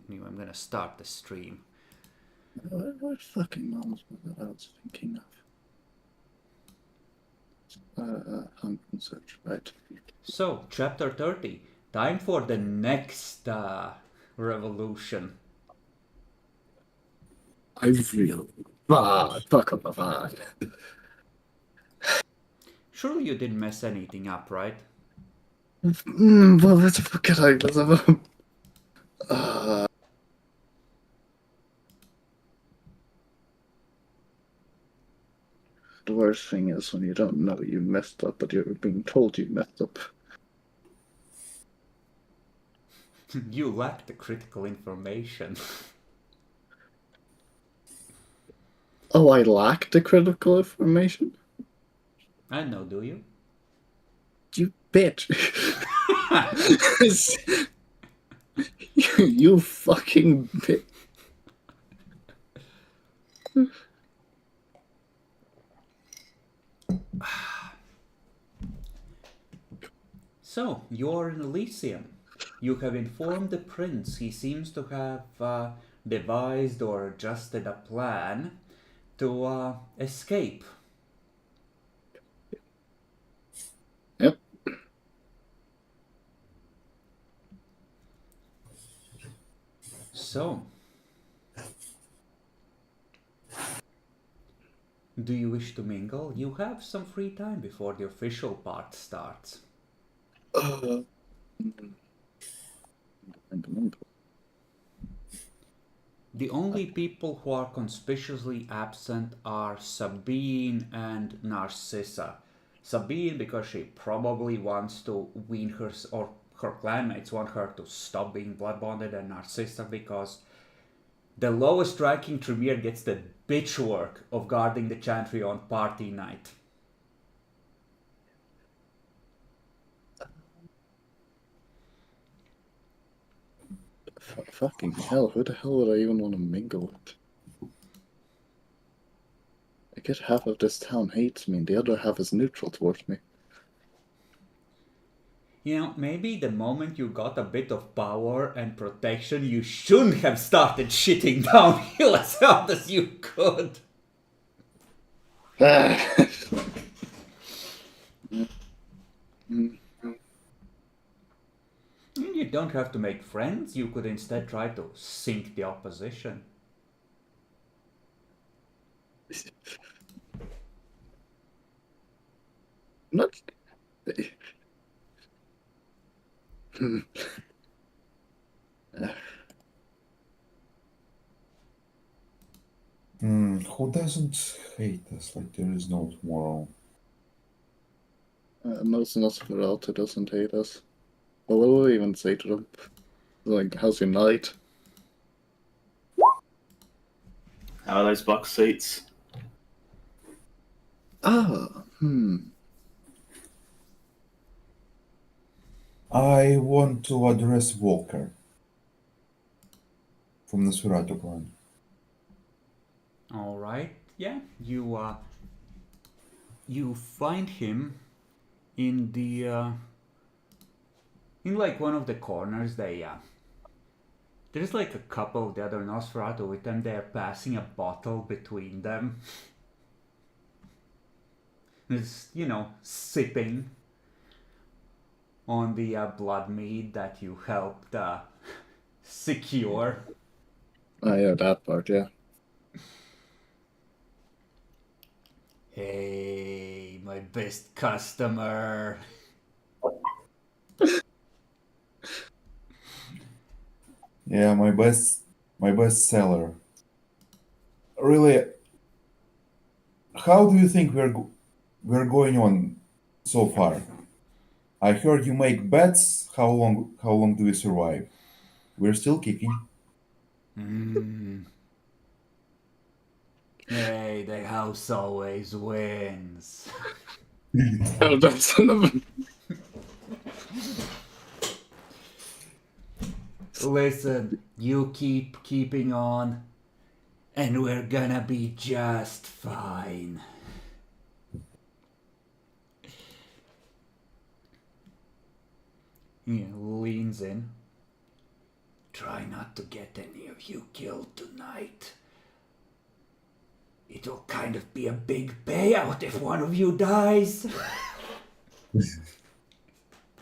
Anyway, I'm gonna start the stream. What fucking nonsense was I was thinking of? Hunt and search, right? So, chapter 30. Time for the next revolution. I really fuck up my vibe. Surely you didn't mess anything up, right? Well, what the fuck could I? The worst thing is when you don't know you messed up, but you're being told you messed up. You lack the critical information. Oh, I lack the critical information? I know, do you? You bitch. You fucking bitch. So, you're in Elysium. You have informed the prince he seems to have devised or adjusted a plan to escape. Yep. So, do you wish to mingle? You have some free time before the official part starts. Uh, The only people who are conspicuously absent are Sabine and Narcissa. Sabine because she probably wants to win her, or her clanmates want her to stop being blood bonded, and Narcissa because the lowest ranking Tremere gets the bitch work of guarding the chantry on party night. Fucking hell, who the hell would I even want to mingle with? I guess half of this town hates me and the other half is neutral towards me. You know, maybe the moment you got a bit of power and protection, you shouldn't have started shitting downhill as hard as you could. You don't have to make friends, you could instead try to sink the opposition. Not. Who doesn't hate us like there is no tomorrow? Most Nosferatu doesn't hate us. But what will we even say to them? Like, how's your night? How are those box seats? Ah, I want to address Walker from the Suratu clan. Alright, yeah, you find him in in like one of the corners. There's like a couple of the other Nosferatu with them. They're passing a bottle between them. It's, sipping on the blood mead that you helped secure. yeah, that part, yeah. Hey, my best customer. Yeah, my best seller. Really, how do you think we're going on so far? I heard you make bets. How long do we survive? We're still kicking. Hey, the house always wins. Oh, that's another. Listen, you keep keeping on, and we're gonna be just fine. He leans in, try not to get any of you killed tonight. It'll kind of be a big payout if one of you dies.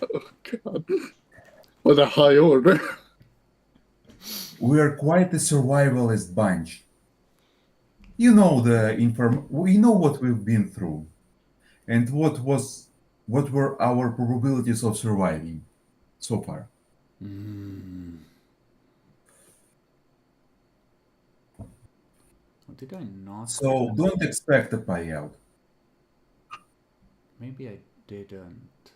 Oh god. What a high order. We are quite a survivalist bunch. You know we know what we've been through, and what were our probabilities of surviving so far. Did I not? So don't expect a payout. Maybe I didn't.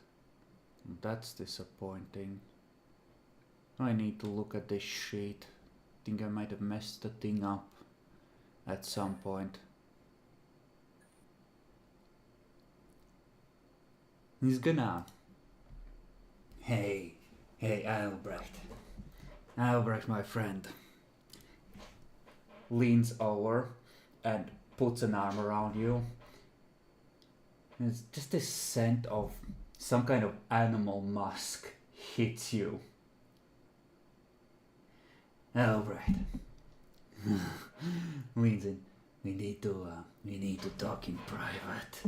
That's disappointing. I need to look at this sheet. Think I might have messed the thing up at some point. He's gonna... Hey, Albrecht. Albrecht, my friend. Leans over and puts an arm around you. It's just this scent of some kind of animal musk hits you. Albrecht. Leans in. We need to talk in private.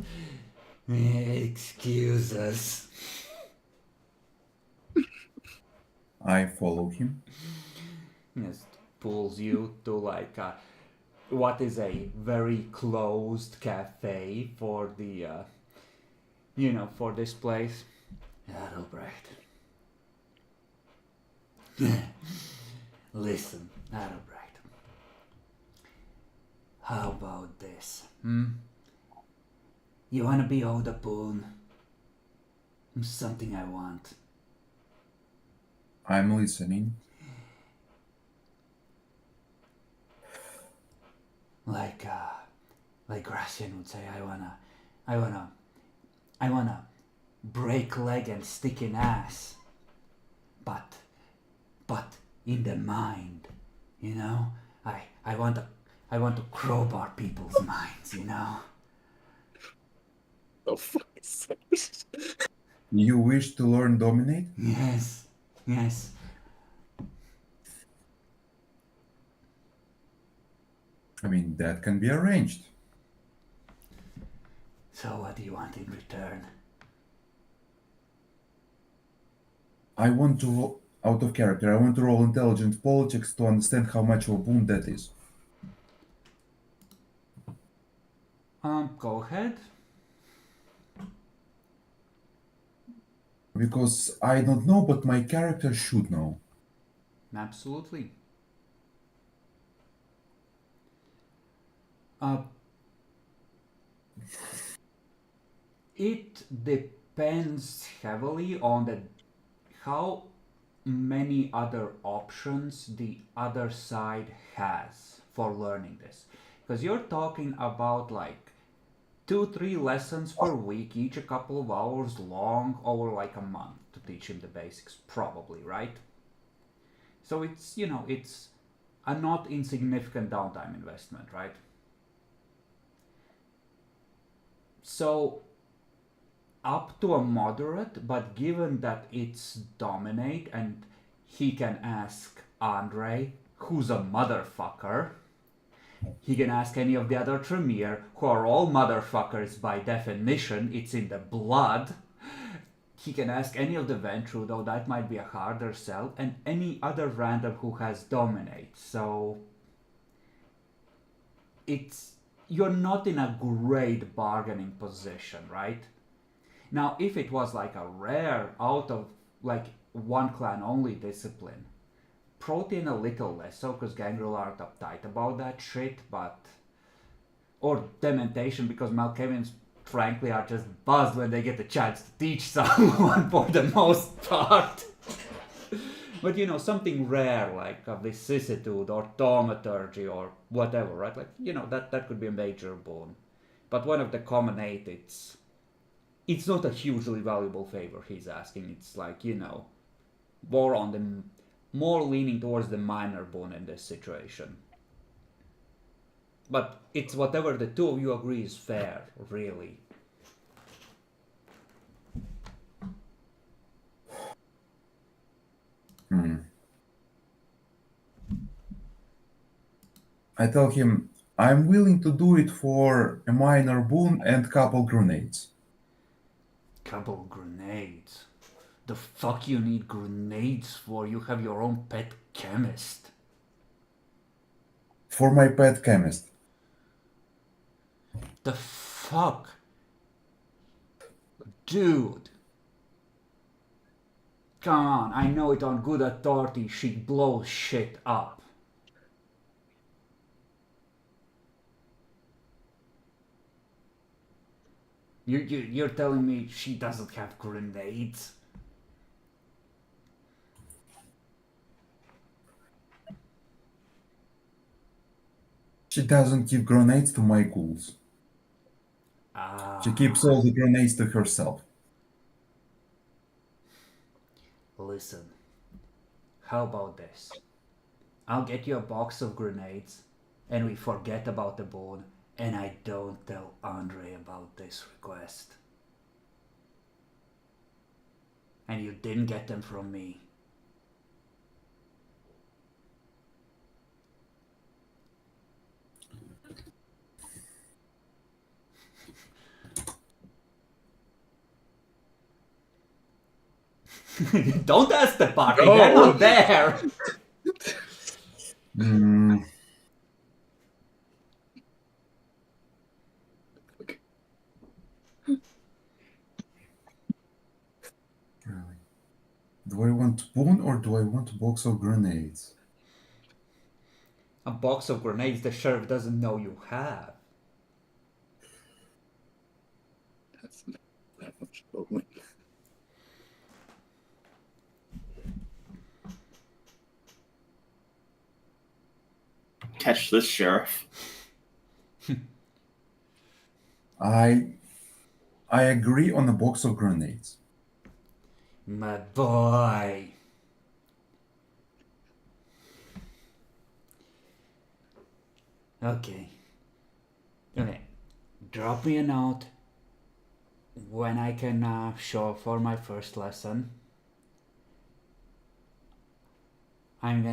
Excuse us. I follow him. Just pulls you to like what is a very closed cafe for the for this place. Adelbrecht. Listen, Adelbrecht. How about this? You wanna be owed a boon? Something I want. I'm listening. Like Gracian would say, I wanna break leg and stick in ass. But in the mind, you know? I want to crowbar people's minds, you know? The fuck is this? You wish to learn dominate? Yes. I mean, that can be arranged. So what do you want in return? I want to, out of character, I want to roll intelligence politics to understand how much of a boon that is. Go ahead. Because I don't know, but my character should know. Absolutely. It depends heavily on how many other options the other side has for learning this. Because you're talking about like 2-3 lessons per week, each a couple of hours long, over like a month to teach him the basics, probably, right? So it's a not insignificant downtime investment, right? So up to a moderate, but given that it's dominate and he can ask Andre, who's a motherfucker, he can ask any of the other Tremere, who are all motherfuckers by definition, it's in the blood. He can ask any of the Ventru, though that might be a harder sell, and any other random who has dominate. So you're not in a great bargaining position, right? Now, if it was like a rare out of like one clan only discipline, Protein a little less so, because Gangrel aren't uptight about that shit, but... Or Dementation, because Malkavians frankly are just buzzed when they get the chance to teach someone for the most part. But something rare like a vicissitude or thaumaturgy or whatever, right? Like, that could be a major boon. But one of the common 8, it's not a hugely valuable favor he's asking. It's like, more leaning towards the minor boon in this situation. But it's whatever the two of you agree is fair, really. I tell him I'm willing to do it for a minor boon and couple grenades. Couple grenades. The fuck you need grenades for? You have your own pet chemist. For my pet chemist. The fuck? Dude. Come on, I know it on good authority she blows shit up. You're telling me she doesn't have grenades? She doesn't give grenades to my ghouls. She keeps all the grenades to herself. Listen, how about this? I'll get you a box of grenades, and we forget about the boon, and I don't tell Andre about this request. And you didn't get them from me. Don't ask the party, they're not there! Mm, really? Do I want boon or do I want a box of grenades? A box of grenades the sheriff doesn't know you have. That's not that much bowling. Catch this, Sheriff. I agree on a box of grenades. My boy. Okay. Drop me a note when I can show up for my first lesson. I'm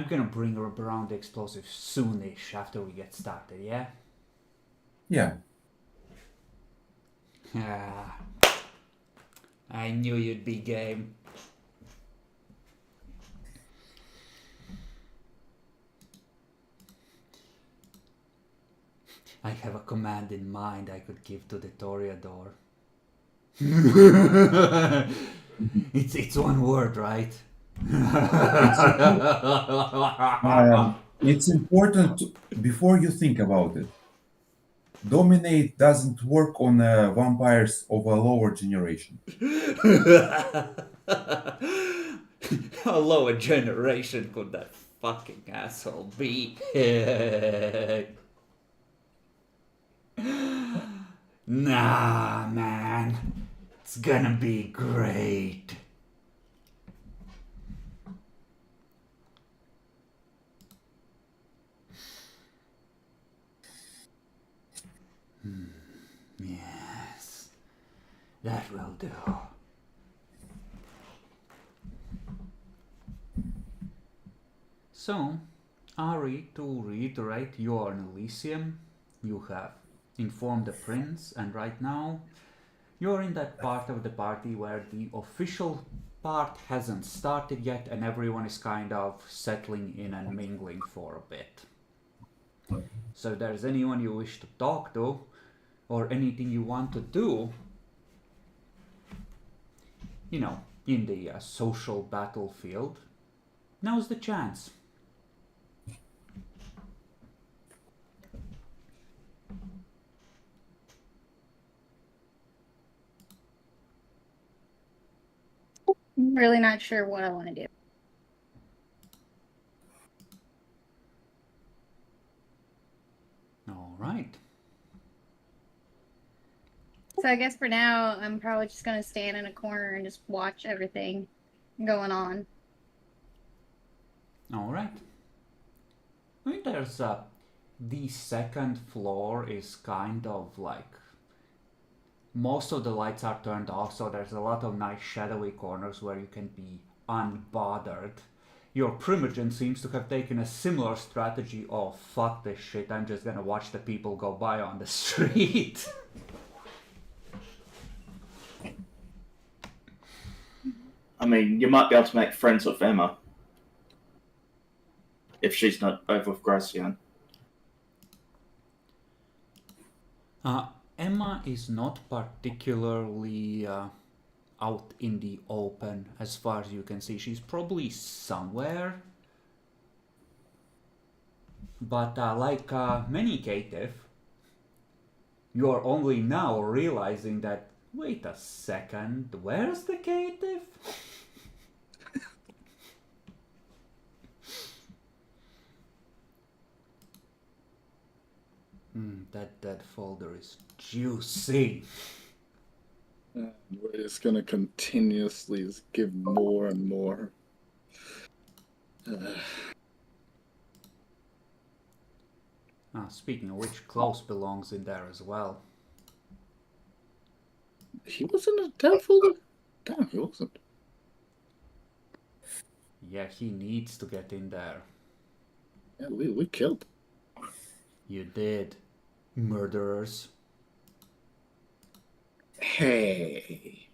gonna bring around the explosives soonish after we get started, yeah? Yeah. I knew you'd be game. I have a command in mind I could give to the Toreador. It's one word, right? It's important before you think about it. Dominate doesn't work on vampires of a lower generation. How low a generation could that fucking asshole be? Nah, man. It's gonna be great. Yes. That will do. So, Ari, to reiterate, you are in Elysium. You have informed the prince, and right now you're in that part of the party where the official part hasn't started yet and everyone is kind of settling in and mingling for a bit. So if there's anyone you wish to talk to or anything you want to do, you know, in the social battlefield, now's the chance. I'm really not sure what I want to do. All right. So I guess for now, I'm probably just going to stand in a corner and just watch everything going on. All right. I mean, there's the second floor is kind of like most of the lights are turned off, so there's a lot of nice shadowy corners where you can be unbothered. Your Primogen seems to have taken a similar strategy. Oh, fuck this shit, I'm just gonna watch the people go by on the street. I mean, you might be able to make friends with Emma. If she's not over with Gracian. Emma is not particularly out in the open as far as you can see. She's probably somewhere. But like many caitiff, you're only now realizing that, wait a second, where's the caitiff? That folder is juicy. And we're just gonna continuously just give more and more. Speaking of which, Klaus belongs in there as well. He wasn't a dead folder? Damn, he wasn't. Yeah, he needs to get in there. Yeah, we killed. You did. Murderers. Hey.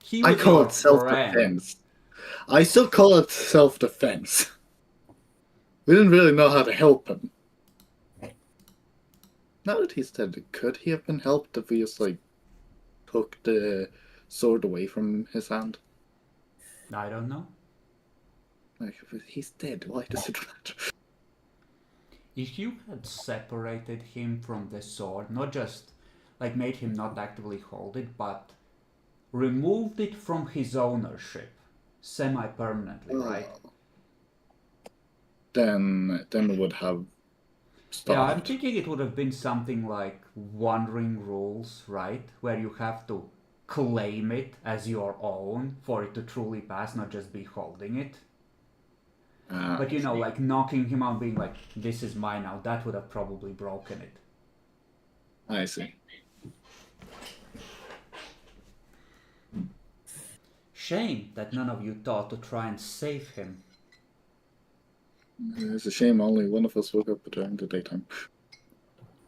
He I was call your it friend. self-defense. I still call it self-defense. We didn't really know how to help him. Now that he's dead, could he have been helped if we just, like, took the sword away from his hand? I don't know. Like, if he's dead, why does it matter? If you had separated him from the sword, not just like made him not actively hold it, but removed it from his ownership semi-permanently, right? Then it would have stopped. Yeah, I'm thinking it would have been something like Wandering Rules, right? Where you have to claim it as your own for it to truly pass, not just be holding it. But you know, like knocking him out, being like, this is mine now, that would have probably broken it. I see. Shame that none of you thought to try and save him. It's a shame only one of us woke up during the daytime.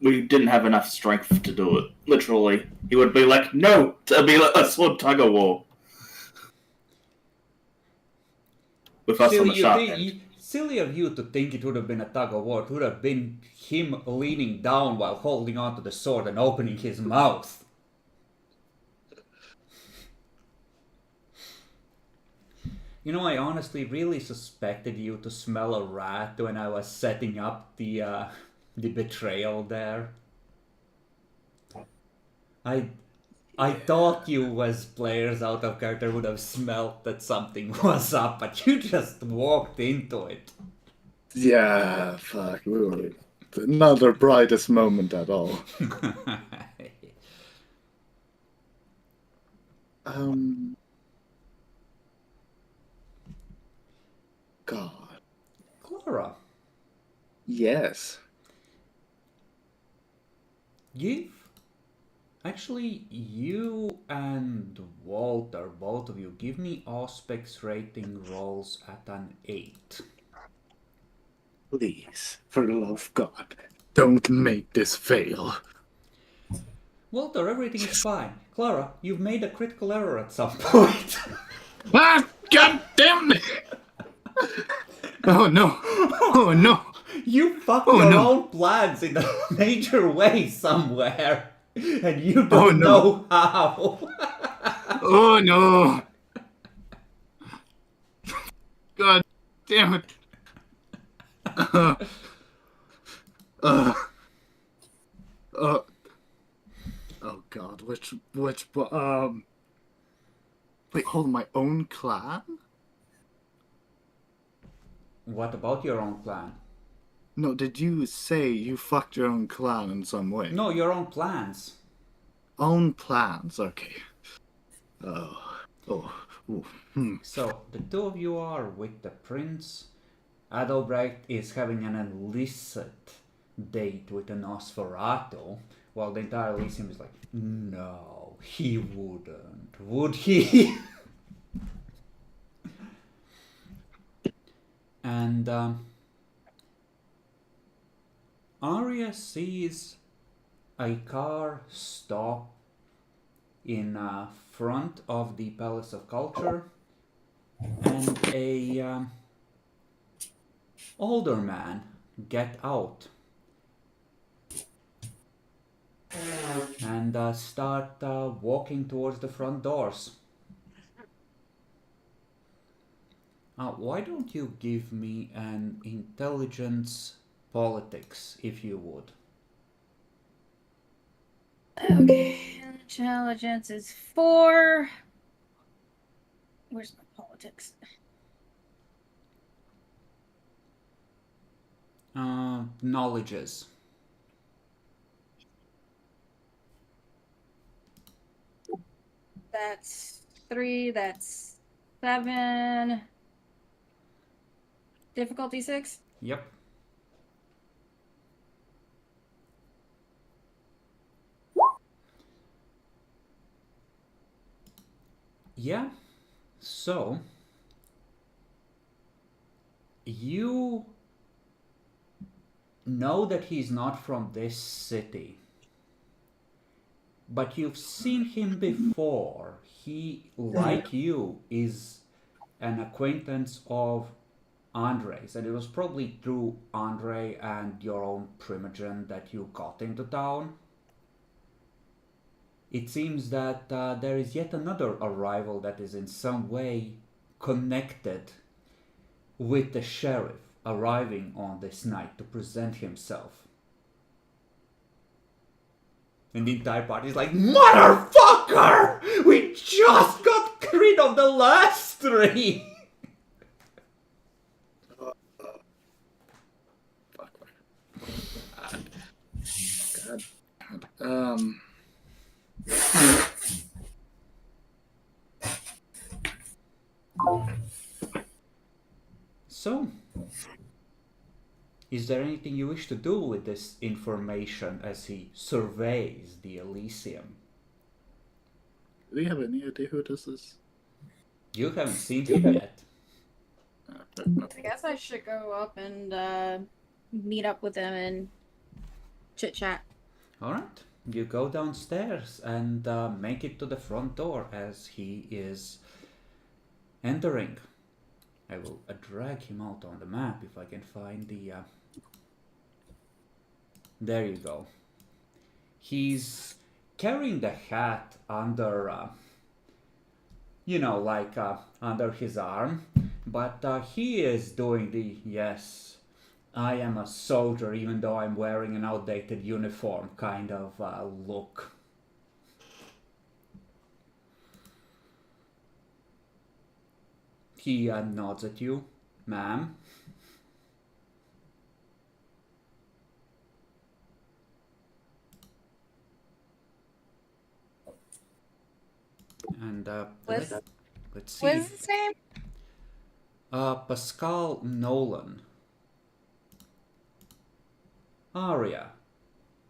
We didn't have enough strength to do it. Literally. He would be like, no! It'd be like a sword tug of war. With us on the sharp end. Silly of you to think it would have been a tug of war. It would have been him leaning down while holding onto the sword and opening his mouth. You know, I honestly really suspected you to smell a rat when I was setting up the betrayal there. I thought you as players out of character would have smelt that something was up, but you just walked into it. Yeah, fuck. We were not the brightest moment at all. God. Clara, Yes. Actually, you and Walter, both of you, give me Auspex rating rolls at an 8. Please, for the love of God, don't make this fail. Walter, everything is fine. Clara, you've made a critical error at some point. Ah, God damn it! Oh no! Oh no! You fucked your own plans in a major way somewhere, and you don't know how. Oh no! God damn it! Oh God, which wait, hold on, my own clan? What about your own clan? No, did you say you fucked your own clan in some way? No, your own plans. Own plans, okay. So, the two of you are with the prince. Adalbrecht is having an illicit date with an Nosferatu, while the entire Elysium is like, no, he wouldn't, would he? And Arya sees a car stop in front of the Palace of Culture, and a older man get out and start walking towards the front doors. Why don't you give me an intelligence politics, if you would? Okay, intelligence is 4. Where's my politics? Knowledges. That's 3. That's 7. Difficulty 6. Yep. Yeah. So you know that he's not from this city, but you've seen him before. He, like you, is an acquaintance of Andre's, and it was probably through Andre and your own Primogen that you got into town. It seems that there is yet another arrival that is in some way connected with the sheriff arriving on this night to present himself. And the entire party is like, motherfucker! We just got rid of the last 3! Fuck. God. So, is there anything you wish to do with this information as he surveys the Elysium? Do we have any idea who this is? You haven't seen him yet. I guess I should go up and meet up with them and chit chat. Alright, you go downstairs and make it to the front door as he is entering. I will drag him out on the map if I can find the... There you go. He's carrying the hat under, under his arm. But he is doing the, yes, I am a soldier even though I'm wearing an outdated uniform kind of look. He nods at you, ma'am. And let's see. What is his name? Pascal Nolan. Arya.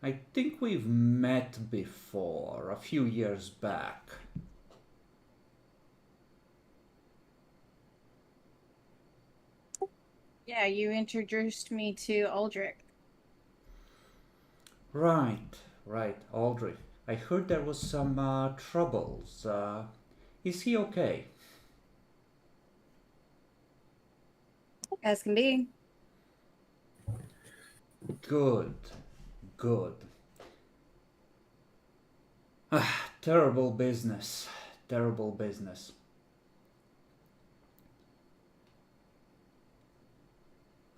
I think we've met before, a few years back. Yeah, you introduced me to Aldrich. Right, Aldrich. I heard there was some troubles. Is he okay? As can be. Good. Terrible business.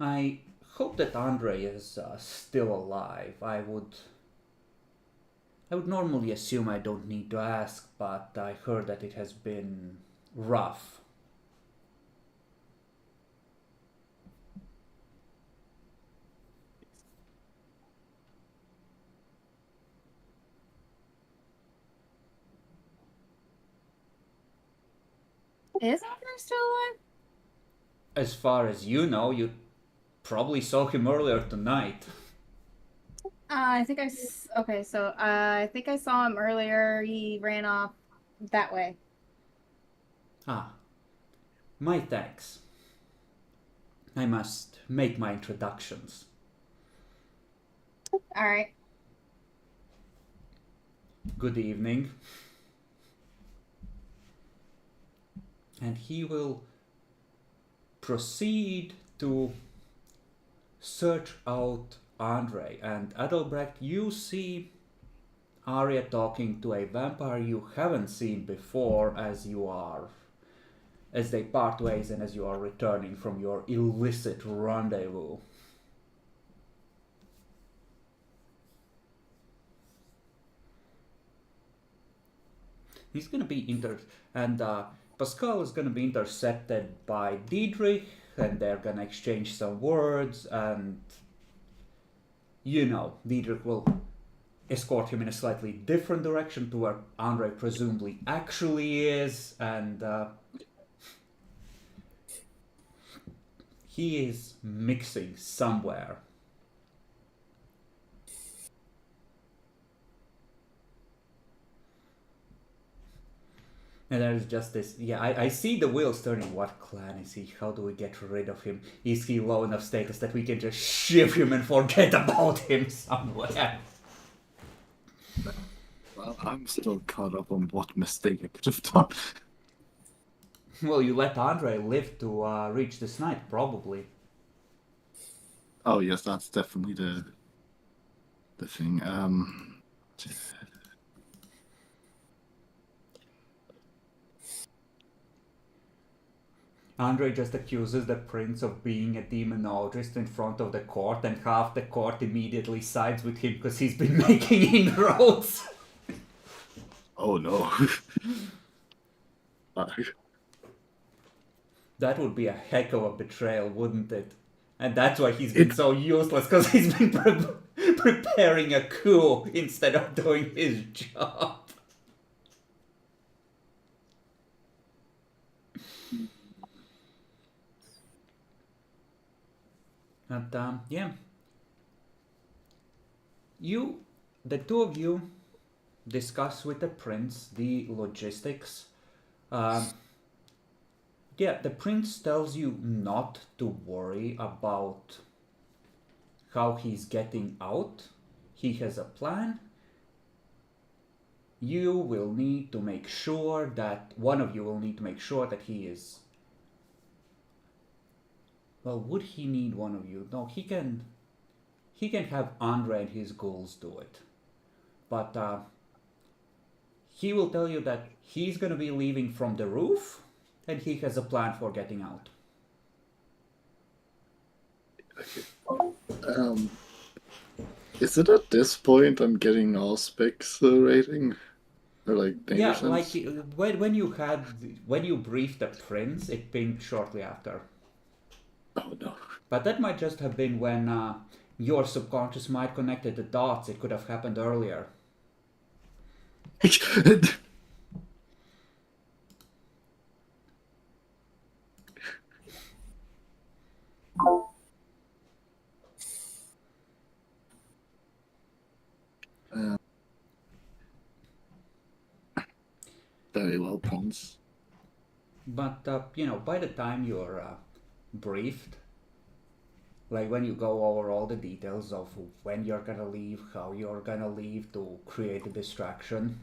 I hope that Andre is still alive. I would normally assume I don't need to ask, but I heard that it has been rough. Is Andre still alive? As far as you know, you probably saw him earlier tonight. I think I think I saw him earlier. He ran off that way. Ah, my thanks. I must make my introductions. Alright. Good evening. And he will proceed to search out Andre. And Adelbrecht, you see Arya talking to a vampire you haven't seen before as they part ways and as you are returning from your illicit rendezvous. He's gonna be Pascal is gonna be intercepted by Diedrich, and they're gonna exchange some words, and Diedrich will escort him in a slightly different direction to where Andre presumably actually is, and he is mixing somewhere. And there's just this, I see the wheels turning. What clan is he? How do we get rid of him? Is he low enough status that we can just ship him and forget about him somewhere? Well, I'm still caught up on what mistake I could have done. Well, you let Andre live to reach this night, probably. Oh yes, that's definitely the thing. Andre just accuses the prince of being a demonologist in front of the court, and half the court immediately sides with him because he's been making inroads. Oh no. That would be a heck of a betrayal, wouldn't it? And that's why he's been so useless, because he's been preparing a coup instead of doing his job. And the two of you discuss with the prince the logistics. The prince tells you not to worry about how he's getting out. He has a plan. You will need to make sure that one of you will need to make sure that he is. Well, would he need one of you? No, he can have Andre and his ghouls do it. But he will tell you that he's going to be leaving from the roof, and he has a plan for getting out. Is it at this point I'm getting all specs rating? Or like danger sense? Like when you briefed the prince, it pinged shortly after. Oh no. But that might just have been when your subconscious mind connected the dots. It could have happened earlier. Very well, Prince. But by the time you're briefed, like when you go over all the details of when you're gonna leave, how you're gonna leave to create a distraction,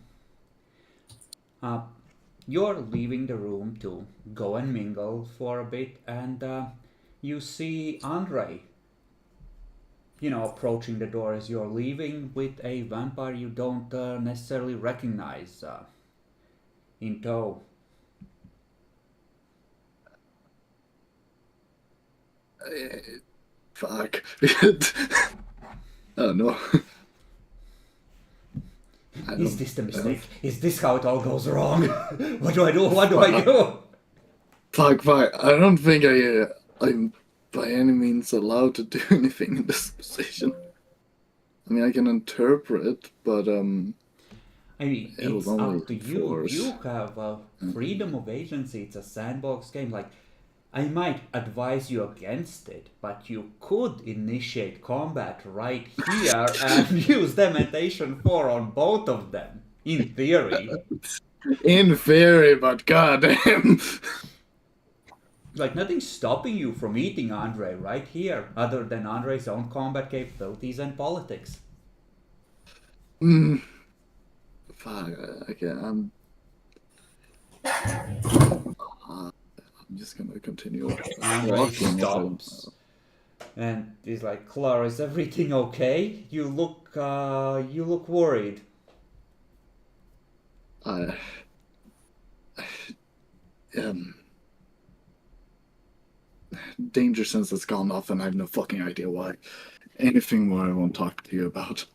you're leaving the room to go and mingle for a bit, and you see Andre, approaching the door as you're leaving with a vampire you don't necessarily recognize in tow. Fuck. Oh no. Is this the mistake? Is this how it all goes wrong? What do I do? What do I do? Fuck. I don't think I'm by any means allowed to do anything in this position. I mean, I can interpret, but I mean, it's only up to you. force. You have freedom of agency. It's a sandbox game. Like, I might advise you against it, but you could initiate combat right here and use Dementation 4 on both of them, in theory. In theory, but goddamn. Like, nothing's stopping you from eating Andre right here, other than Andre's own combat capabilities and politics. Fuck. Okay, I'm just gonna continue Andre walking. stops. And he's like, Clara, is everything okay? You look worried. Danger sense has gone off, and I have no fucking idea why. Anything more I won't talk to you about.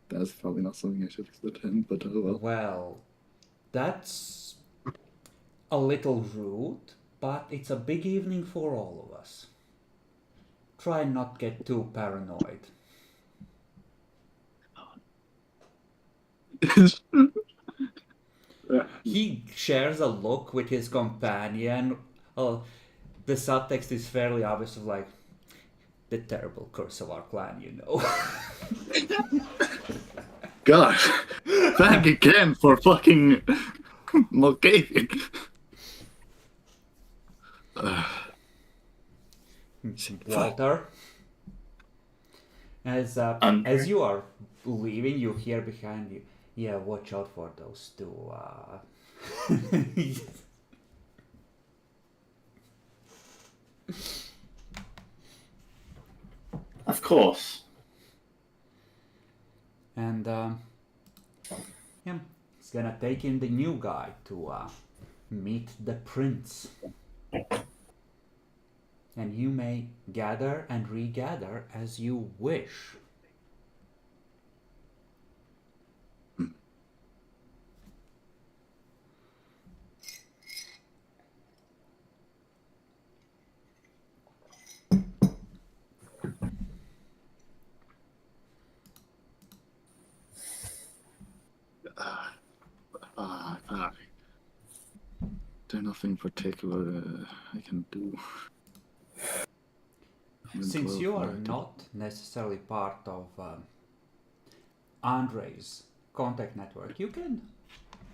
That's probably not something I should have said to him, but oh well. Well, that's a little rude, but it's a big evening for all of us. Try not get too paranoid. He shares a look with his companion. Oh, the subtext is fairly obvious of like, the terrible curse of our clan, you know. God, thank again for fucking Mulcahy. Walter, as you are leaving, you hear behind you, yeah, watch out for those two. Of course. And yeah, it's gonna take in the new guy to meet the prince. And you may gather and regather as you wish. There's nothing particular I can do. Since you are not necessarily part of Andre's contact network, you can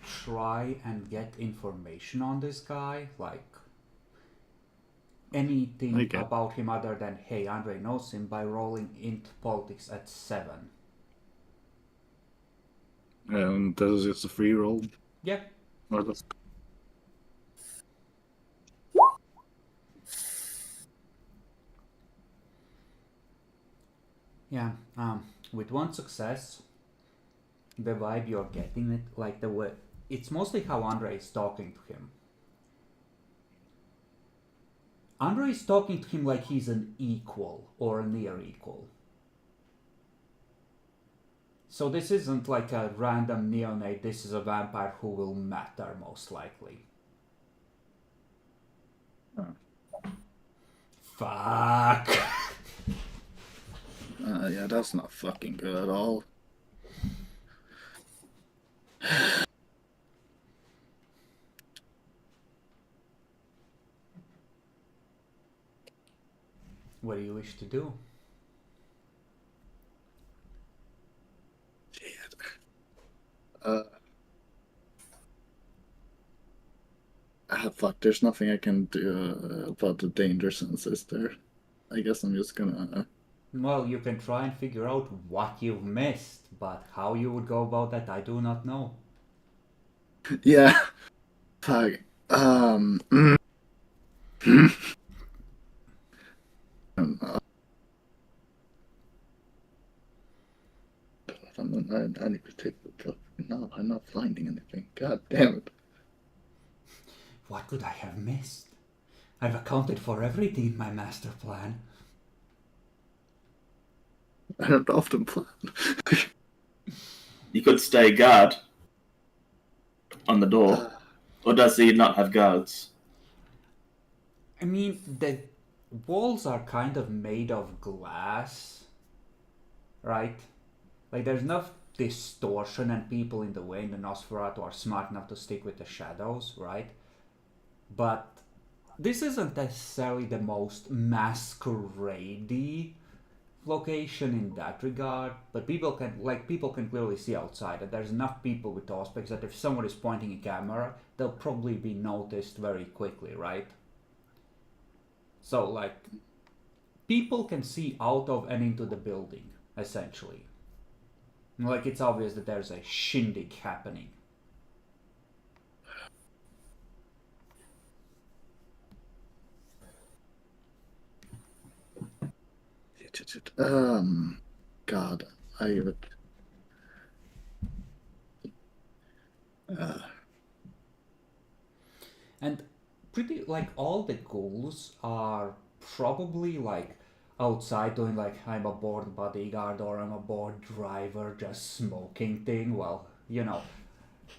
try and get information on this guy, like anything about him other than, hey, Andre knows him, by rolling int politics at 7. And that is just a free roll? Yeah. Or that's... Yeah, with one success, the vibe you're getting, it like the way, it's mostly how Andre is talking to him. Andre is talking to him like he's an equal or a near equal. So this isn't like a random neonate, this is a vampire who will matter most likely. Fuck. Yeah, that's not fucking good at all. What do you wish to do? Fuck, there's nothing I can do about the danger sense, is there? I guess I'm just gonna... Well, you can try and figure out what you've missed, but how you would go about that, I do not know. Yeah. Fuck. I need to take the book. No, I'm not finding anything. God damn it. What could I have missed? I've accounted for everything in my master plan. I don't often plan. You could stay guard on the door. Or does he not have guards? I mean, the walls are kind of made of glass, right? Like, there's enough distortion and people in the way, and the Nosferatu are smart enough to stick with the shadows, right? But this isn't necessarily the most masquerade-y location in that regard, but people can clearly see outside, and there's enough people with Auspex that if someone is pointing a camera, they'll probably be noticed very quickly, right? So like people can see out of and into the building, essentially. Like it's obvious that there's a shindig happening. God, I would. And pretty like all the ghouls are probably like outside doing like I'm a bored bodyguard or I'm a bored driver just smoking thing. Well, you know,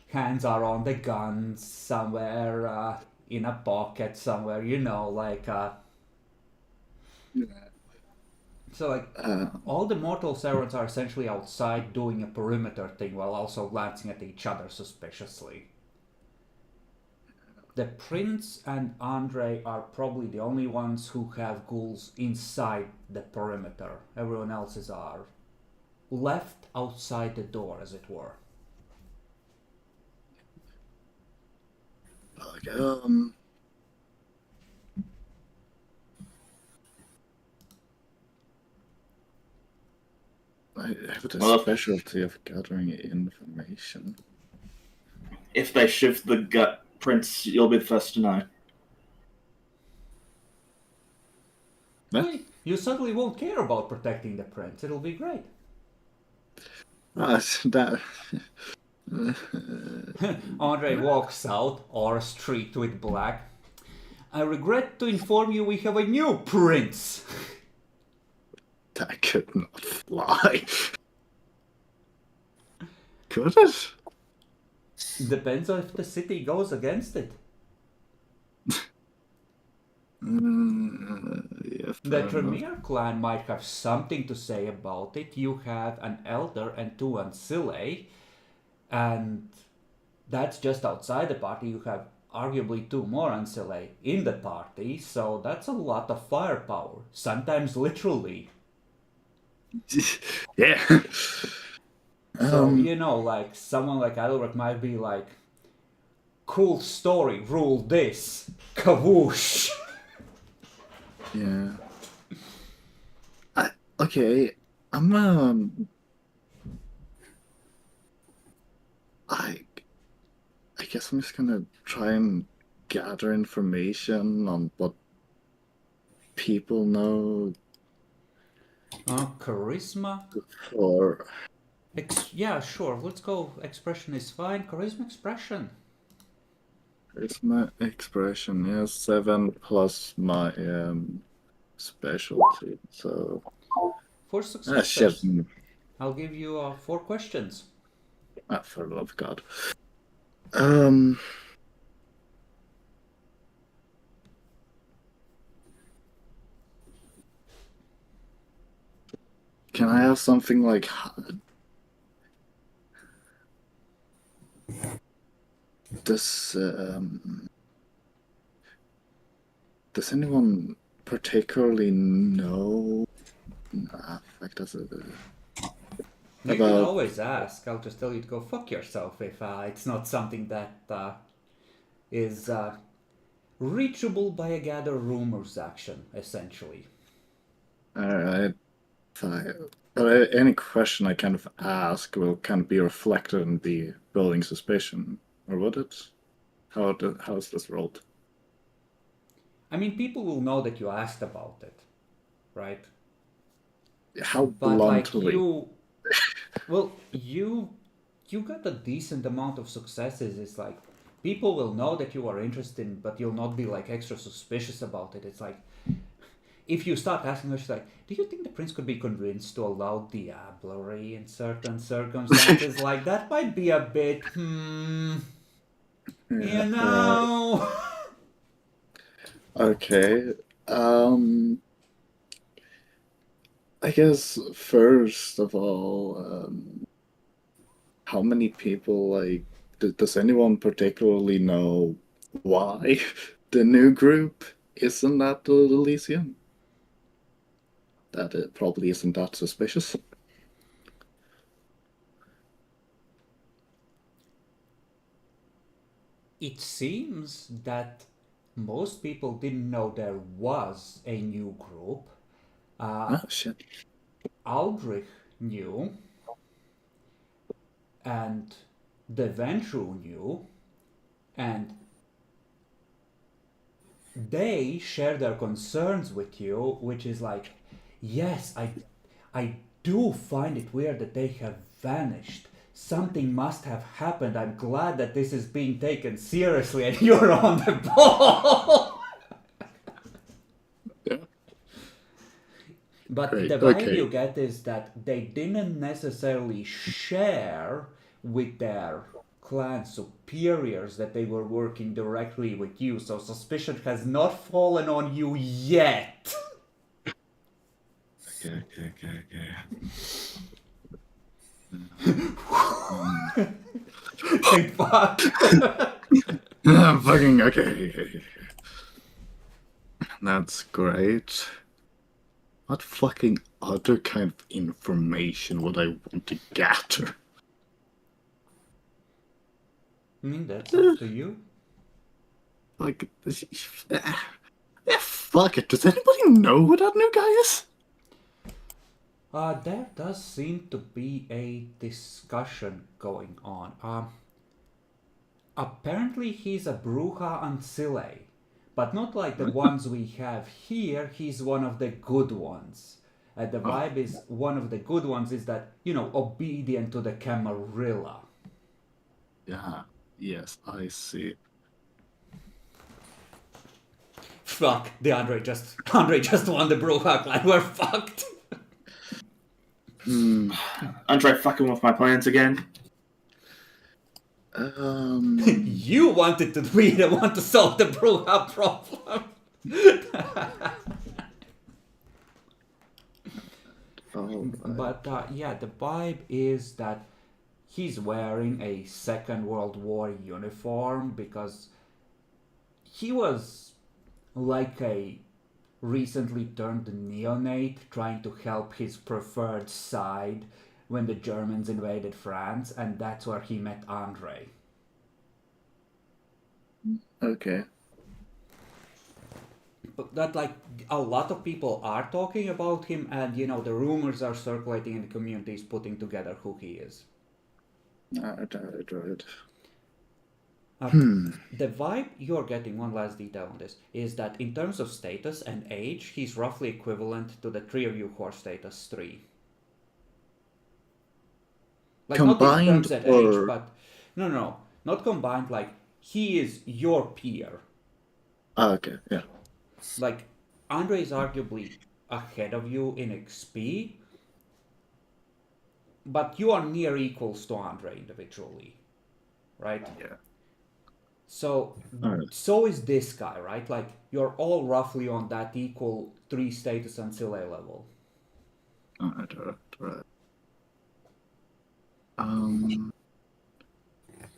hands are on the guns somewhere in a pocket somewhere, you know, like so like all the mortal servants are essentially outside doing a perimeter thing while also glancing at each other suspiciously. The prince and Andre are probably the only ones who have ghouls inside the perimeter. Everyone else's are left outside the door, as it were. I have a Well, specialty of gathering information. if they shift the gut prince, you'll be the first to know. Well, you suddenly won't care about protecting the prince. It'll be great. That. Andre walks out, or streaked with black. I regret to inform you we have a new prince. That could not fly. Could it? Depends on if the city goes against it. Yeah, The Tremere clan might have something to say about it. You have an elder and two ancillae, and that's just outside the party. You have arguably two more ancillae in the party, so that's a lot of firepower, sometimes literally. Yeah. So, you know, like, someone like Adelbert might be like, cool story, rule this, kawoosh. Yeah. Okay. I guess I'm just gonna try and gather information on what people know Charisma? or Yeah, sure, let's go. Expression is fine. Charisma expression. charisma expression. Yeah, 7 plus my specialty. So 4 shit. successes. I'll give you 4 questions. For the love of God. Can I have something like this? Does anyone particularly know? Nah, fuck, that's it. You can always ask. I'll just tell you to go fuck yourself if it's not something that is reachable by a gather rumors action, essentially. Alright, fine. But any question I kind of ask will kind of be reflected in the building suspicion, or would it? How is this rolled? I mean, people will know that you asked about it, right? How But bluntly? You got a decent amount of successes. It's like people will know that you are interested, but you'll not be like extra suspicious about it. It's like if you start asking her, she's like, "Do you think the prince could be convinced to allow diablerie in certain circumstances?" Like that might be a bit, you know. Okay. I guess first of all, how many people like does anyone particularly know why the new group isn't at the Elysium? that it probably isn't that suspicious. It seems that most people didn't know there was a new group. Oh shit. Aldrich knew, and the Ventru knew, and they share their concerns with you, which is like, yes, I do find it weird that they have vanished. Something must have happened. I'm glad that this is being taken seriously and you're on the ball. Yeah. But Great, the vibe okay. you get is that they didn't necessarily share with their clan superiors that they were working directly with you, so suspicion has not fallen on you yet. Okay. Thank fuck. Fucking okay. That's great. What fucking other kind of information would I want to gather? I mean, that's up to you. Like, yeah, fuck it. Does anybody know who that new guy is? There does seem to be a discussion going on. Apparently he's a Bruja Ancile, but not like the ones we have here. He's one of the good ones. The vibe is one of the good ones is that, obedient to the Camarilla. Yeah. Yes, I see. Fuck, Andre just won the Bruja clan. We're fucked. Andre fucking with my plans again. You wanted to be the one to solve the Bruja problem. But yeah, the vibe is that he's wearing a Second World War uniform because he was like a recently turned neonate trying to help his preferred side when the Germans invaded France, and that's where he met Andre. Okay. But that, like, a lot of people are talking about him, and the rumors are circulating in the communities putting together who he is. Right. The vibe you're getting, one last detail on this, is that in terms of status and age, he's roughly equivalent to the three of you who are status 3. Like, Combined not in terms of or... age, but... No. Not combined, like, he is your peer. Okay, yeah. Like, Andre is arguably ahead of you in XP, but you are near equals to Andre individually, right? Yeah. So, so is this guy, right? Like, you're all roughly on that equal 3 status until A level. Alright.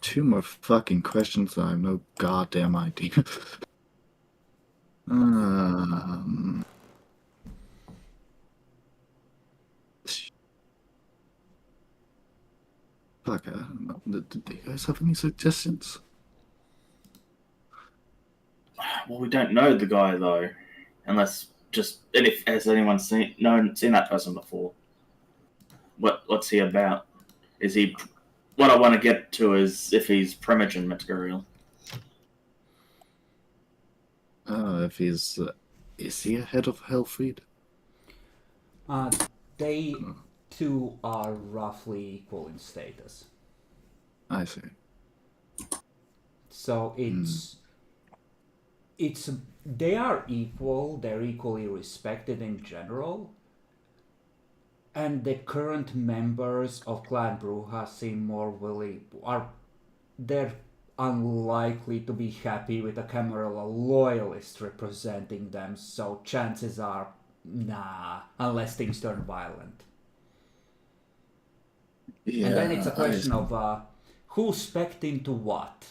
2 more fucking questions. I have no goddamn idea. Fuck, I don't know. Do you guys have any suggestions? Well, we don't know the guy though, unless and if has anyone seen that person before? What's he about? Is he? What I want to get to is if he's Primogen material. If he's is he ahead of Hellfried? They two are roughly equal in status. I see. So it's they are equal, they're equally respected in general, and the current members of Clan Bruja seem more willing, they're unlikely to be happy with a Camarilla loyalist representing them, so chances are, nah, unless things turn violent. Yeah, And then it's a question of who spec'd into what.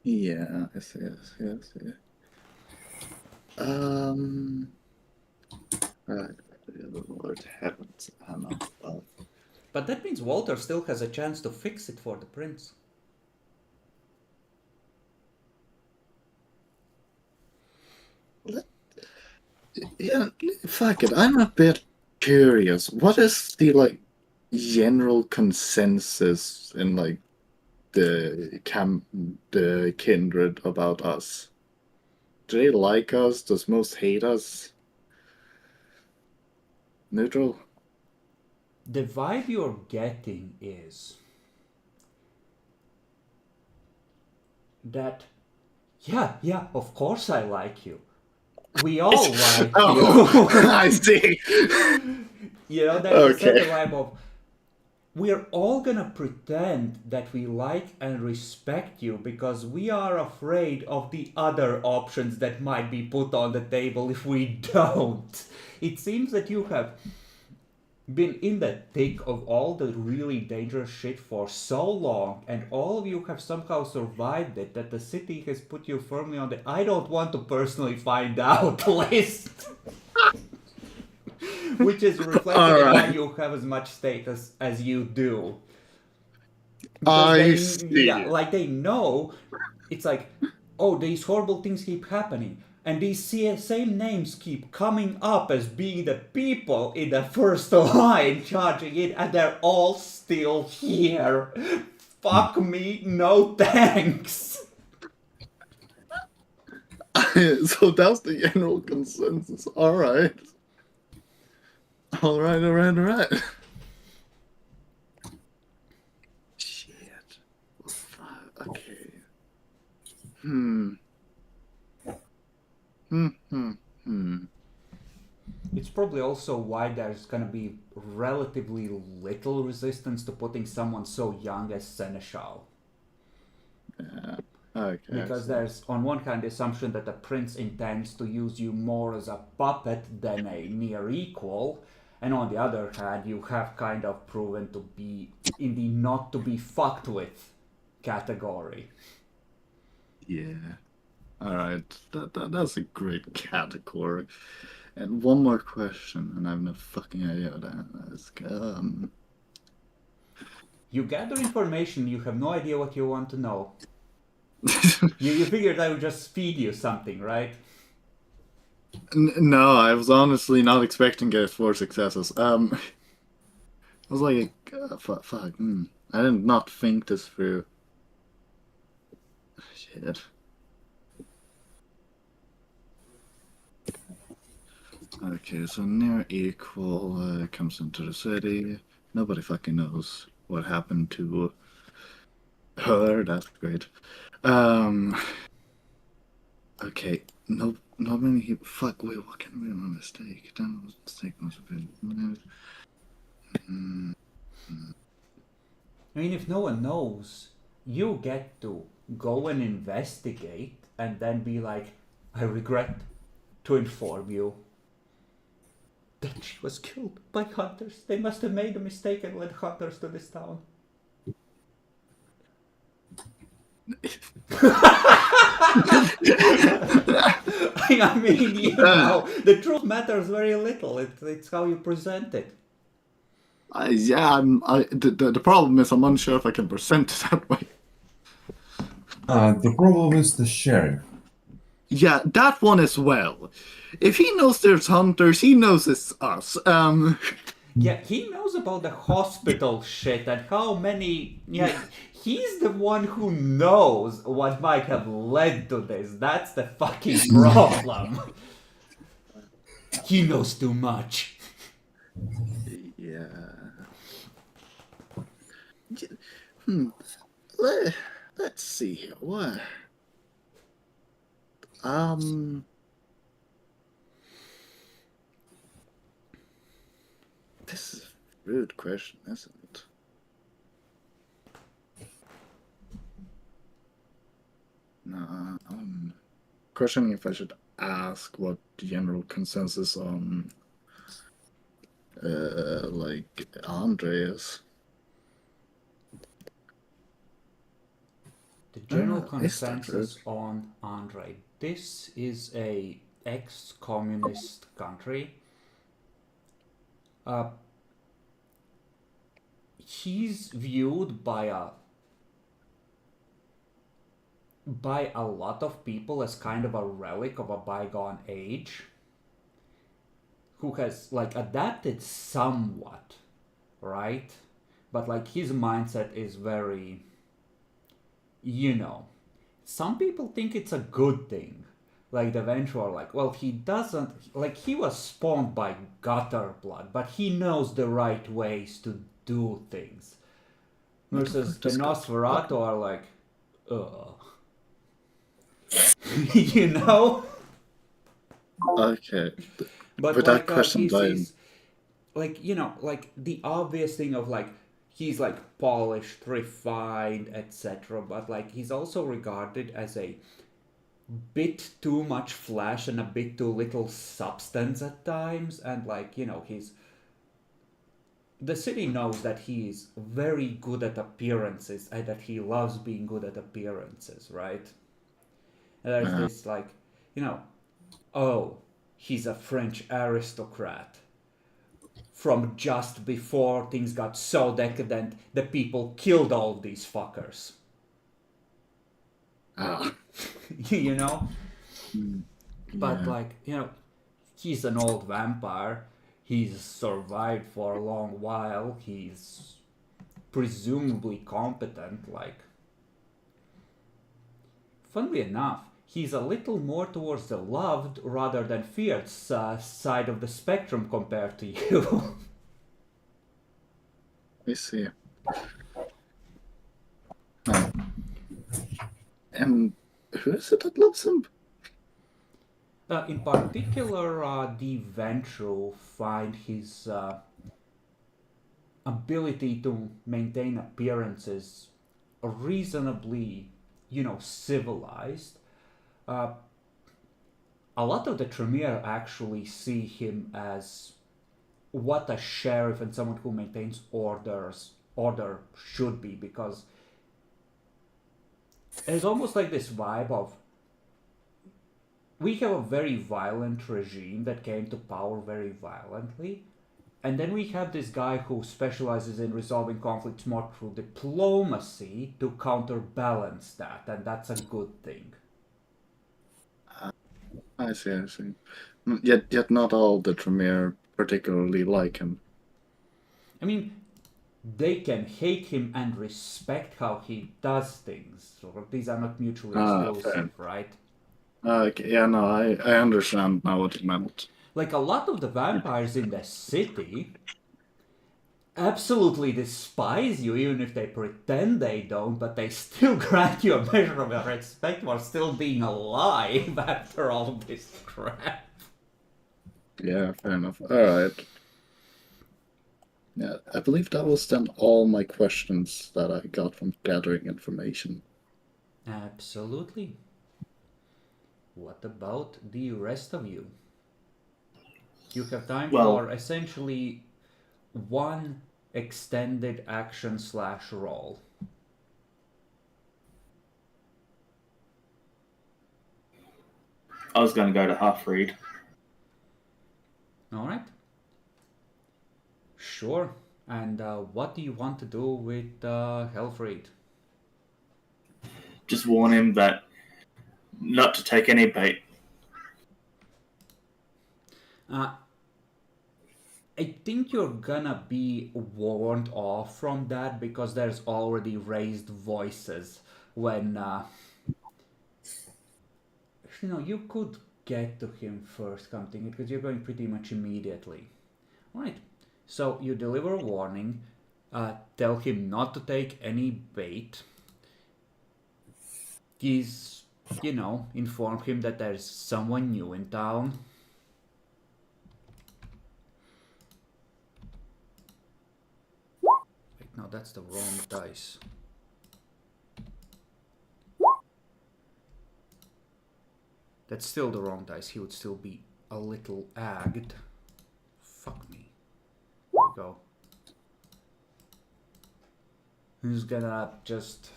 Yeah, I see. Lord heavens, Anna. But that means Walter still has a chance to fix it for the prince. Yeah, fuck it. I'm a bit curious. What is the like general consensus in like the kindred about us? Do they like us? Does most hate us? Neutral? The vibe you're getting is that, yeah, of course I like you. We all like Oh, you. I see. You know, there's a certain Okay. vibe of, we're all gonna pretend that we like and respect you because we are afraid of the other options that might be put on the table if we don't. It seems that you have been in the thick of all the really dangerous shit for so long, and all of you have somehow survived it, that the city has put you firmly on the I don't want to personally find out list. Which is reflected in why Alright. you have as much status as you do. Because I yeah, see. like they know, it's like, oh, these horrible things keep happening, and these same names keep coming up as being the people in the first line charging in, and they're all still here. Fuck me, no thanks. So that's the general consensus. Alright. Alright. Shit. Okay. It's probably also why there's gonna be relatively little resistance to putting someone so young as Seneschal. Yeah. Okay. Because So. there's, on one hand, the assumption that the prince intends to use you more as a puppet than a near equal, and on the other hand, you have kind of proven to be in the not to be fucked with category. Yeah. Alright. That's a great category. And one more question, and I have no fucking idea what to ask. You gather information, you have no idea what you want to know. You figured I would just feed you something, right? No, I was honestly not expecting to get 4 successes. I was like, fuck. I did not think this through. Shit. Okay, so near equal comes into the city. Nobody fucking knows what happened to her. That's great. Okay, no, not many. Fuck. Wait, what can be a mistake? That was a mistake. Must have been. I mean, if no one knows, you get to go and investigate and then be like, I regret to inform you that she was killed by hunters. They must have made a mistake and led hunters to this town. I mean, you know, the truth matters very little. It's how you present it. The problem is I'm unsure if I can present it that way. The problem is the sheriff. Yeah, that one as well. If he knows there's hunters, he knows it's us. Yeah, he knows about the hospital shit and how many. Yeah, he's the one who knows what might have led to this. That's the fucking problem. He knows too much. Yeah. Let's see here. What? This is a rude question, isn't it? No, questioning if I should ask what the general consensus on, like, Andre is. The general Is that consensus on Andre. This is a ex-communist country uh, he's viewed by a lot of people as kind of a relic of a bygone age, who has like adapted somewhat, right? But like his mindset is very, you know, some people think it's a good thing. Like the Venture are like, well, he doesn't, like he was spawned by gutter blood, but he knows the right ways to do things. Versus the Nosferatu are like, ugh. You know? Okay. But With like that question he's like, you know, like the obvious thing of like he's like polished, refined, etc. But like he's also regarded as a bit too much flash and a bit too little substance at times, and like, you know, the city knows that he is very good at appearances and that he loves being good at appearances, right? And there's this like, you know, oh, he's a French aristocrat from just before things got so decadent the people killed all these fuckers. You know? But like, you know, he's an old vampire. He's survived for a long while. He's presumably competent. Like, funnily enough, he's a little more towards the loved rather than feared side of the spectrum compared to you. I see. And who is it that loves him? In particular, the Ventru find his ability to maintain appearances reasonably, you know, civilized. A lot of the Tremere actually see him as what a sheriff and someone who maintains order should be, because there's almost like this vibe of, we have a very violent regime that came to power very violently, and then we have this guy who specializes in resolving conflicts more through diplomacy to counterbalance that, and that's a good thing. I see. Yet not all the Tremere particularly like him. I mean, they can hate him and respect how he does things. So these are not mutually exclusive, right? Okay, yeah, no, I understand now what you meant. Like a lot of the vampires in the city absolutely despise you, even if they pretend they don't, but they still grant you a measure of respect while still being alive after all this crap. Yeah, fair enough. Alright. Yeah, I believe that was then all my questions that I got from gathering information. Absolutely. What about the rest of you? You have time for essentially one extended action / roll. I was going to go to half-read. Alright. Sure. And what do you want to do with Helfried? Just warn him that not to take any bait. I think you're gonna be warned off from that because there's already raised voices when you know, you could get to him first, come thinking, because you're going pretty much immediately. Alright, so you deliver a warning, tell him not to take any bait. He's, you know, inform him that there's someone new in town. Wait, no, that's the wrong dice. That's still the wrong dice. He would still be a little agged. Fuck me. There we go. Who's gonna just...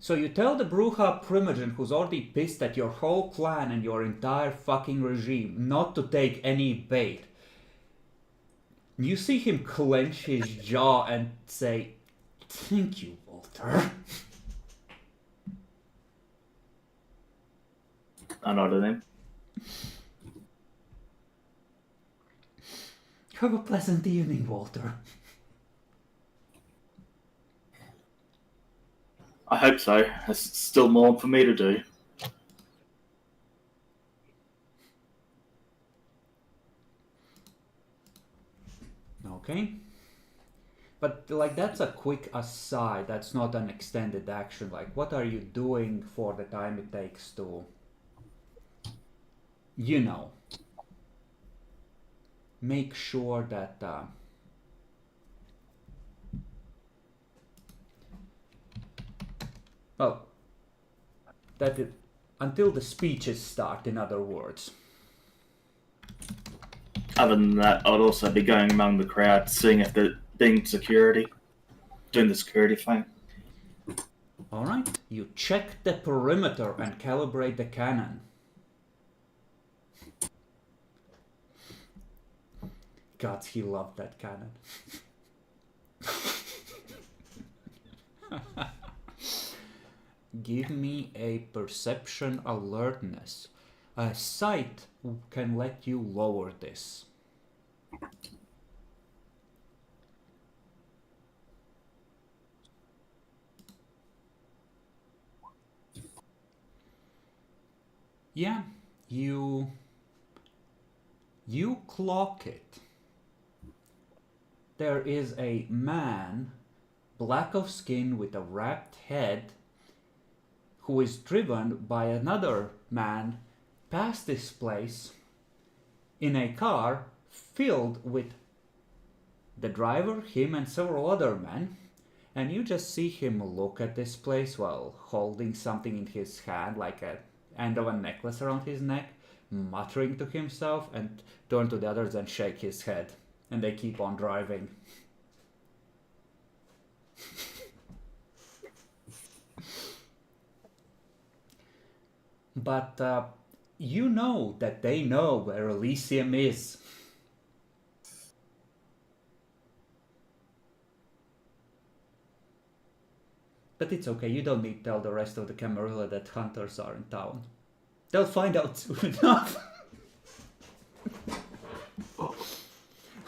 So you tell the Bruja Primogen, who's already pissed at your whole clan and your entire fucking regime, not to take any bait. You see him clench his jaw and say, "Thank you, Walter." I nodded him. Have a pleasant evening, Walter. I hope so. There's still more for me to do. Okay. But like that's a quick aside, that's not an extended action. Like what are you doing for the time it takes to, you know, make sure that well, that it, until the speeches start, in other words. Other than that, I would also be going among the crowd, seeing if they're being security, doing the security thing. Alright, you check the perimeter and calibrate the cannon. God, he loved that cannon. Give me a perception alertness. A sight can let you lower this. Yeah, you clock it. There is a man, black of skin with a wrapped head, who is driven by another man past this place in a car filled with the driver, him, and several other men. And you just see him look at this place while holding something in his hand, like a end of a necklace around his neck, muttering to himself, and turn to the others and shake his head. And they keep on driving. But you know that they know where Elysium is. But it's okay, you don't need to tell the rest of the Camarilla that hunters are in town. They'll find out soon enough.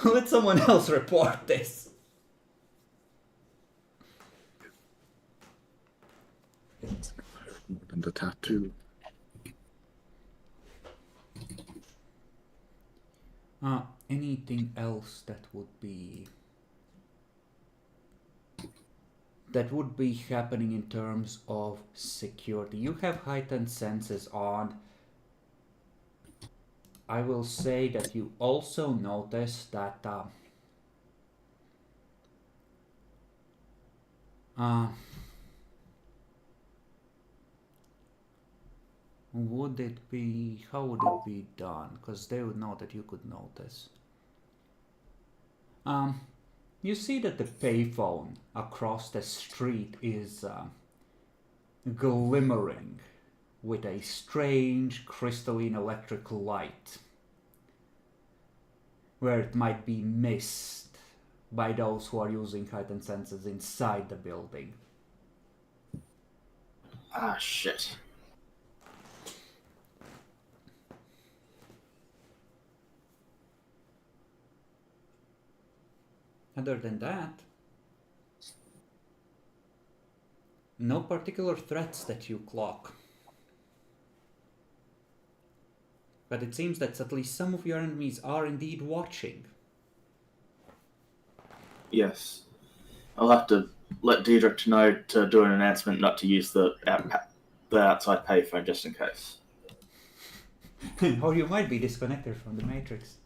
Let someone else report this. And the tattoo. Anything else that would be happening in terms of security? You have heightened senses on. I will say that you also notice that would it be, how would it be done? Because they would know that you could notice. You see that the payphone across the street is glimmering with a strange crystalline electric light, where it might be missed by those who are using heightened senses inside the building. Ah, shit. Other than that, no particular threats that you clock. But it seems that at least some of your enemies are indeed watching. Yes. I'll have to let Diedrich know to do an announcement not to use the outside payphone just in case. Or you might be disconnected from the Matrix.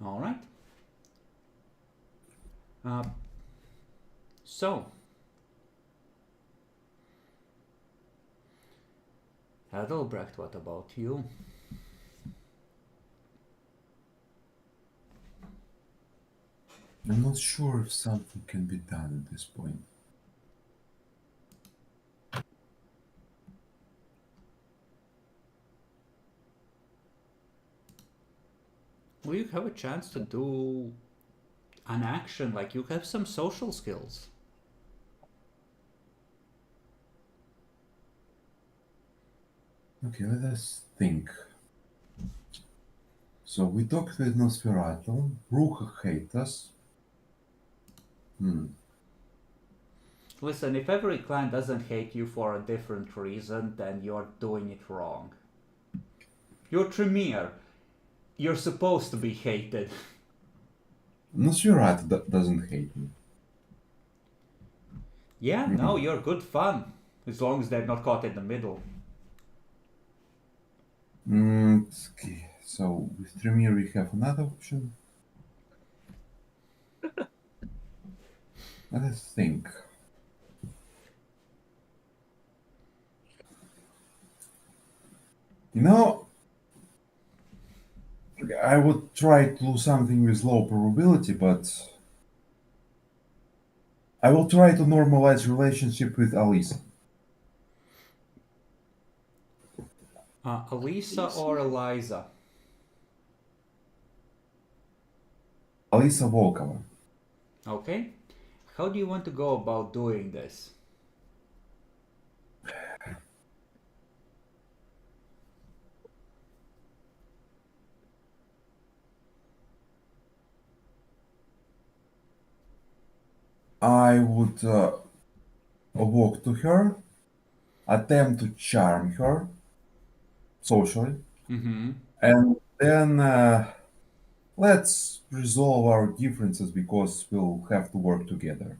Alright. So, Adelbrecht, what about you? I'm not sure if something can be done at this point. Well, you have a chance to do an action, like you have some social skills. Okay, let us think. So we talked with Nosferatu. Bruja hates us. Listen, if every clan doesn't hate you for a different reason, then you're doing it wrong. You're Tremere. You're supposed to be hated. Nosferatu doesn't hate me. Yeah, no, you're good fun. As long as they're not caught in the middle. Okay, so with Tremere we have another option. Let us think. You know, I would try to do something with low probability, but I will try to normalize relationship with Alisa. Elisa or Eliza? Alisa Volkova. Okay. How do you want to go about doing this? I would walk to her, attempt to charm her socially, Mm-hmm. and then let's resolve our differences because we'll have to work together.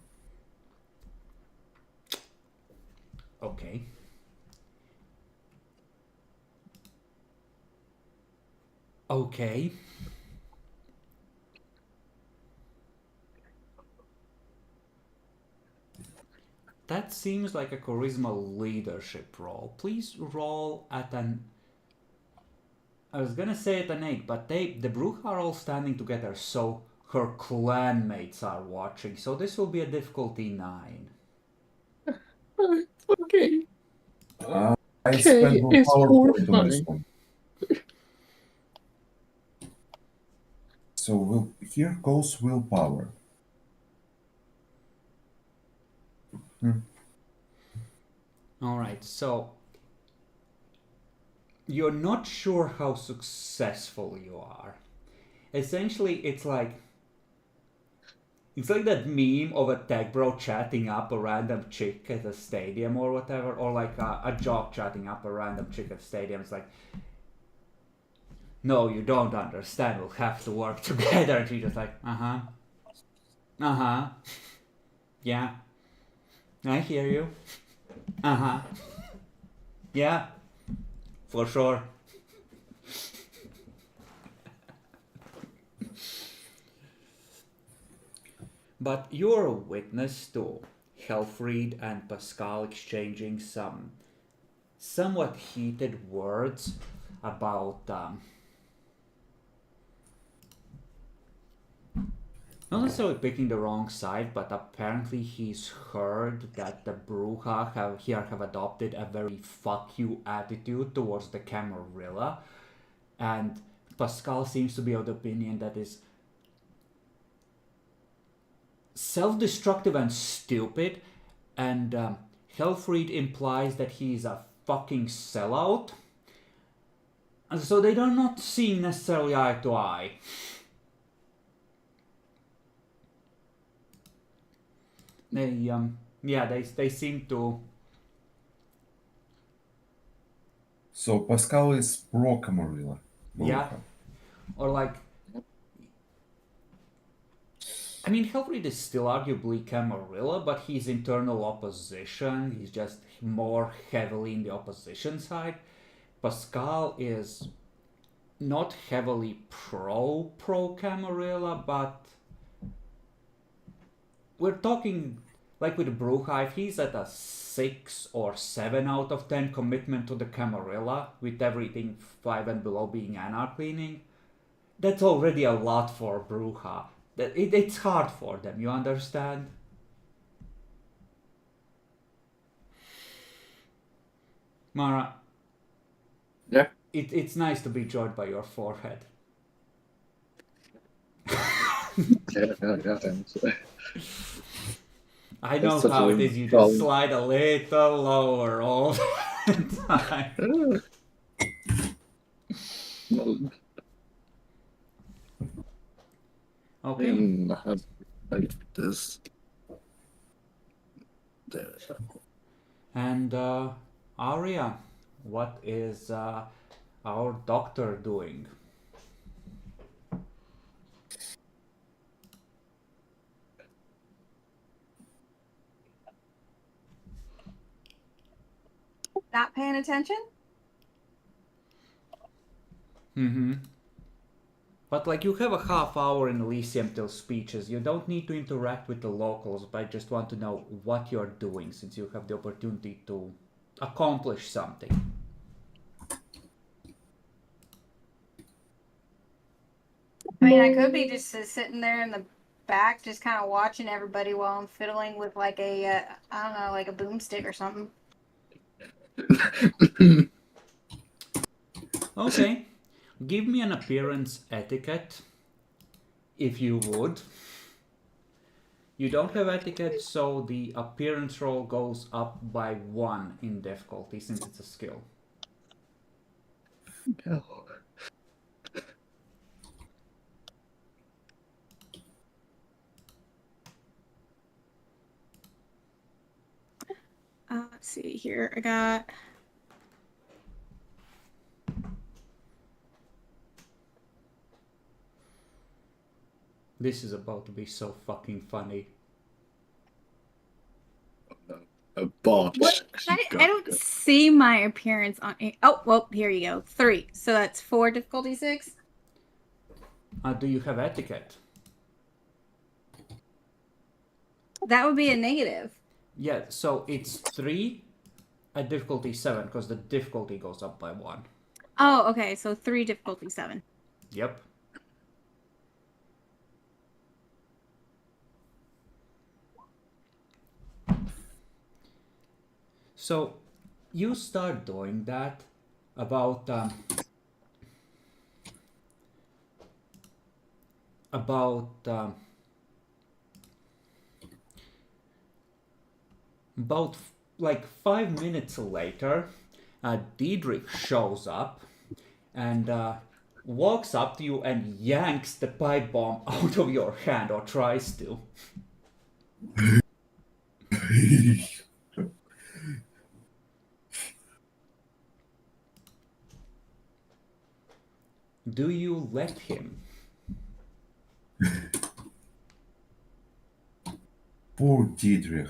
Okay. Okay. That seems like a charisma leadership role. Please roll at an... I was gonna say at an 8, but the Bruch are all standing together, so her clanmates are watching. So this will be a difficulty 9. Okay. I Okay, spend one it's PowerPoint on horrifying. this one. So here goes willpower. Alright, so you're not sure how successful you are. Essentially, it's like that meme of a tech bro chatting up a random chick at a stadium or whatever, or like a jock chatting up a random chick at a stadium. It's like, no, you don't understand. We'll have to work together. And she's just like, yeah, I hear you. Yeah, for sure. But you're a witness to Helfried and Pascal exchanging some somewhat heated words about not necessarily picking the wrong side, but apparently he's heard that the Bruja have adopted a very fuck you attitude towards the Camarilla, and Pascal seems to be of the opinion that is self-destructive and stupid, and Helfried implies that he's a fucking sellout. And so they are not seeing necessarily eye to eye. They seem to. So Pascal is pro Camarilla. Yeah. Or like, I mean, Helfried is still arguably Camarilla, but he's internal opposition. He's just more heavily in the opposition side. Pascal is not heavily pro Camarilla, but we're talking like with Bruja, if he's at a 6 or 7 out of 10 commitment to the Camarilla, with everything 5 and below being anar cleaning, that's already a lot for Bruja. It's hard for them, you understand? Mara, Yeah. it's nice to be joined by your forehead. Yeah. I That's know such how a it is. You just problem. slide a little lower all the time. Well, Okay. like this. There. And Aria, what is our doctor doing? Not paying attention? Mm-hmm. But like you have a half hour in Elysium till speeches. You don't need to interact with the locals, but I just want to know what you're doing since you have the opportunity to accomplish something. I mean, I could be just sitting there in the back, just kind of watching everybody while I'm fiddling with like a, I don't know, like a boomstick or something. Okay. Give me an appearance etiquette, if you would. You don't have etiquette, so the appearance roll goes up by 1 in difficulty since it's a skill. Yeah. Let's see here. I got. This is about to be so fucking funny. A botch. What? I don't see my appearance on. Oh, well, here you go. 3. So that's 4 difficulty 6. Do you have etiquette? That would be a negative. Yeah, so it's 3 at difficulty 7 because the difficulty goes up by 1. Oh, okay. So 3 difficulty 7. Yep. So you start doing that about like 5 minutes later, Diedrich shows up and walks up to you and yanks the pipe bomb out of your hand, or tries to. Do you let him? Poor Diedrich.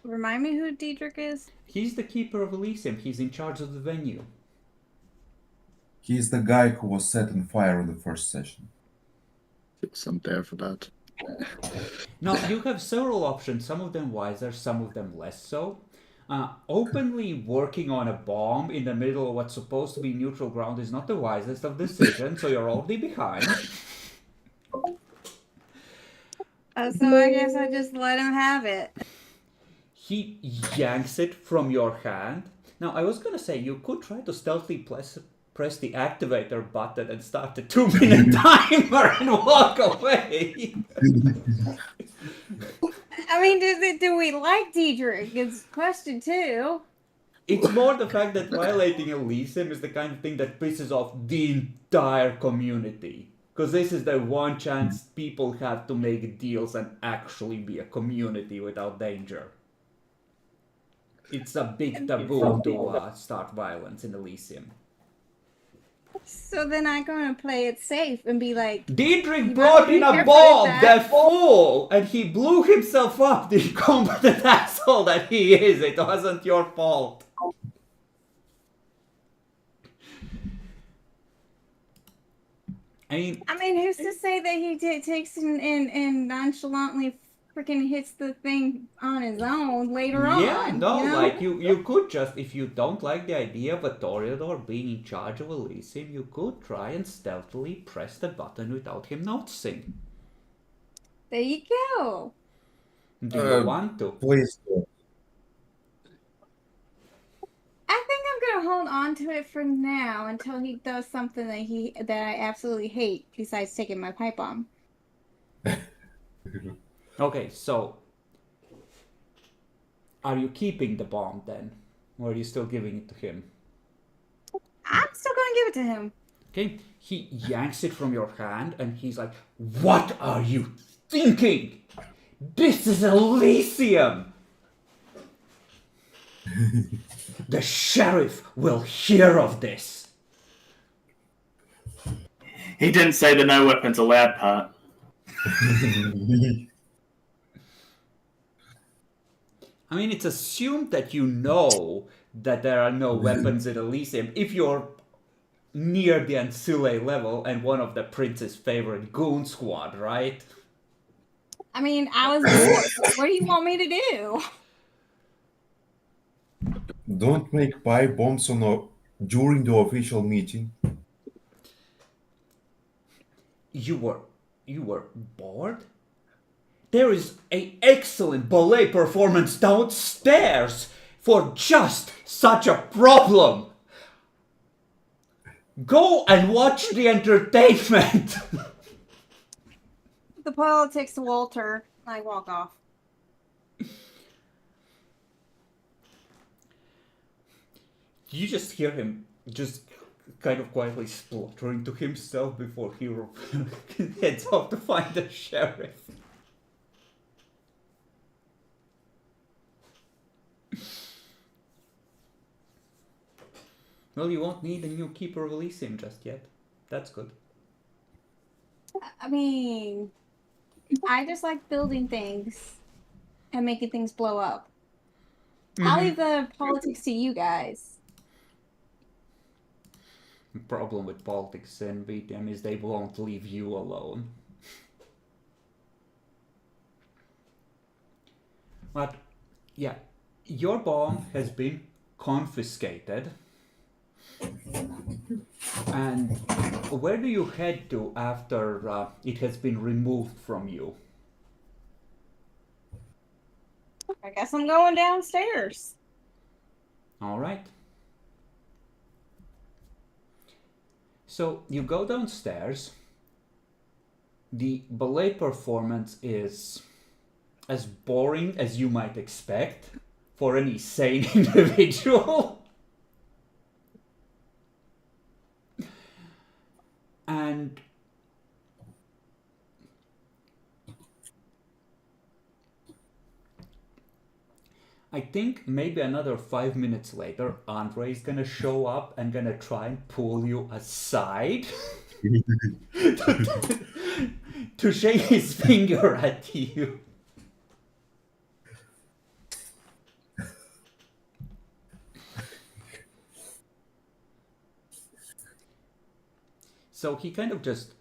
Remind me who Diedrich is? He's the keeper of Elysium. He's in charge of the venue. He is the guy who was set on fire in the first session. I'm there for that. Now, you have several options, some of them wiser, some of them less so. Openly working on a bomb in the middle of what's supposed to be neutral ground is not the wisest of decisions, so you're already behind. So I guess I just let him have it. He yanks it from your hand. Now, I was gonna say, you could try to stealthily press the activator button and start the 2-minute timer and walk away. I mean, do we like Diedrich? It's question 2. It's more the fact that violating Elysium is the kind of thing that pisses off the entire community. Because this is the one chance people have to make deals and actually be a community without danger. It's a big taboo to start violence in Elysium. So then I'm gonna play it safe and be like, Diedrich brought in a bomb, that fool! And he blew himself up, the incompetent asshole that he is. It wasn't your fault. I mean, who's to say that he takes and nonchalantly freaking hits the thing on his own later on? Yeah, no, you know? like you could just, if you don't like the idea of a Toreador being in charge of Elysium, you could try and stealthily press the button without him noticing. There you go. Do you want to? Please do. I think I'm gonna hold on to it for now until he does something that I absolutely hate, besides taking my pipe bomb. Okay, so are you keeping the bomb then? Or are you still giving it to him? I'm still gonna give it to him. Okay, he yanks it from your hand and he's like, "What are you thinking? This is Elysium! The sheriff will hear of this." He didn't say the no weapons allowed part. I mean, it's assumed that you know that there are no weapons in Elysium if you're near the Ancile level and one of the prince's favorite goon squad, right? I mean, I was bored. What do you want me to do? Don't make pipe bombs during the official meeting. You were bored? There is an excellent ballet performance downstairs for just such a problem. Go and watch the entertainment. The politics, Walter. I walk off. You just hear him just kind of quietly spluttering to himself before he heads off to find the sheriff. Well, you won't need a new keeper of Elysium just yet. That's good. I mean, I just like building things and making things blow up. I'll leave the politics to you guys. The problem with politics in VTM is they won't leave you alone. But, yeah, your bomb has been confiscated. And where do you head to after it has been removed from you? I guess I'm going downstairs. All right. So you go downstairs. The ballet performance is as boring as you might expect for any sane individual. And I think maybe another 5 minutes later, Andre is gonna show up and gonna try and pull you aside to shake his finger at you. So he kind of just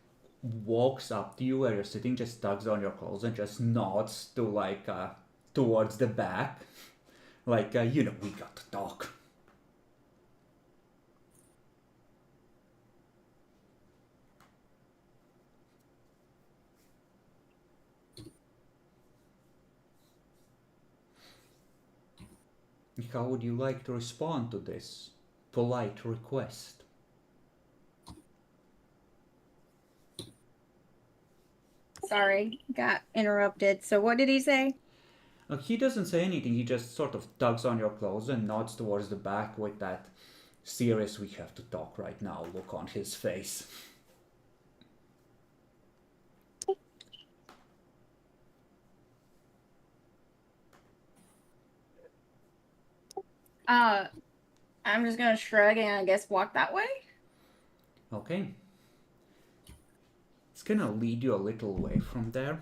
walks up to you where you're sitting, just tugs on your clothes and just nods to like towards the back. Like, we got to talk. How would you like to respond to this polite request? Sorry, got interrupted. So what did he say? He doesn't say anything, he just sort of tugs on your clothes and nods towards the back with that serious "we have to talk right now" look on his face. I'm just gonna shrug and I guess walk that way. Okay. It's gonna lead you a little way from there,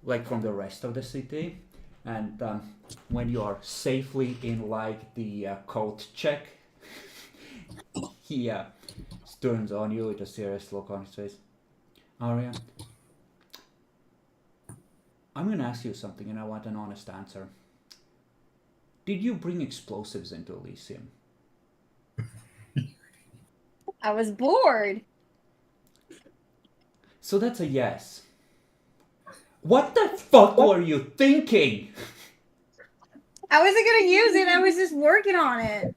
like from the rest of the city. And when you are safely in like the coat check, he turns on you with a serious look on his face. Arya, I'm gonna ask you something and I want an honest answer. Did you bring explosives into Elysium? I was bored. So that's a yes. What the fuck were you thinking? I wasn't gonna use it. I was just working on it.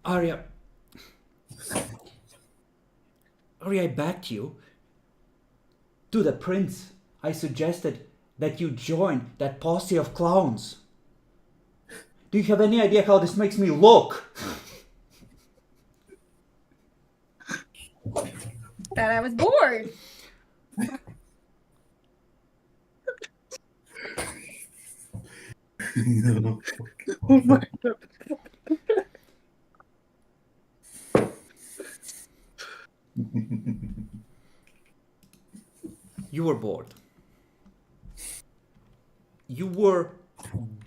Arya, I begged you. To the prince, I suggested that you join that posse of clowns. Do you have any idea how this makes me look? That I was bored. Oh my god. You were bored. You were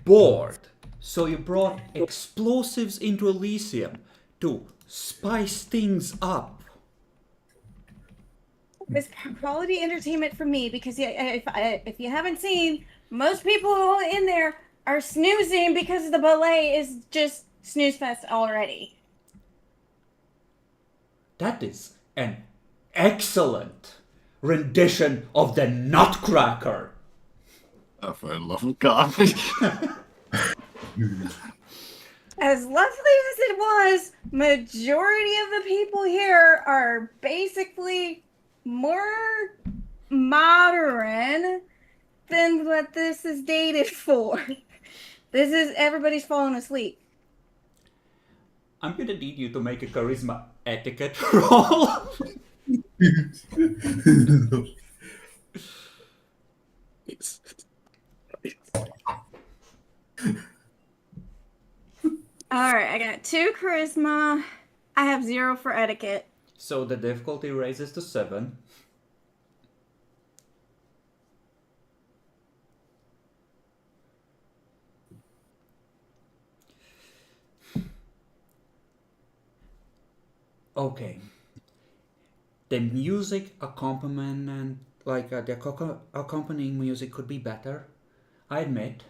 bored. So you brought explosives into Elysium to spice things up. It's quality entertainment for me because if you haven't seen, most people in there are snoozing because the ballet is just snooze fest already. That is an excellent rendition of the Nutcracker. Oh, for the love of God. As lovely as it was, majority of the people here are basically more modern than what this is dated for. This is everybody's falling asleep. I'm gonna need you to make a charisma etiquette roll. Alright, I got 2 charisma. I have 0 for etiquette. So the difficulty raises to 7. Okay. The music accompaniment, like the accompanying music could be better. I admit.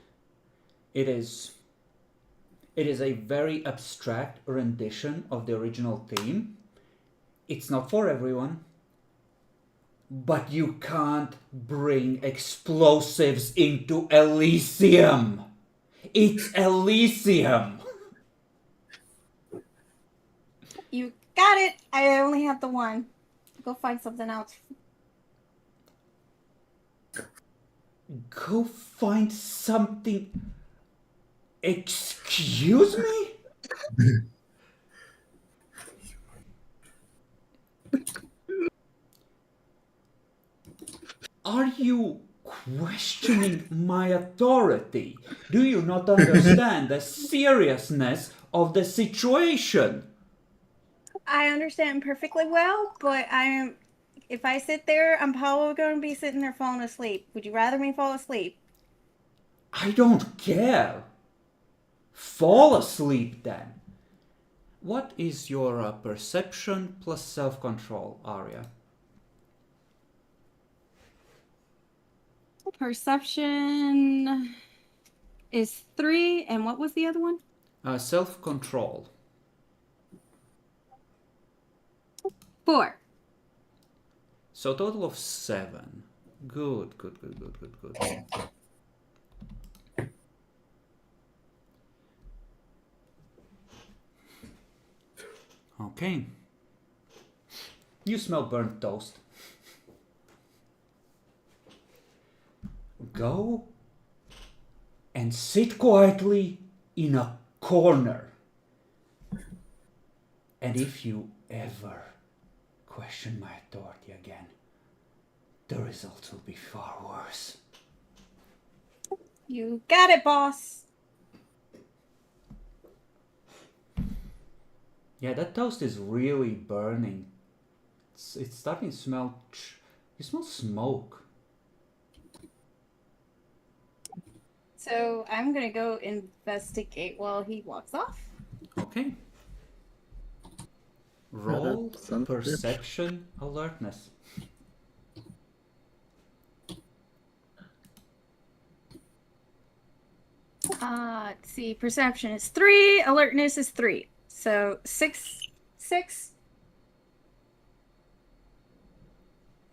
It is a very abstract rendition of the original theme. It's not for everyone. But you can't bring explosives into Elysium. It's Elysium. You got it. I only have the 1. Go find something else. Go find something. Excuse me? Are you questioning my authority? Do you not understand the seriousness of the situation? I understand perfectly well, but if I sit there, I'm probably going to be sitting there falling asleep. Would you rather me fall asleep? I don't care. Fall asleep then. What is your perception plus self-control, Arya? Perception is 3, and what was the other one? Self-control. 4. So total of 7. Good. Okay. You smell burnt toast. Go and sit quietly in a corner. And if you ever question my authority again, the results will be far worse. You got it, boss. Yeah, that toast is really burning. It's starting to smell. You smell smoke. So I'm gonna go investigate while he walks off. Okay. Roll that sounds good. perception alertness. Let's see. Perception is 3. Alertness is 3. So 6.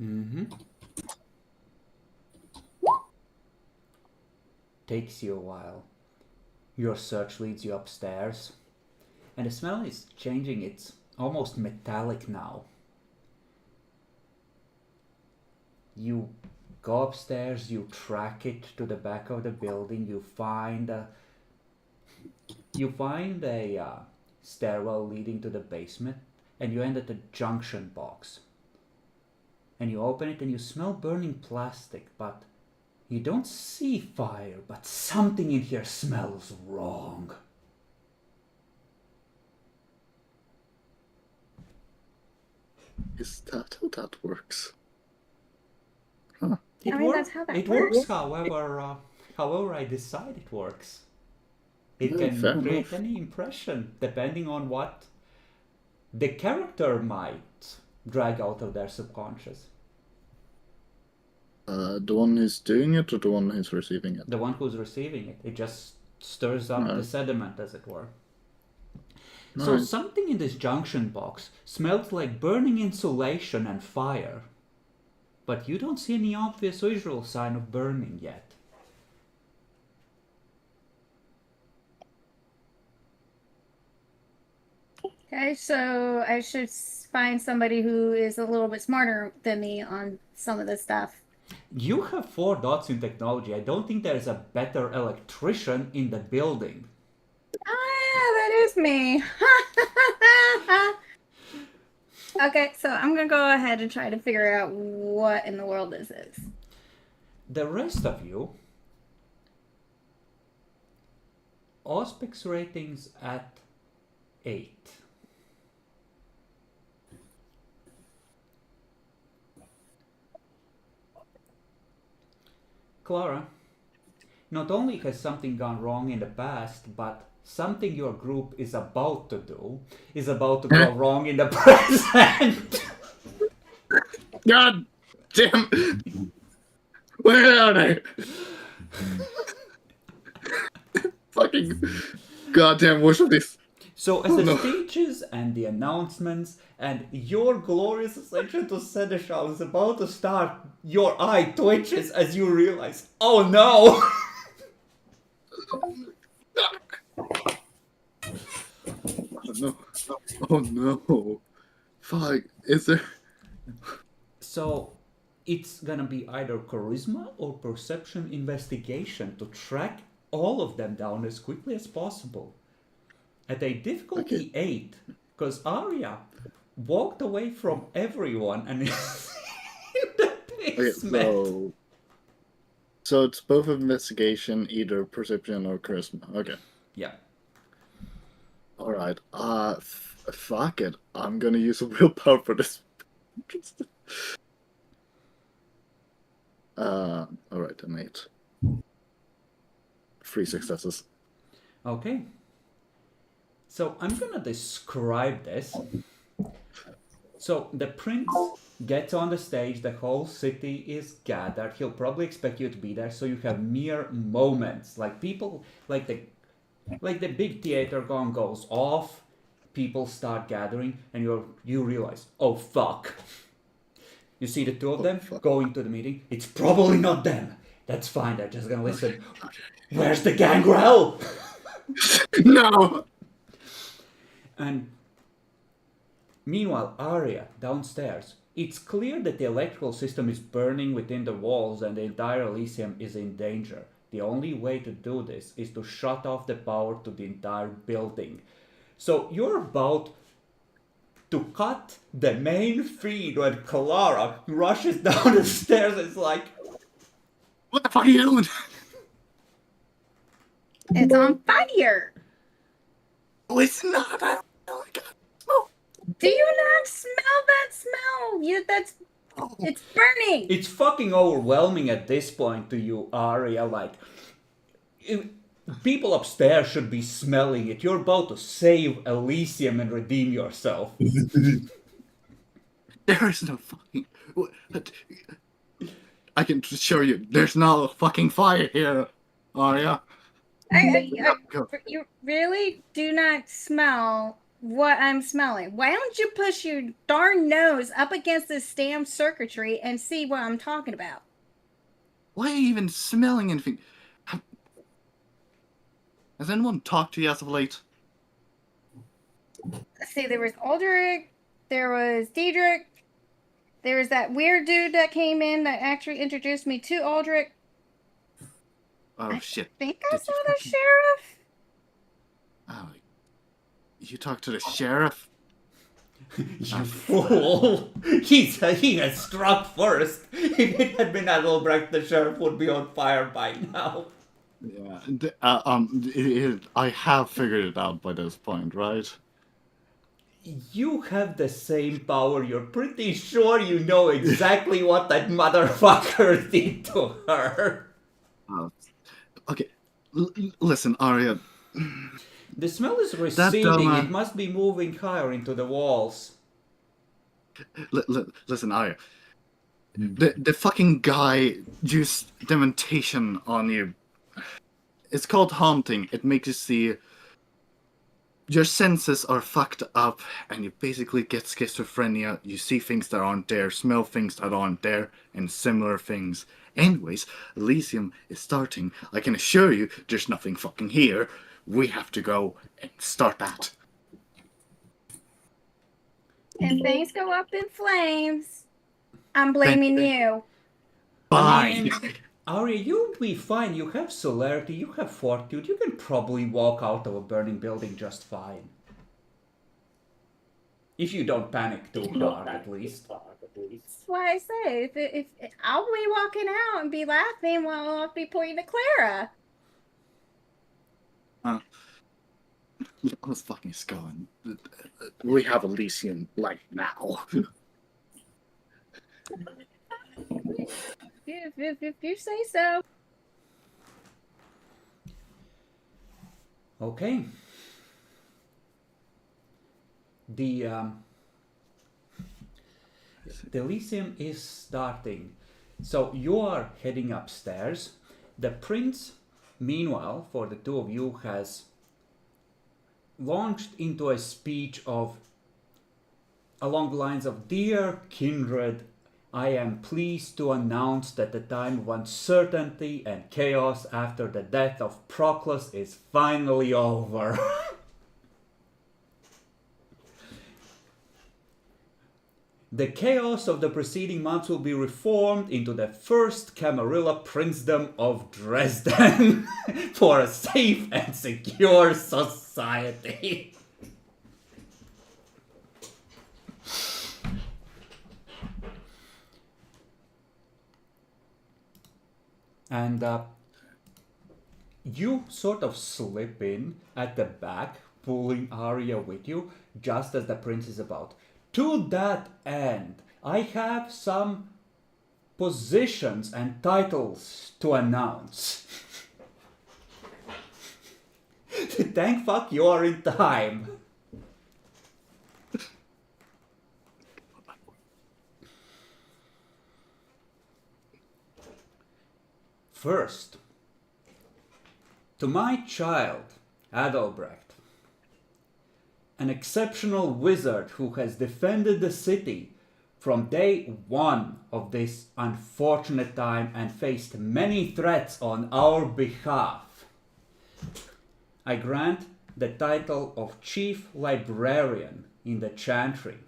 Mm-hmm. Takes you a while. Your search leads you upstairs. and the smell is changing. It's almost metallic now. You go upstairs, you track it to the back of the building, you find a stairwell leading to the basement, and you end at the junction box. And you open it and you smell burning plastic, but you don't see fire, but something in here smells wrong. Is that how that works? That's how that It works. works however I decide it works. It Yeah, can fair create enough. any impression depending on what the character might drag out of their subconscious. The one who's doing it or the one who's receiving it? The one who's receiving it. It just stirs up the sediment, as it were. So Right. something in this junction box smells like burning insulation and fire. But you don't see any obvious visual sign of burning yet. Okay, so I should find somebody who is a little bit smarter than me on some of this stuff. You have 4 dots in technology. I don't think there is a better electrician in the building. Ah, that is me. Okay, so I'm gonna go ahead and try to figure out what in the world this is. The rest of you, Auspix ratings at 8. Clara, not only has something gone wrong in the past, but something your group is about to do is about to go wrong in the present. God damn! Where are they? Fucking goddamn wish of this. So as the no. speeches and the announcements and your glorious ascension to Seneschal is about to start, your eye twitches as you realize, oh no! Oh no. Oh no. Fuck. Is there. So it's gonna be either charisma or perception investigation to track all of them down as quickly as possible. At a difficulty 8, because Arya walked away from everyone and is in the basement. So it's both investigation, either perception or charisma. Okay. Yeah. Alright. Fuck it. I'm gonna use a willpower for this. Alright, an 8. 3 successes. Okay. So I'm gonna describe this. So the prince gets on the stage, the whole city is gathered. He'll probably expect you to be there, so you have mere moments. Like people, like the big theater gong goes off, people start gathering, and you realize, oh fuck. You see the 2 of them going to the meeting. It's probably not them. That's fine, they're just gonna listen. Where's the gangrel? No! And meanwhile, Arya, downstairs, it's clear that the electrical system is burning within the walls and the entire Elysium is in danger. The only way to do this is to shut off the power to the entire building. So you're about to cut the main feed when Clara rushes down the stairs and is like, What the fuck are you doing? It's on fire. Oh, it's not. I don't know. Oh. Do you not smell that smell? It's burning. it's fucking overwhelming at this point to you, Arya. Like, people upstairs should be smelling it. You're about to save Elysium and redeem yourself. There is no fucking. I can assure you, there's no fucking fire here, Arya. You really do not smell what I'm smelling. Why don't you push your darn nose up against this damn circuitry and see what I'm talking about? Why are you even smelling anything? Has anyone talked to you as of late? Let's see, there was Aldrich, there was Diedrich, there was that weird dude that came in that actually introduced me to Aldrich. Oh shit! I think I Did saw you the fucking- sheriff. Oh, you talked to the sheriff? You fool! He has struck first. If it had been Adelbrecht, the sheriff would be on fire by now. Yeah. I have figured it out by this point, right? You have the same power. You're pretty sure you know exactly what that motherfucker did to her. Okay. Listen, Arya. The smell is receding. dumbass- It must be moving higher into the walls. Listen, Arya. The fucking guy used dementation on you. It's called haunting. It makes you see your senses are fucked up and you basically get schizophrenia. You see things that aren't there, smell things that aren't there, and similar things. Anyways, Elysium is starting. I can assure you there's nothing fucking here. We have to go and start that. And things go up in flames. I'm blaming you. Fine. Arya, you'll be fine. You have celerity, you have fortitude. You can probably walk out of a burning building just fine. If you don't panic too hard, at least. That's why I say, if I'll be walking out and be laughing while I'll be pointing to Clara. Let's fucking go. We have Elysium like now. If you say so. Okay. The Elysium is starting. So you are heading upstairs. The prince, meanwhile, for the two of you, has launched into a speech of along the lines of, "Dear kindred, I am pleased to announce that the time of uncertainty and chaos after the death of Proclus is finally over." The chaos of the preceding months will be reformed into the first Camarilla princedom of Dresden for a safe and secure society. And you sort of slip in at the back, pulling Arya with you, just as the prince is about. To that end, I have some positions and titles to announce. Thank fuck you are in time. First, to my child, Adelbrecht, an exceptional wizard who has defended the city from day one of this unfortunate time and faced many threats on our behalf, I grant the title of Chief Librarian in the Chantry.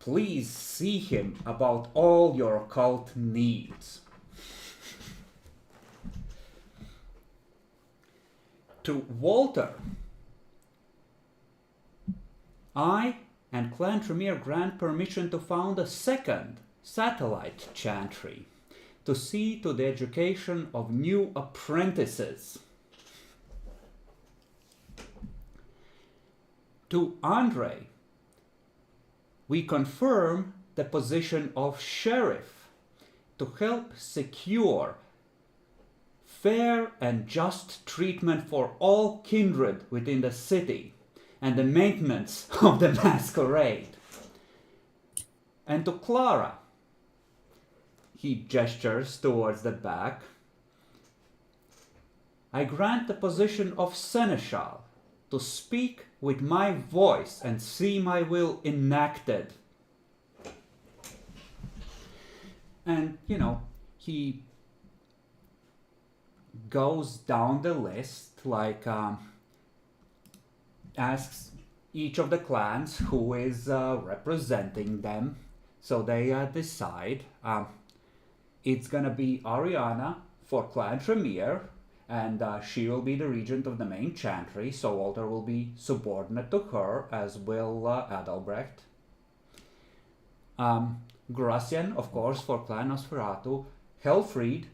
Please see him about all your occult needs. To Walter, I and Clan Tremere grant permission to found a second satellite chantry to see to the education of new apprentices. To Andre, we confirm the position of sheriff to help secure fair and just treatment for all kindred within the city and the maintenance of the Masquerade. And to Clara, he gestures towards the back, I grant the position of seneschal to speak with my voice and see my will enacted. And, he goes down the list, like, asks each of the clans who is representing them. So they decide. It's gonna be Ariana for Clan Tremere, and she will be the regent of the main chantry, so Walter will be subordinate to her, as will Adalbrecht. Gracian, of course, for Clan Nosferatu. Helfried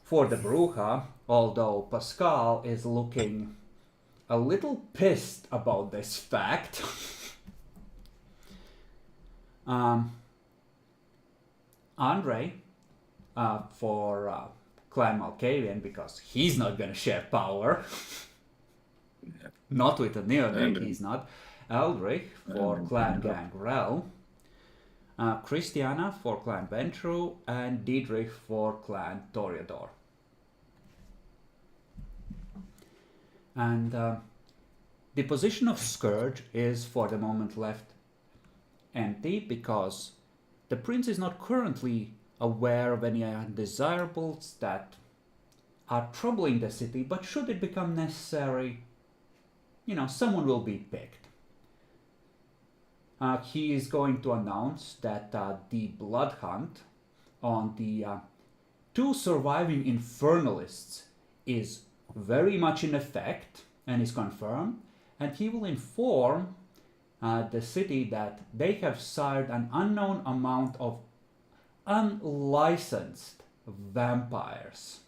for the Bruja, although Pascal is looking a little pissed about this fact. Andre for Clan Malkavian, because he's not gonna share power. Not with a neonate, he's not. Eldrich for Clan Gangrel. Christiana for Clan Ventru, and Diedrich for Clan Toreador. And the position of Scourge is for the moment left empty because the prince is not currently aware of any undesirables that are troubling the city, but should it become necessary, someone will be picked. He is going to announce that the blood hunt on the 2 surviving infernalists is very much in effect and is confirmed, and he will inform the city that they have sired an unknown amount of unlicensed vampires,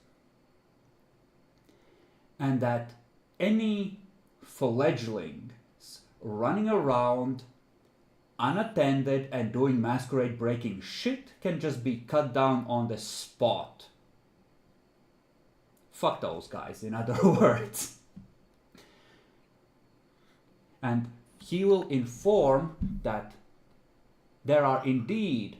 and that any fledglings running around unattended and doing masquerade breaking shit can just be cut down on the spot. Fuck those guys, in other words. And he will inform that there are indeed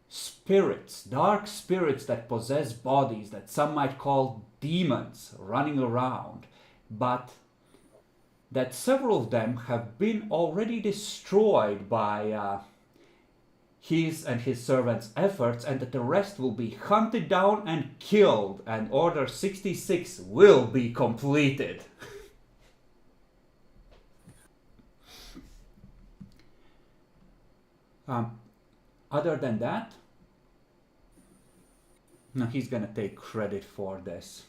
spirits, dark spirits that possess bodies that some might call demons running around, but that several of them have been already destroyed by his and his servants' efforts, and that the rest will be hunted down and killed, and Order 66 will be completed. Other than that, no, he's gonna take credit for this.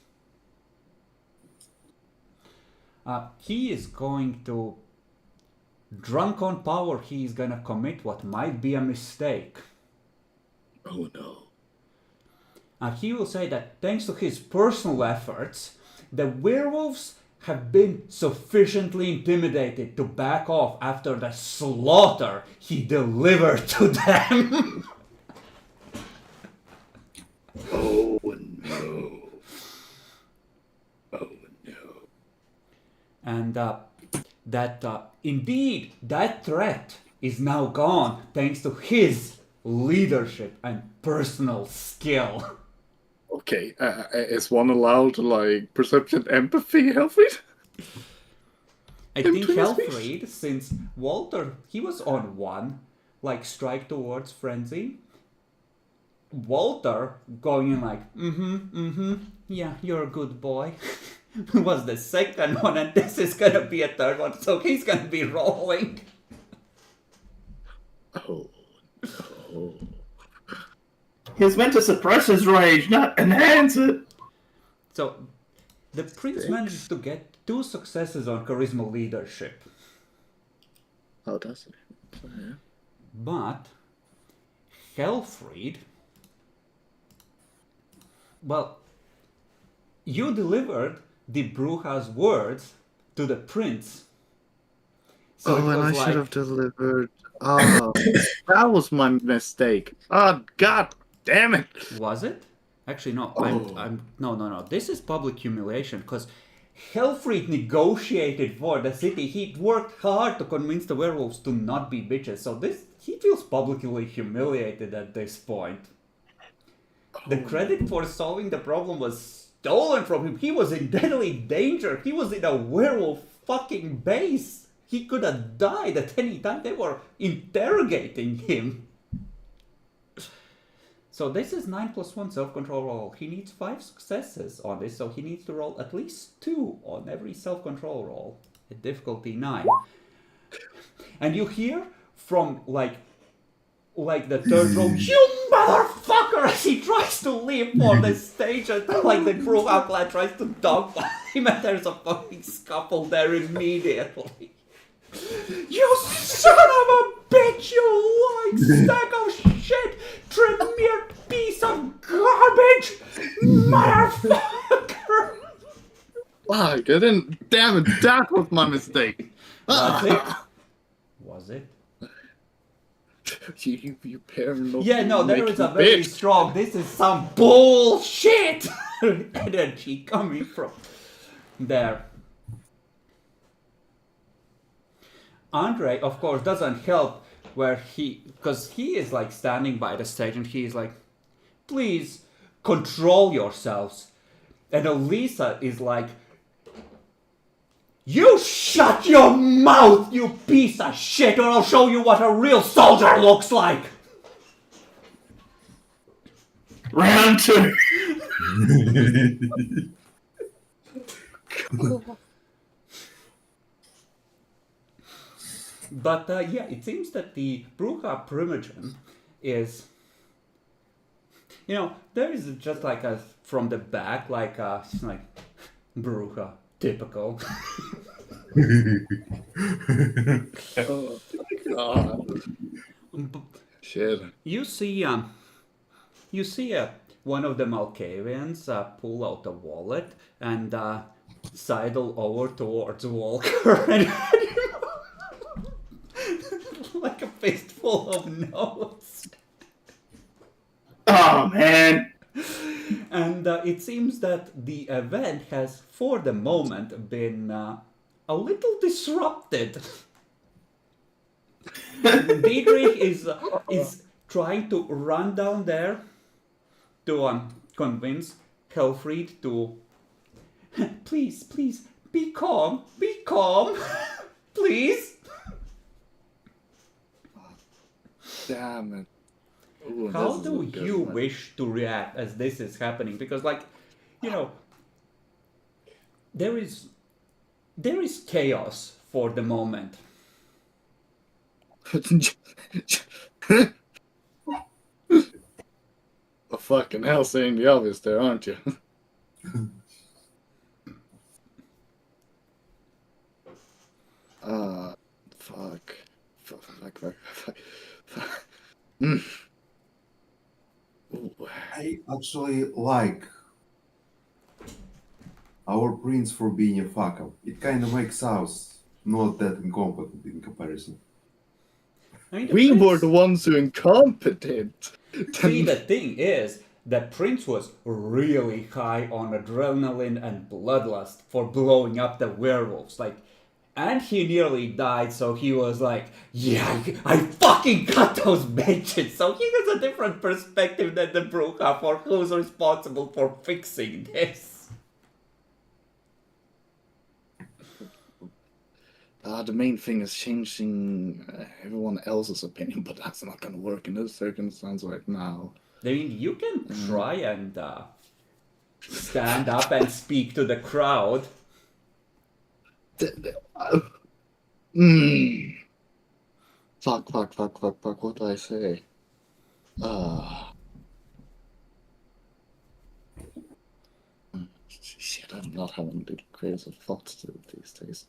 He is going to, drunk on power, he is gonna commit what might be a mistake. Oh no. He will say that thanks to his personal efforts, the werewolves have been sufficiently intimidated to back off after the slaughter he delivered to them. Oh no. Oh no. And that indeed that threat is now gone thanks to his leadership and personal skill. Okay, is one allowed perception empathy, Helfried? I think Helfried, since Walter, he was on 1, strike towards frenzy. Walter going in yeah, you're a good boy. Was the second one, and this is gonna be a third one, so he's gonna be rolling. Oh no. He was meant to suppress his rage, not enhance it. So, the prince managed to get 2 successes on charisma leadership. Oh, does it? Yeah. But, Helfried, well, you delivered the Bruja's words to the prince. So and I should have delivered. Oh, that was my mistake. Oh, God damn it! Was it? Actually, no. Oh. No. This is public humiliation because Helfried negotiated for the city. He worked hard to convince the werewolves to not be bitches. So he feels publicly humiliated at this point. The credit for solving the problem was stolen from him. He was in deadly danger. He was in a werewolf fucking base. He could have died at any time. They were interrogating him. So this is 9 + 1 self-control roll. He needs 5 successes on this, so he needs to roll at least 2 on every self-control roll. At difficulty 9. and you hear from like the third row, "You motherfucker!" as he tries to leave for the stage, and like the crew outlet tries to dogpile him, and there's a fucking scuffle there immediately. "You son of a bitch! You lying sack of shit! Tremere piece of garbage! Motherfucker!" Fuck, I didn't. Damn it, that was my mistake. That's it. Was it? You paranoid. Yeah, no, there is a bitch. very strong, "this is some bullshit" energy coming from there. Andre, of course, doesn't help because he is like standing by the stage and he is like, "Please control yourselves." And Elisa is like, "You shut your mouth, you piece of shit, or I'll show you what a real soldier looks like." Round 2. But yeah, it seems that the Bruja Primogen is, there is just like a from the back, like Bruja, typical. Oh, God. Shit. You see one of the Malkavians pull out a wallet and sidle over towards Walker and like a fistful of notes. Oh, man. And it seems that the event has, for the moment, been a little disrupted. Diedrich is trying to run down there to convince Helfried to please, be calm, please. Damn it. Ooh, How this do isn't good, you man. wish to react as this is happening? Because, there is chaos for the moment. Oh, fucking hell, saying the obvious there, aren't you? Fuck. Mm. Ooh. I actually like our prince for being a fuck up. It kind of makes us not that incompetent in comparison. I mean, We were the ones who incompetent. See, the thing is, the prince was really high on adrenaline and bloodlust for blowing up the werewolves. And he nearly died, so he was like, "Yeah, I fucking got those bitches." So he has a different perspective than the Bruja for who's responsible for fixing this. The main thing is changing everyone else's opinion, but that's not gonna work in this circumstance right now. I mean, you can try and stand up and speak to the crowd. Fuck, what do I say? Shit, I'm not having the creative thoughts these days.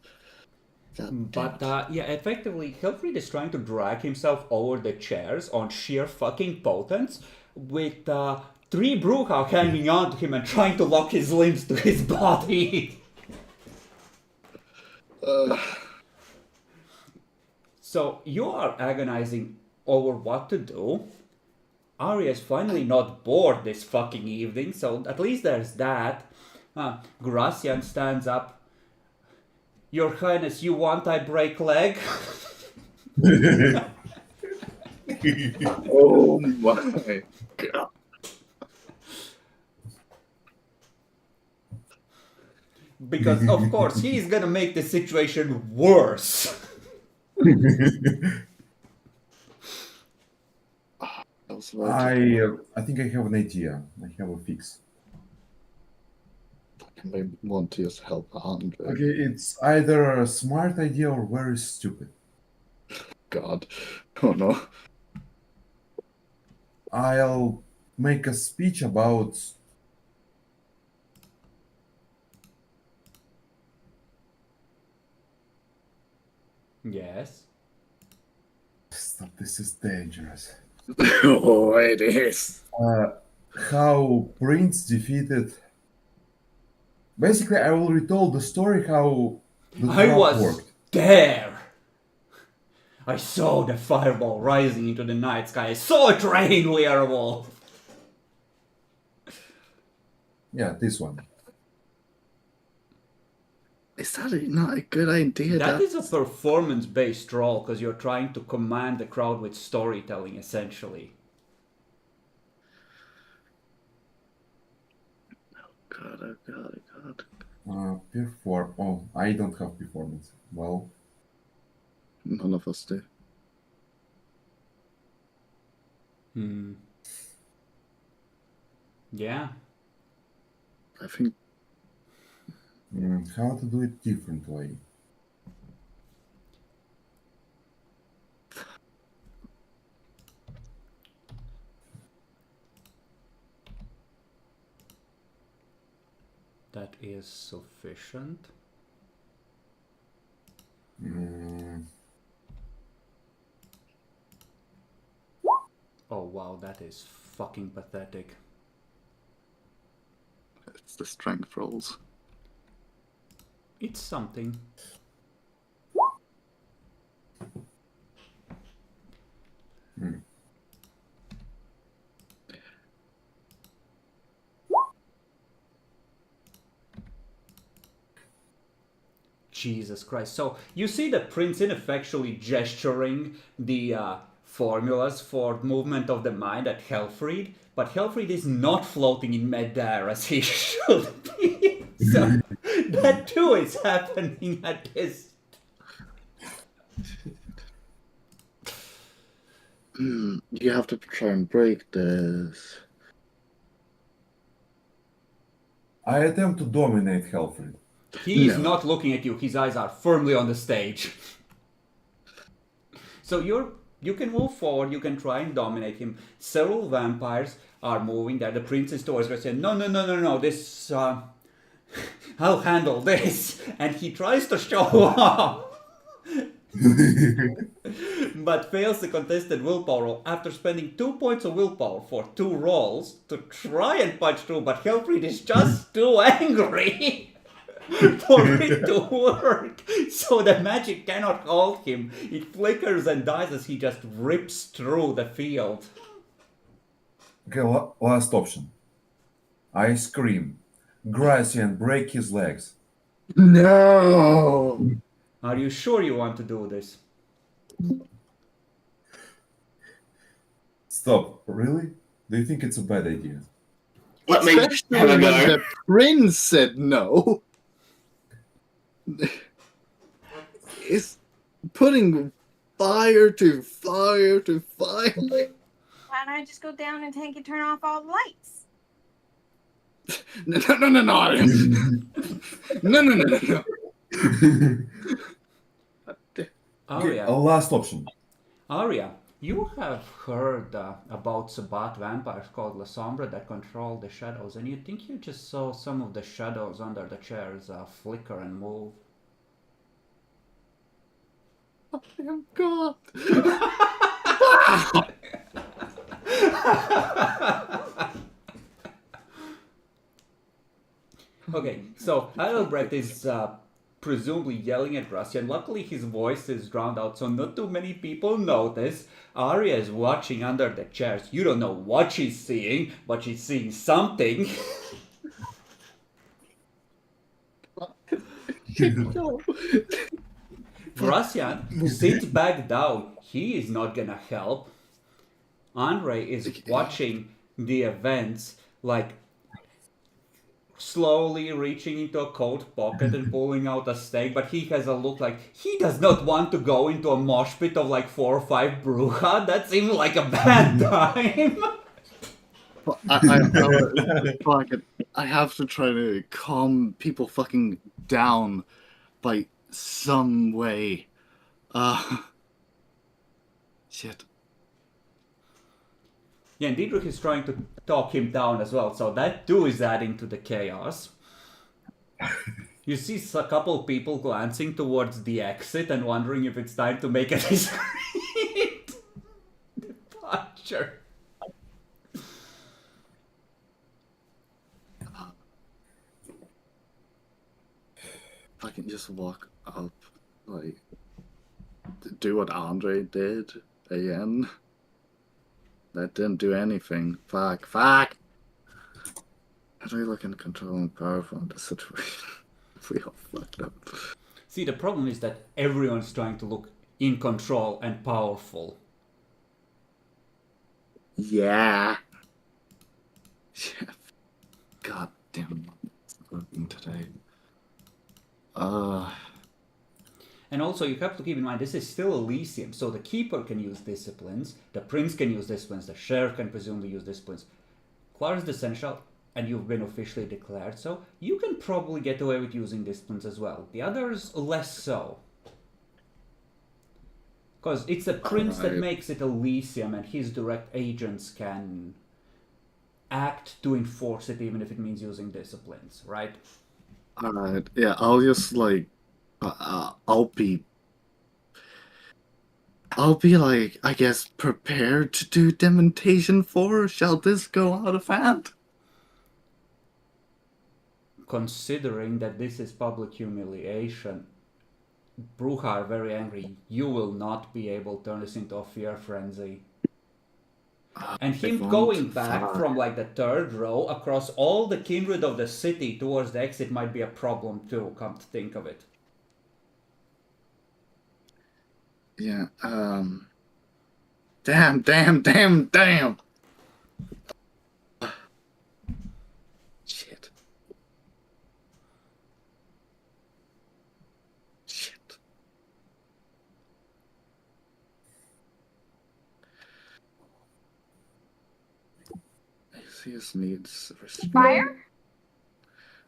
God damn But it. yeah, effectively, Hilfried is trying to drag himself over the chairs on sheer fucking potence, with 3 Bruja hanging on to him and trying to lock his limbs to his body. So you are agonizing over what to do. Arya is finally not bored this fucking evening, so at least there's that. Gracian stands up. "Your Highness, you want I break leg?" Oh my god. Because, of course, he's gonna make the situation worse. I think I have an idea. I have a fix. I may want to just help Andre. Okay, it's either a smart idea or very stupid. God. Oh no. I'll make a speech about Yes. stop. This is dangerous. Oh, it is. How Prince defeated. Basically, I will retell the story how the I trap was worked. there. I saw the fireball rising into the night sky. I saw it rain, werewolf. Yeah, this one. Is that not a good idea? That is a performance-based role because you're trying to command the crowd with storytelling, essentially. God, oh God, oh God. Perform. Oh, I don't have performance. Well, None of us do. Yeah. I think how to do it differently? That is sufficient. Oh wow, that is fucking pathetic. it's the strength rolls. It's something. Jesus Christ. So you see the prince ineffectually gesturing the formulas for movement of the mind at Helfried, but Helfried is not floating in midair as he should be. So that too is happening at this. You have to try and break this. I attempt to dominate Helfrid. He is No. not looking at you. His eyes are firmly on the stage. So you can move forward. You can try and dominate him. Several vampires are moving there. The prince is towards us saying, no. This, I'll handle this. And he tries to show off. But fails the contested willpower roll after spending 2 points of willpower for 2 rolls to try and punch through. But Helfried is just too angry for it to work. So the magic cannot hold him. It flickers and dies as he just rips through the field. Okay, last option. I scream, Gracie, and break his legs. No! Are you sure you want to do this? Stop, really? Do you think it's a bad idea? Let me Especially have a when go. the prince said no. It's putting fire to fire to fire. Why don't I just go down and take and turn off all the lights? No. No. Okay, Arya, last option. Arya, you have heard about Sabbat vampires called La Sombra that control the shadows, and you think you just saw some of the shadows under the chairs flicker and move. Oh God. Okay, so Adalbrecht is presumably yelling at Rusty, and luckily his voice is drowned out, so not too many people notice. Arya is watching under the chairs. You don't know what she's seeing, but she's seeing something. Gracian sits back down. He is not gonna help. Andre is watching the events, like slowly reaching into a coat pocket and pulling out a stake, but he has a look like he does not want to go into a mosh pit of like 4 or 5 bruja. That seems like a bad time. I have to try to calm people fucking down by some way. Shit. Yeah, and Diedrich is trying to talk him down as well, so that too is adding to the chaos. You see a couple people glancing towards the exit and wondering if it's time to make a discreet departure. If I can just walk up, like, do what Andre did again. That didn't do anything. Fuck. How do we look in control and powerful in this situation? We all fucked up. See, the problem is that everyone's trying to look in control and powerful. Yeah. God damn. It's working today. And also, you have to keep in mind, this is still Elysium, so the Keeper can use disciplines, the Prince can use disciplines, the Sheriff can presumably use disciplines. Clarence the Seneschal, and you've been officially declared so, you can probably get away with using disciplines as well. The others, less so. Because it's the Prince that makes it Elysium, and his direct agents can act to enforce it, even if it means using disciplines, right? Alright, yeah, I'll just, like, I'll be like, I guess, prepared to do Demontation 4. Shall this go out of hand? Considering that this is public humiliation, Bruchar very angry, you will not be able to turn this into a fear frenzy. And him going back from like the third row across all the kindred of the city towards the exit might be a problem too, come to think of it. Yeah, Damn. Shit. He just needs Fire?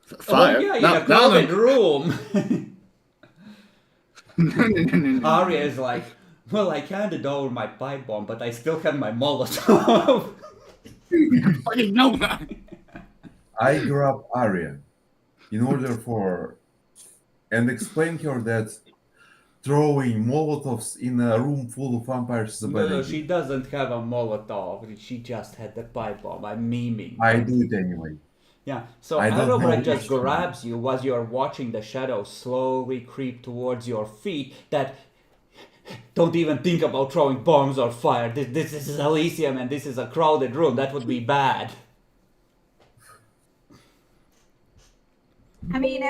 Fire? Oh yeah, in a crowded room. Arya is like, well, I handed over my pipe bomb, but I still have my Molotov. Fucking no. I grab Arya in order for and explain her that throwing Molotovs in a room full of vampires is a bad No, idea. she doesn't have a Molotov. She just had the pipe bomb. I'm memeing. I do it anyway. Yeah, so I don't Arobrecht know just which one. grabs you as you're watching the shadows slowly creep towards your feet that don't even think about throwing bombs or fire. This is Elysium and this is a crowded room. That would be bad. I mean,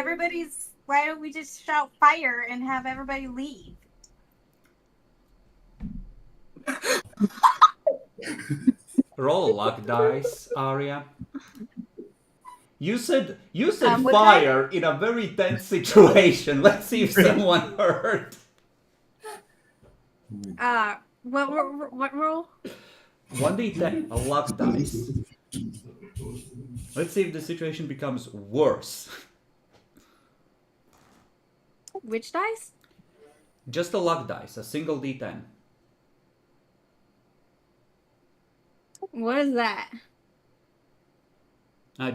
why don't we just shout fire and have everybody leave? Roll luck dice, Arya. You said what fire in a very tense situation. Let's see if someone heard. What roll? 1d10, a luck dice. Let's see if the situation becomes worse. Which dice? Just a luck dice, a single d10. What is that?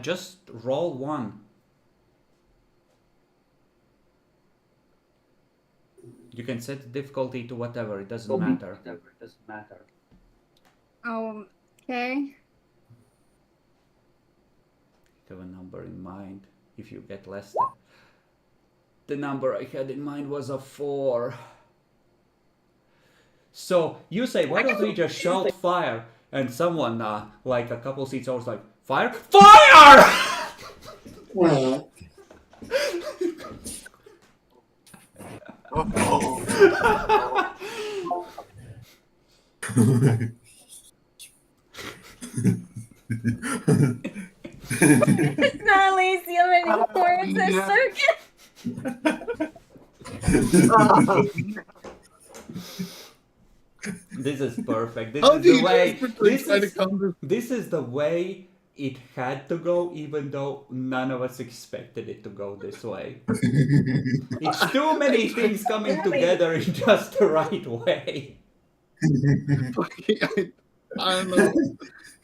Just roll one. You can set the difficulty to whatever, it doesn't matter. Okay. Have a number in mind if you get less than. The number I had in mind was a 4. So you say, why don't we just shout fire? And someone, like a couple seats over, is like, fire? FIRE! It's not Elysium anymore. It's a circus. This is perfect. This is the way it had to go, even though none of us expected it to go this way. It's too many things coming together in just the right way. I don't know.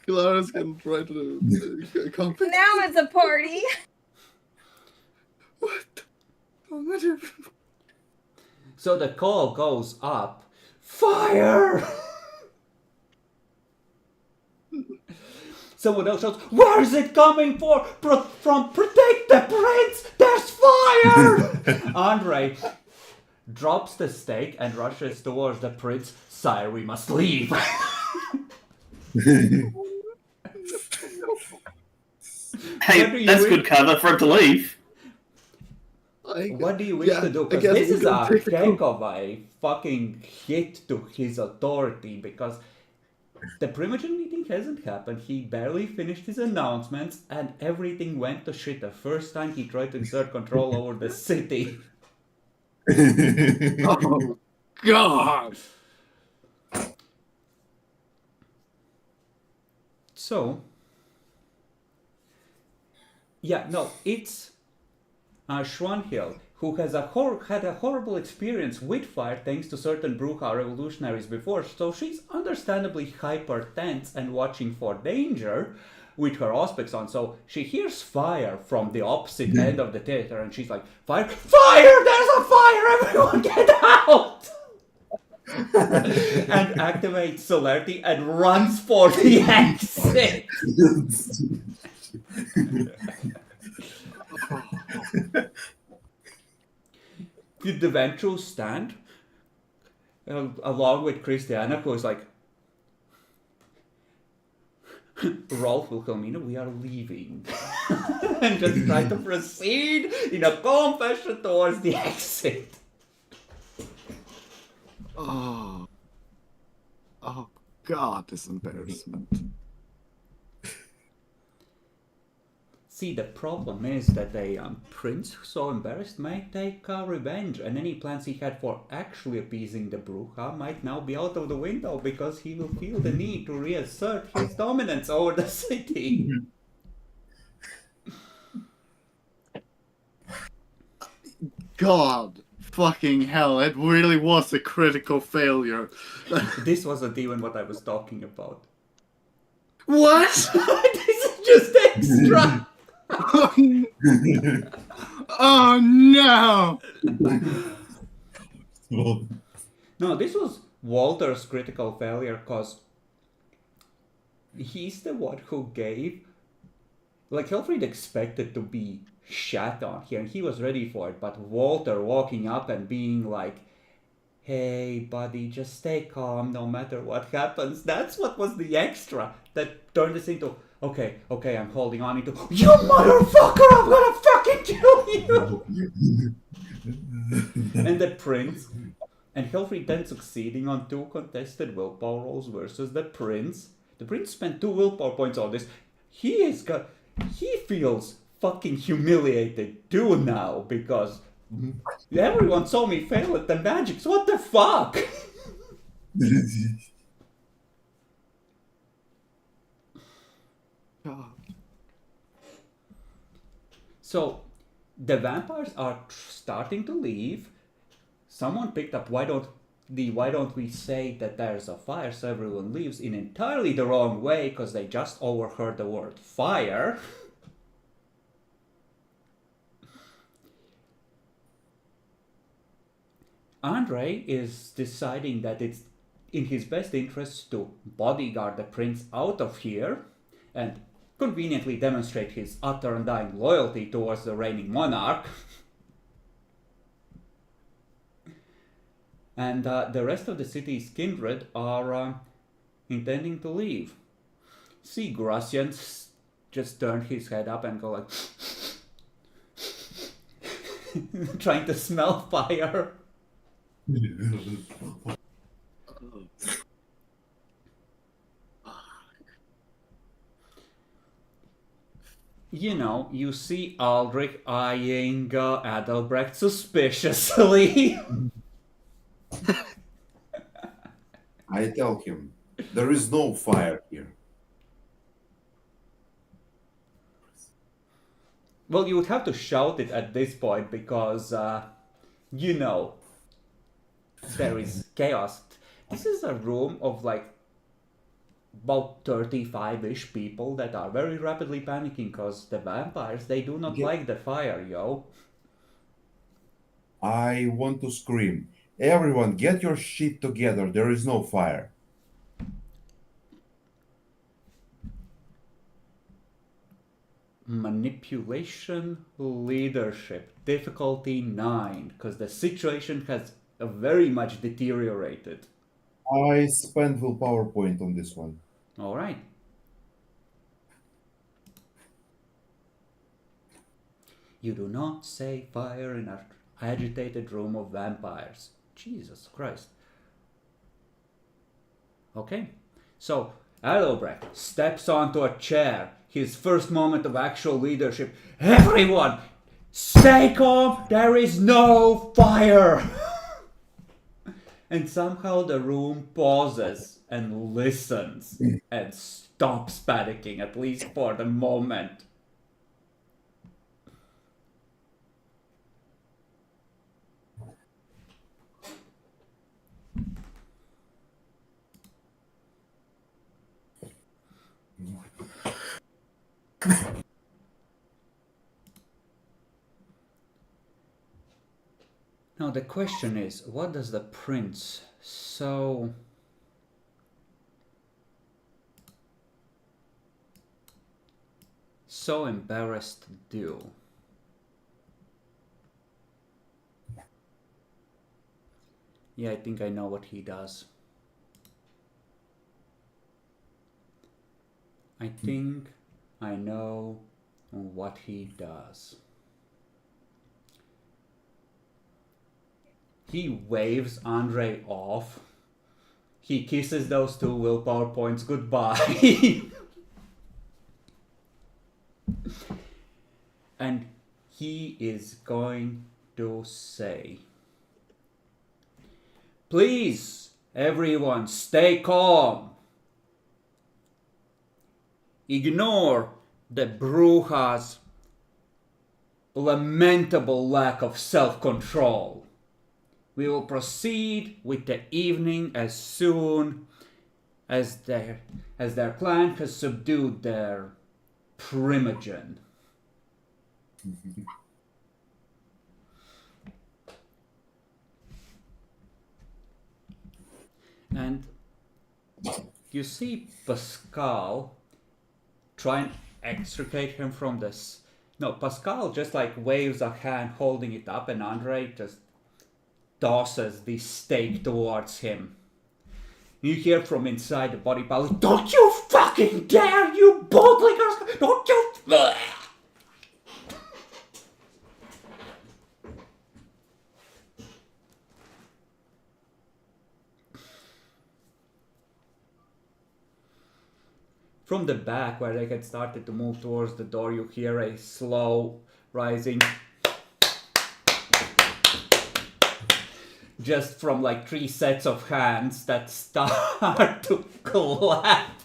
Clara's can try to accomplish. Now it's a party. What? So the call goes up. Fire! Someone else shouts, where is it coming from? Protect the prince! There's fire! Andre drops the stake and rushes towards the prince. Sire, we must leave. Hey, that's good cover for him to leave. What do you wish to do? Because this is a heck of a fucking hit to his authority, because the Primogen meeting hasn't happened, he barely finished his announcements, and everything went to shit the first time he tried to exert control over the city. Oh, God! So, yeah, no, it's Schwanhill, who has had a horrible experience with fire thanks to certain Bruja revolutionaries before, so she's understandably hyper tense and watching for danger with her auspics on. So she hears fire from the opposite end of the theater, and she's like, fire! Fire! There's a fire! Everyone get out! And activates celerity and runs for the exit. Did the Ventrals stand along with Christiana, who was like, Rolf Wilhelmina, we are leaving. And just try to proceed in a calm fashion towards the exit. Oh, God, this embarrassment. See, the problem is that a prince so embarrassed might take revenge, and any plans he had for actually appeasing the Bruja might now be out of the window because he will feel the need to reassert his dominance over the city. God fucking hell, it really was a critical failure. This wasn't even what I was talking about. What? This is just extra! Oh no! No, this was Walter's critical failure because he's the one who gave. Like, Helfried expected to be shat on here and he was ready for it, but Walter walking up and being like, hey buddy, just stay calm no matter what happens, that's what was the extra that turned this into, okay, I'm holding on into, you motherfucker, I'm gonna fucking kill you! And the prince, and Helfried then succeeding on 2 contested willpower rolls versus the prince. The prince spent 2 willpower points on this. He feels fucking humiliated too now because everyone saw me fail at the magic, so what the fuck? So the vampires are starting to leave. Someone picked up why don't we say that there's a fire so everyone leaves in entirely the wrong way because they just overheard the word fire. Andre is deciding that it's in his best interest to bodyguard the prince out of here and conveniently demonstrate his utter undying loyalty towards the reigning monarch. And the rest of the city's kindred are intending to leave. See, Gracian just turned his head up and go like, trying to smell fire. You know, you see Aldrich eyeing Adalbrecht suspiciously. I tell him, there is no fire here. Well, you would have to shout it at this point because, you know, there is chaos. This is a room of like about 35-ish people that are very rapidly panicking because the vampires, they do not like the fire, yo. I want to scream. Everyone, get your shit together. There is no fire. Manipulation, leadership, difficulty 9, because the situation has very much deteriorated. I spent willpower point on this one. All right. You do not say fire in an agitated room of vampires. Jesus Christ. Okay. So, Adalbrecht steps onto a chair. His first moment of actual leadership. Everyone, stay calm. There is no fire. And somehow the room pauses and listens and stops panicking, at least for the moment. Now the question is, what does the prince so embarrassed do? Yeah, I think I know what he does. I think I know what he does. He waves Andre off. He kisses those 2 willpower points goodbye. And he is going to say, please, everyone, stay calm. Ignore the Bruja's lamentable lack of self-control. We will proceed with the evening as soon as their clan has subdued their primogen. And you see Pascal try and extricate him from this. No, Pascal just like waves a hand holding it up, and Andre just tosses the stake towards him. You hear from inside the body pile, don't you fucking dare, you bootlickers! Don't you... From the back, where they had started to move towards the door, you hear a slow rising... just from like 3 sets of hands that start to clap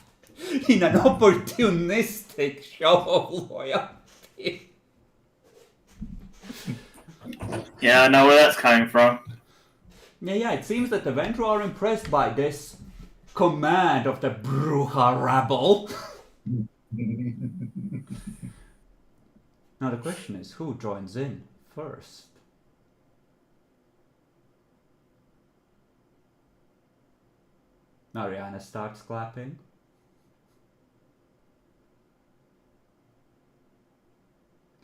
in an opportunistic show of loyalty. Yeah, I know where that's coming from. Yeah, it seems that the Ventru are impressed by this command of the Bruja rabble. Now the question is, who joins in first? Mariana starts clapping.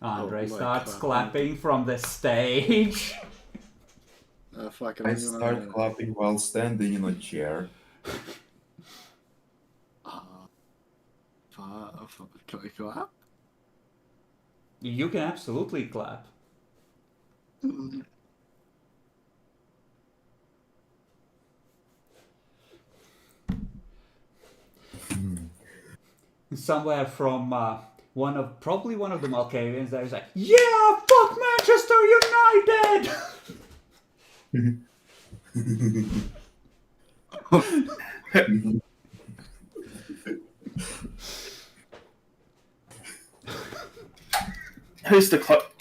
Andre starts clapping from the stage. I start clapping while standing in a chair. Can we clap? You can absolutely clap. Somewhere from probably one of the Malkavians, there's like, yeah, fuck Manchester United.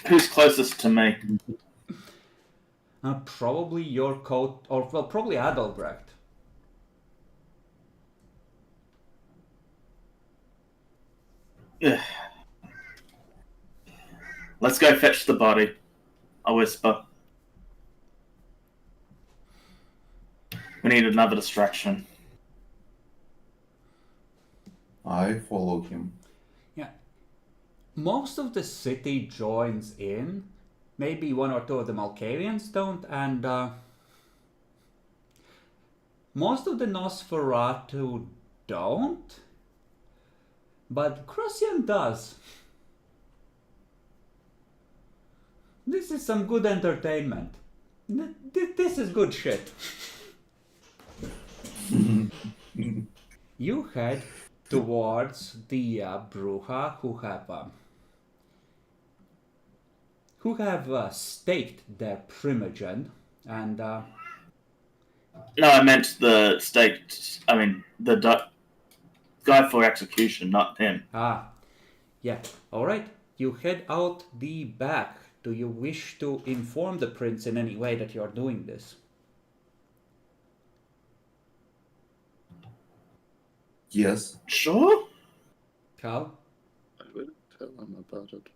Who's closest to me? Probably your coat, or well, probably Adalbrecht. Let's go fetch the body. I whisper. We need another distraction. I follow him. Yeah. Most of the city joins in. Maybe one or two of the Malkavians don't, and most of the Nosferatu don't. But Crucian does. This is some good entertainment. This is good shit. You head towards the Bruja who have staked their primogen, and No, I meant the staked. I mean, the guy for execution, not him. Yeah, alright. You head out the back. Do you wish to inform the prince in any way that you're doing this? Yes. Sure. Cal? I will tell him about it.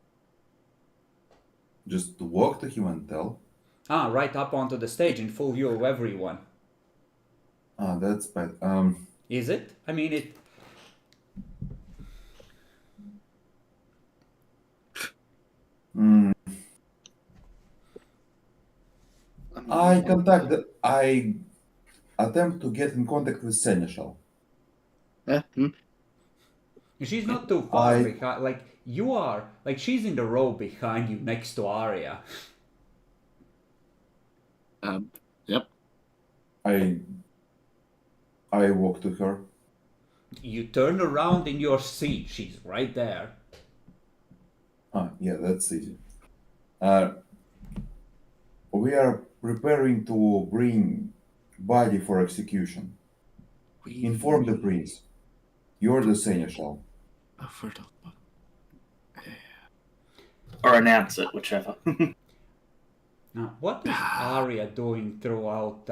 Just walk to him and tell. Right up onto the stage in full view of everyone. That's bad. Is it? I mean, it... I attempt to get in contact with Seneschal. She's not too far behind. Like, you are. Like, she's in the row behind you next to Arya. Yep. I walk to her. You turn around in your seat. She's right there. Yeah, that's easy. We are preparing to bring body for execution. Inform the prince. You're the Seneschal. Or announce it, whichever. Now, what is Arya doing throughout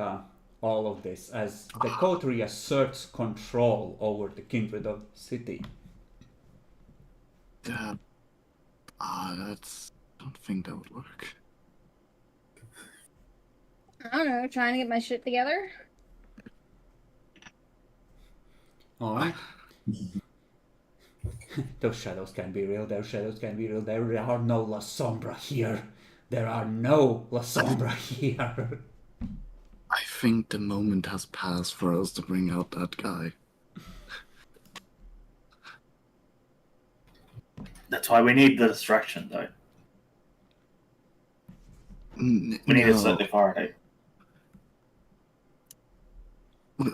all of this as the coterie asserts control over the kindred of the city? I don't think that would work. I don't know, trying to get my shit together. Alright. Those shadows can be real, those shadows can be real. There are no La Sombra here. There are no La Sombra here. I think the moment has passed for us to bring out that guy. That's why we need the distraction, though. We need a certain authority.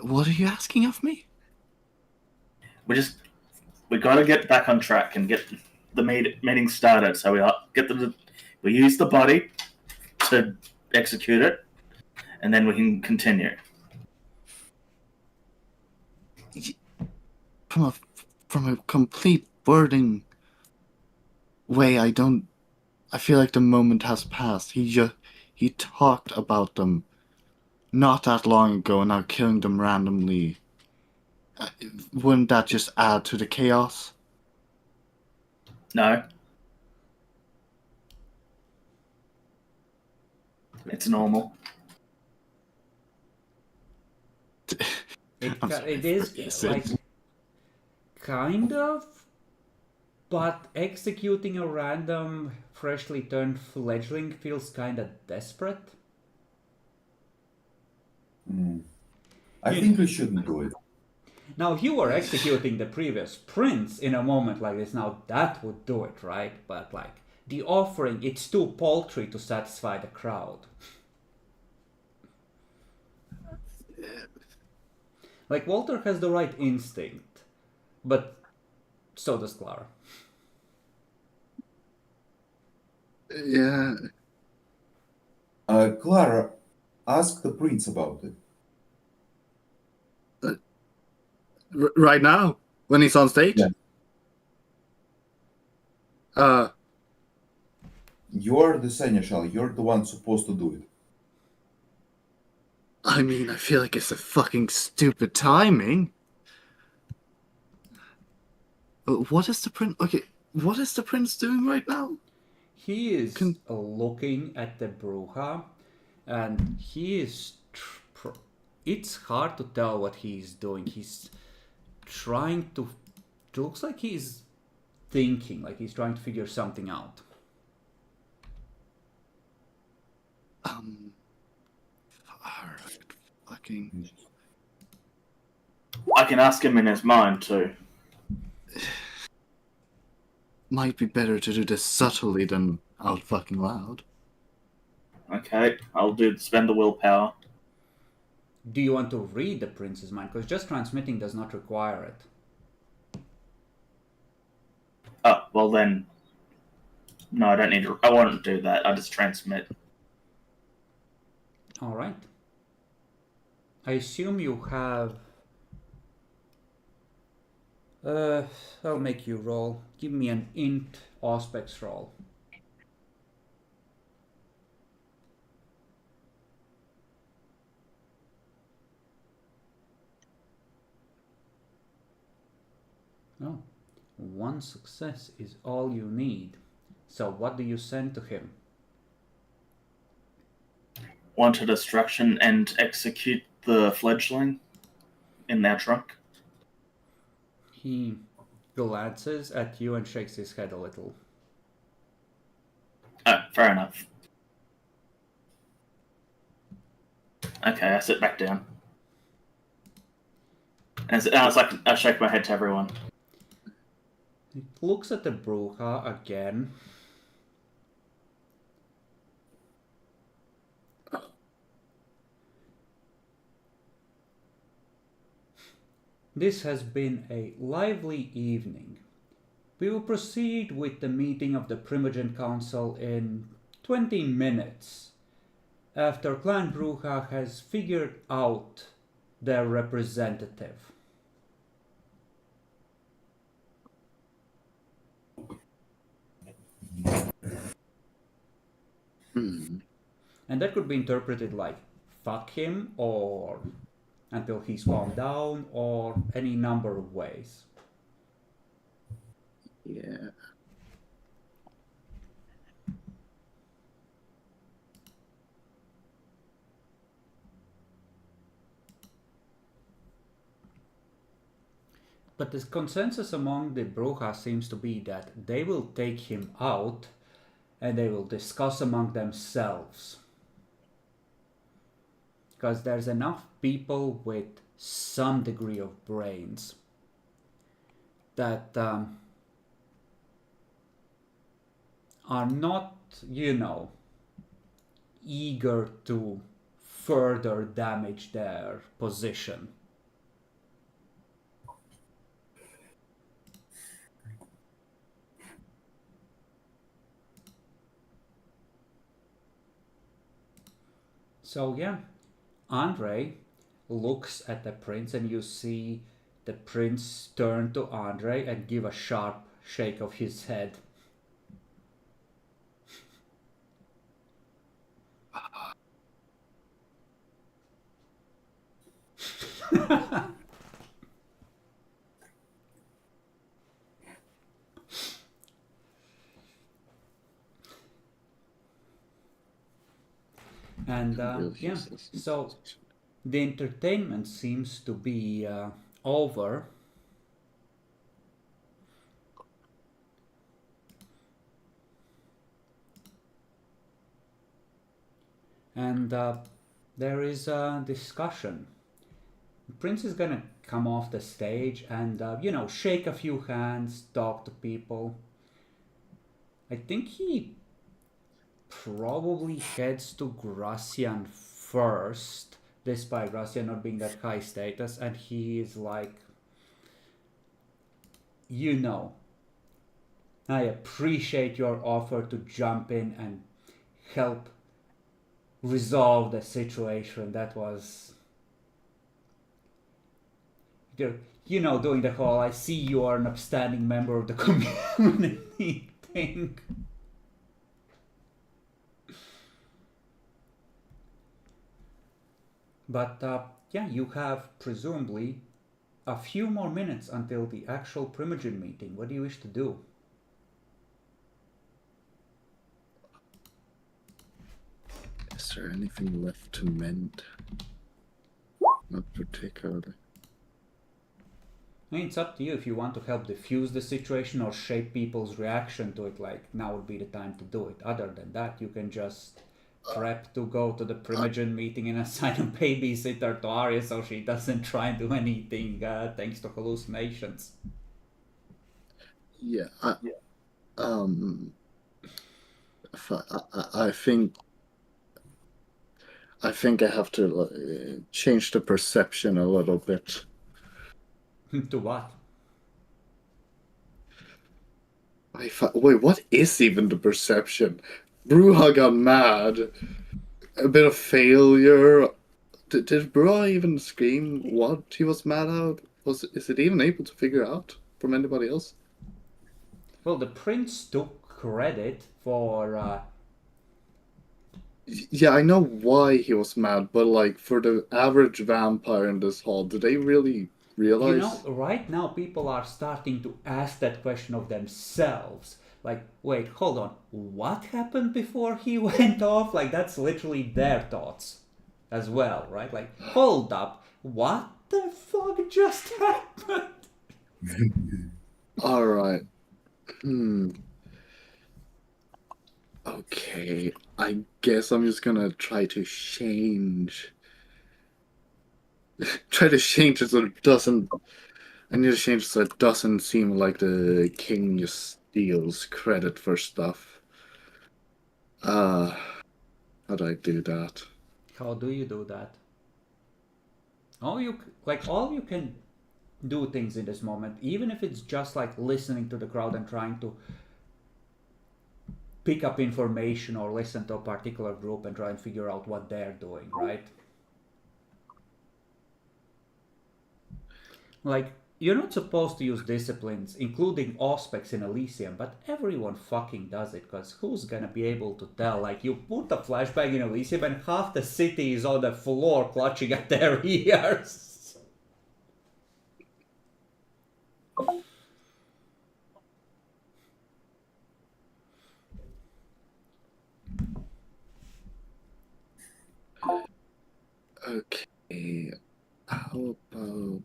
What are you asking of me? We gotta get back on track and get the meeting started. So we use the body to execute it, and then we can continue. From a complete wording way, I feel like the moment has passed. He talked about them not that long ago, and now killing them randomly. Wouldn't that just add to the chaos? No. It's normal. It is like kind of, but executing a random freshly turned fledgling feels kind of desperate. I think we shouldn't do it. Now, if you were executing the previous prince in a moment like this, now that would do it, right? But like the offering, it's too paltry to satisfy the crowd. Like, Walter has the right instinct, but so does Clara. Yeah. Clara, ask the prince about it. Right now, when he's on stage? Yeah. You're the Seneschal. You're the one supposed to do it. I mean, I feel like it's a fucking stupid timing. What is the prince? Okay, What is the prince doing right now? He is looking at the Bruja, and he is. It's hard to tell what he's doing. He's trying to. It looks like he's thinking, like he's trying to figure something out. Alright, fucking. I can ask him in his mind too. Might be better to do this subtly than out fucking loud. Okay, I'll spend the willpower. Do you want to read the prince's mind? Because just transmitting does not require it. Oh, well then. No, I don't need to. I won't do that. I just transmit. Alright. I assume you have. I'll make you roll. Give me an int aspects roll. Oh, one success is all you need. So what do you send to him? Want a destruction and execute the fledgling in their trunk. He glances at you and shakes his head a little. Oh, fair enough. Okay, I sit back down. And it's like I shake my head to everyone. He looks at the Bruja again. This has been a lively evening. We will proceed with the meeting of the Primogen Council in 20 minutes, after Clan Bruja has figured out their representative. And that could be interpreted like fuck him, or until he's calmed down, or any number of ways. Yeah. But the consensus among the Bruja seems to be that they will take him out and they will discuss among themselves. Because there's enough people with some degree of brains that are not, eager to further damage their position. So yeah, Andre looks at the prince, and you see the prince turn to Andre and give a sharp shake of his head. And yeah, so the entertainment seems to be over. And there is a discussion. The prince is gonna come off the stage and, shake a few hands, talk to people. I think he probably heads to Gracian first, despite Gracian not being that high status, and he is like, I appreciate your offer to jump in and help resolve the situation. That was, doing the whole I see you are an upstanding member of the community thing. But yeah, you have presumably a few more minutes until the actual Primogen meeting. What do you wish to do? Is there anything left to mend? Not particularly. I mean, it's up to you if you want to help diffuse the situation or shape people's reaction to it, like now would be the time to do it. Other than that, you can just prep to go to the Primogen meeting and assign a babysitter to Arya so she doesn't try and do anything thanks to hallucinations. Yeah, I think I have to change the perception a little bit. To what? Wait, what is even the perception? Bruja got mad. A bit of failure. Did Bruja even scream what he was mad at? Is it even able to figure out from anybody else? Well, the prince took credit for Yeah, I know why he was mad, but like for the average vampire in this hall, do they really realize? you know, right now people are starting to ask that question of themselves. Like, wait, hold on, what happened before he went off? Like, that's literally their thoughts as well, right? Like, hold up, what the fuck just happened? All right. Okay, I guess I'm just gonna try to change. Try to change it so it doesn't. I need to change it so it doesn't seem like the king just steals credit for stuff. How do I do that? How do you do that? All you can do things in this moment, even if it's just like listening to the crowd and trying to pick up information or listen to a particular group and try and figure out what they're doing, right? Like, you're not supposed to use disciplines, including Auspex in Elysium, but everyone fucking does it, because who's gonna be able to tell? Like, you put a flashbang in Elysium and half the city is on the floor clutching at their ears. Okay, how about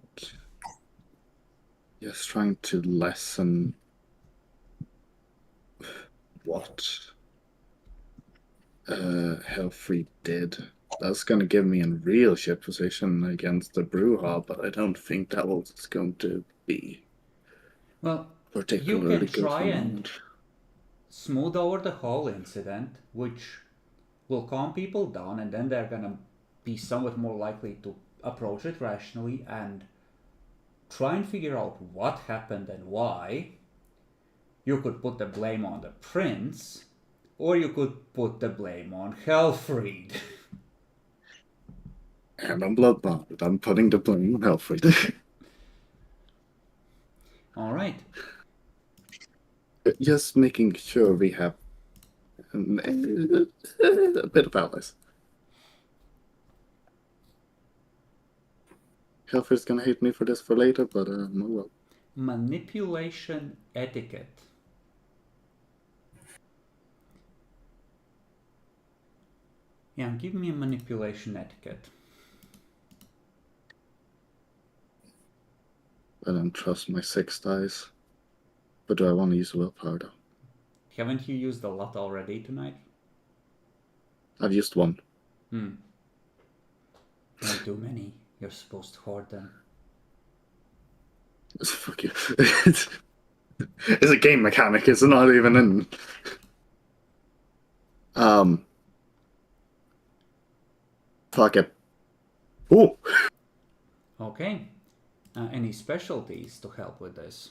just trying to lessen what Hellfree did? That's gonna give me a real shit position against the Bruja, but I don't think that was going to be Well, you particularly can good try for and me. smooth over the whole incident, which will calm people down, and then they're gonna be somewhat more likely to approach it rationally and try and figure out what happened and why. You could put the blame on the prince, or you could put the blame on Helfried. And I'm bloodbound. I'm putting the blame on Hellfree. All right. Just making sure we have a bit of allies. Hellfree's gonna hate me for this for later, but no well. Manipulation etiquette. Yeah, give me a manipulation etiquette. I don't trust my 6 dice. But do I want to use willpower though? Haven't you used a lot already tonight? I've used 1. Not too many. You're supposed to hoard them. Fuck you. It's a game mechanic, it's not even in. Fuck it. Oh! Okay. Any specialties to help with this?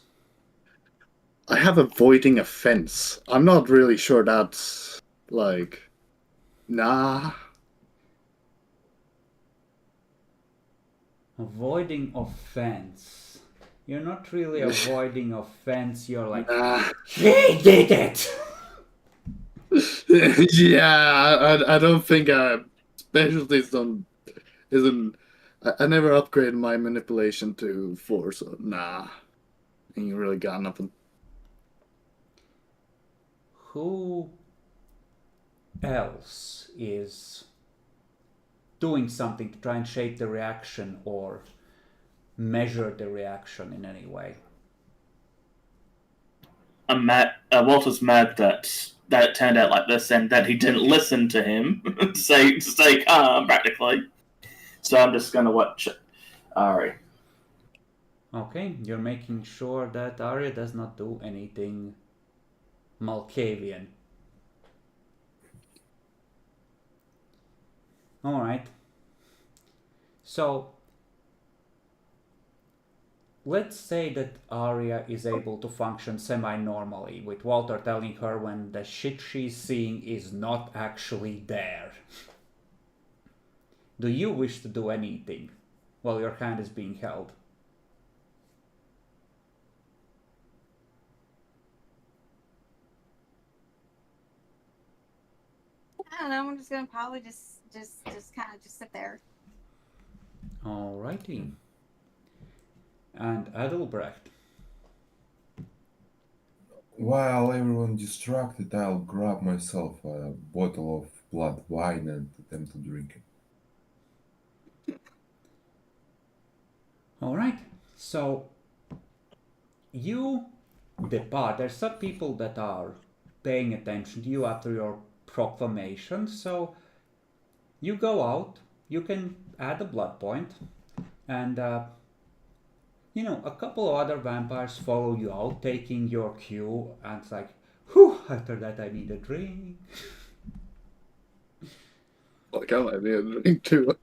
I have avoiding offense. I'm not really sure that's like. Nah. Avoiding offense. You're not really avoiding offense, you're like, Nah. he did it! Yeah, I don't think specialties isn't. I never upgraded my manipulation to 4, so nah. Ain't really got nothing. Who else is doing something to try and shape the reaction or measure the reaction in any way. I'm mad. Walter's mad that it turned out like this and that he didn't listen to him to stay calm, practically. So I'm just gonna watch Ari. Okay, you're making sure that Arya does not do anything Malkavian. Alright. So, let's say that Arya is able to function semi-normally, with Walter telling her when the shit she's seeing is not actually there. Do you wish to do anything while your hand is being held? I don't know. I'm just gonna probably just kind of just sit there. Alrighty. And Adelbrecht. While everyone distracted, I'll grab myself a bottle of blood wine and attempt to drink it. Alright, so you depart. There's some people that are paying attention to you after your proclamation, so you go out, you can add a blood point, and you know, a couple of other vampires follow you out, taking your cue, and it's like, whew, after that I need a drink. Like, I might be a drink too.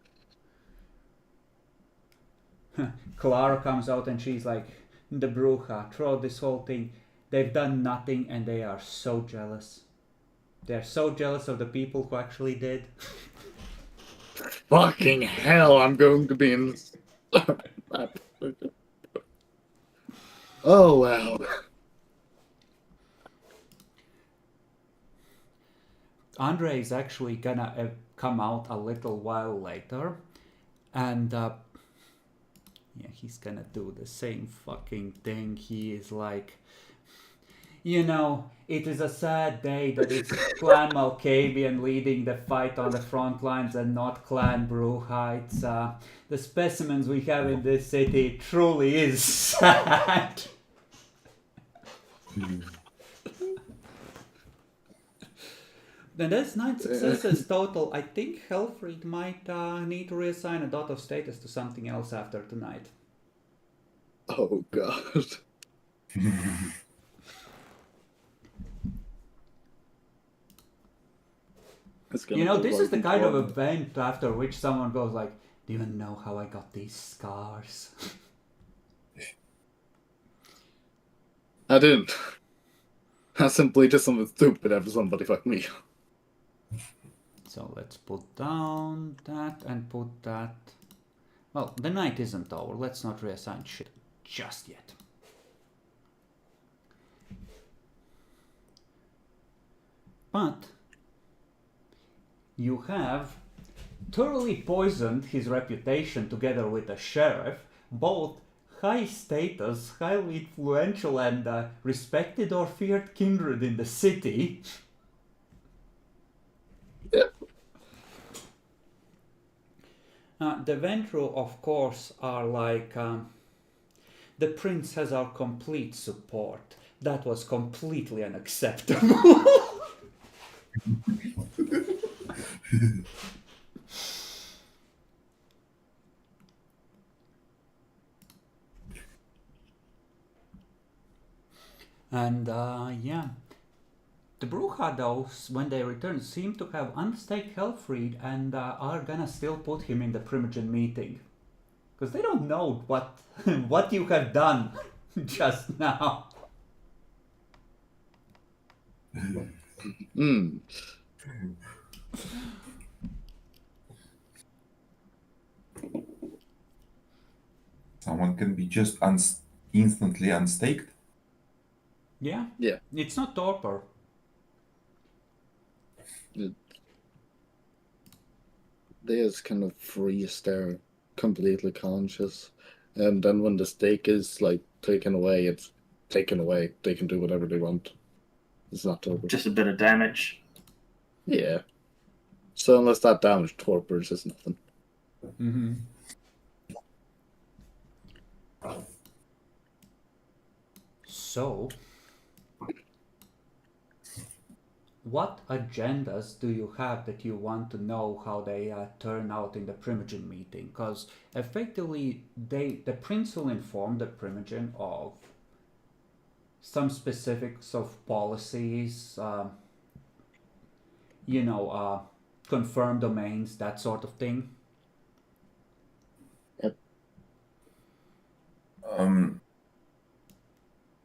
Clara comes out and she's like, the Bruja, throughout this whole thing, they've done nothing and they are so jealous. They're so jealous of the people who actually did. Fucking hell, I'm going to be in. Oh, well. Andre is actually gonna come out a little while later, and yeah, he's gonna do the same fucking thing. He is like, you know, it is a sad day that it's Clan Malkavian leading the fight on the front lines and not Clan Bruja. It's the specimens we have in this city truly is sad. Then that's 9 successes total. I think Helfried might need to reassign a dot of status to something else after tonight. Oh, God. You know, this is the kind of event after which someone goes like, do you even know how I got these scars? I didn't. I simply did something stupid after somebody fucked me. So let's put down that and put that. Well, the night isn't over. Let's not reassign shit just yet. But you have thoroughly poisoned his reputation together with the sheriff, both high status, highly influential and respected or feared kindred in the city. Yeah. The Ventru, of course, are like, the prince has our complete support. That was completely unacceptable. And yeah, the Bruja, though, when they return, seem to have unstaked Helfried and are gonna still put him in the Primogen meeting. Because they don't know what what you have done just now. Hmm. Someone can be just instantly unstaked. Yeah? Yeah. It's not torpor. They just kind of freeze there, completely conscious. And then when the stake is, like, taken away, it's taken away. They can do whatever they want. It's not torpor. Just a bit of damage. Yeah. So unless that damage torpors, it's nothing. Mm-hmm. So, what agendas do you have that you want to know how they turn out in the Primogen meeting? Because effectively, the prince will inform the Primogen of some specifics of policies, you know, confirm domains, that sort of thing. Um,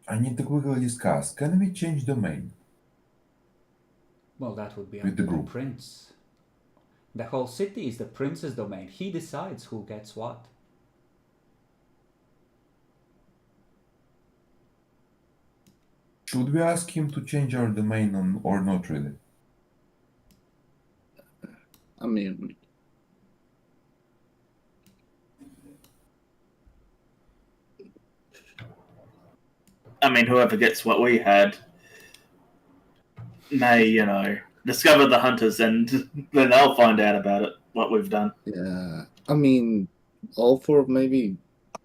I need to quickly discuss. Can we change domain Well, that would be with up the to the group? prince. The whole city is the prince's domain. He decides who gets what. Should we ask him to change our domain or not really? I mean, whoever gets what we had may, discover the hunters, and then they'll find out about it, what we've done. yeah. I mean, all for maybe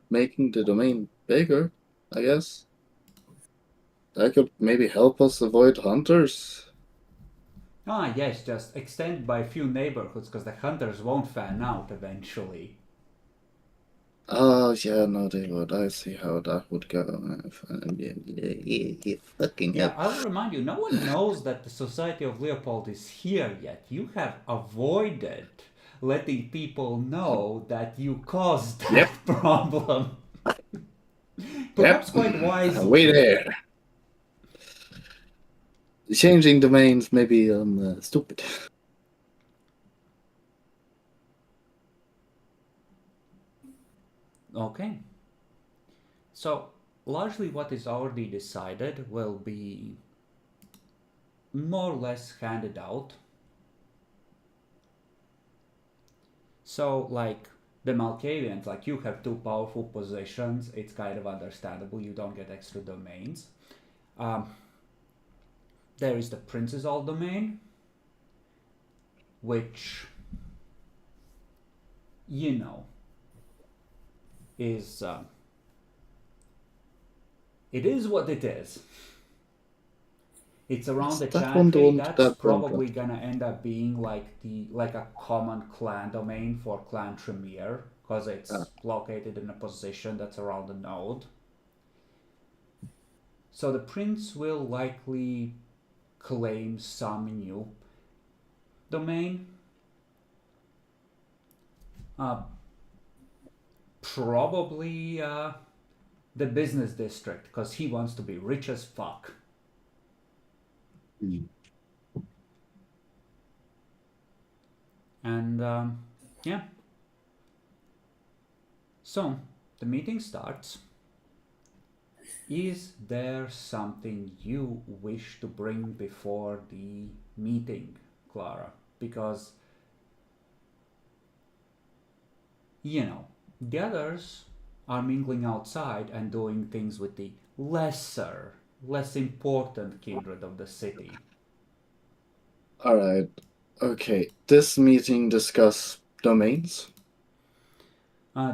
making the domain bigger, I guess. That could maybe help us avoid hunters. Ah, yes, just extend by a few neighborhoods because the hunters won't fan out eventually. Oh, yeah, no, they would. I see how that would go. Yeah, fucking Yeah, hell. I'll remind you, no one knows that the Society of Leopold is here yet. You have avoided letting people know that you caused that Yep. problem. Yep. Perhaps quite wisely. Way there. Changing domains may be stupid. Okay. So, largely what is already decided will be more or less handed out. So, like the Malkavians, like you have two powerful positions, it's kind of understandable you don't get extra domains. There is the Prince's All domain, which, you know, is it is what it is. It's around the That one Chantry. don't That's that probably gonna end up being like a common clan domain for Clan Tremere because it's located in a position that's around the node. So the prince will likely claim some new domain. Probably the business district because he wants to be rich as fuck. And yeah. So the meeting starts. Is there something you wish to bring before the meeting, Clara? Because, you know, the others are mingling outside and doing things with the less important kindred of the city. Alright. Okay. This meeting discuss domains.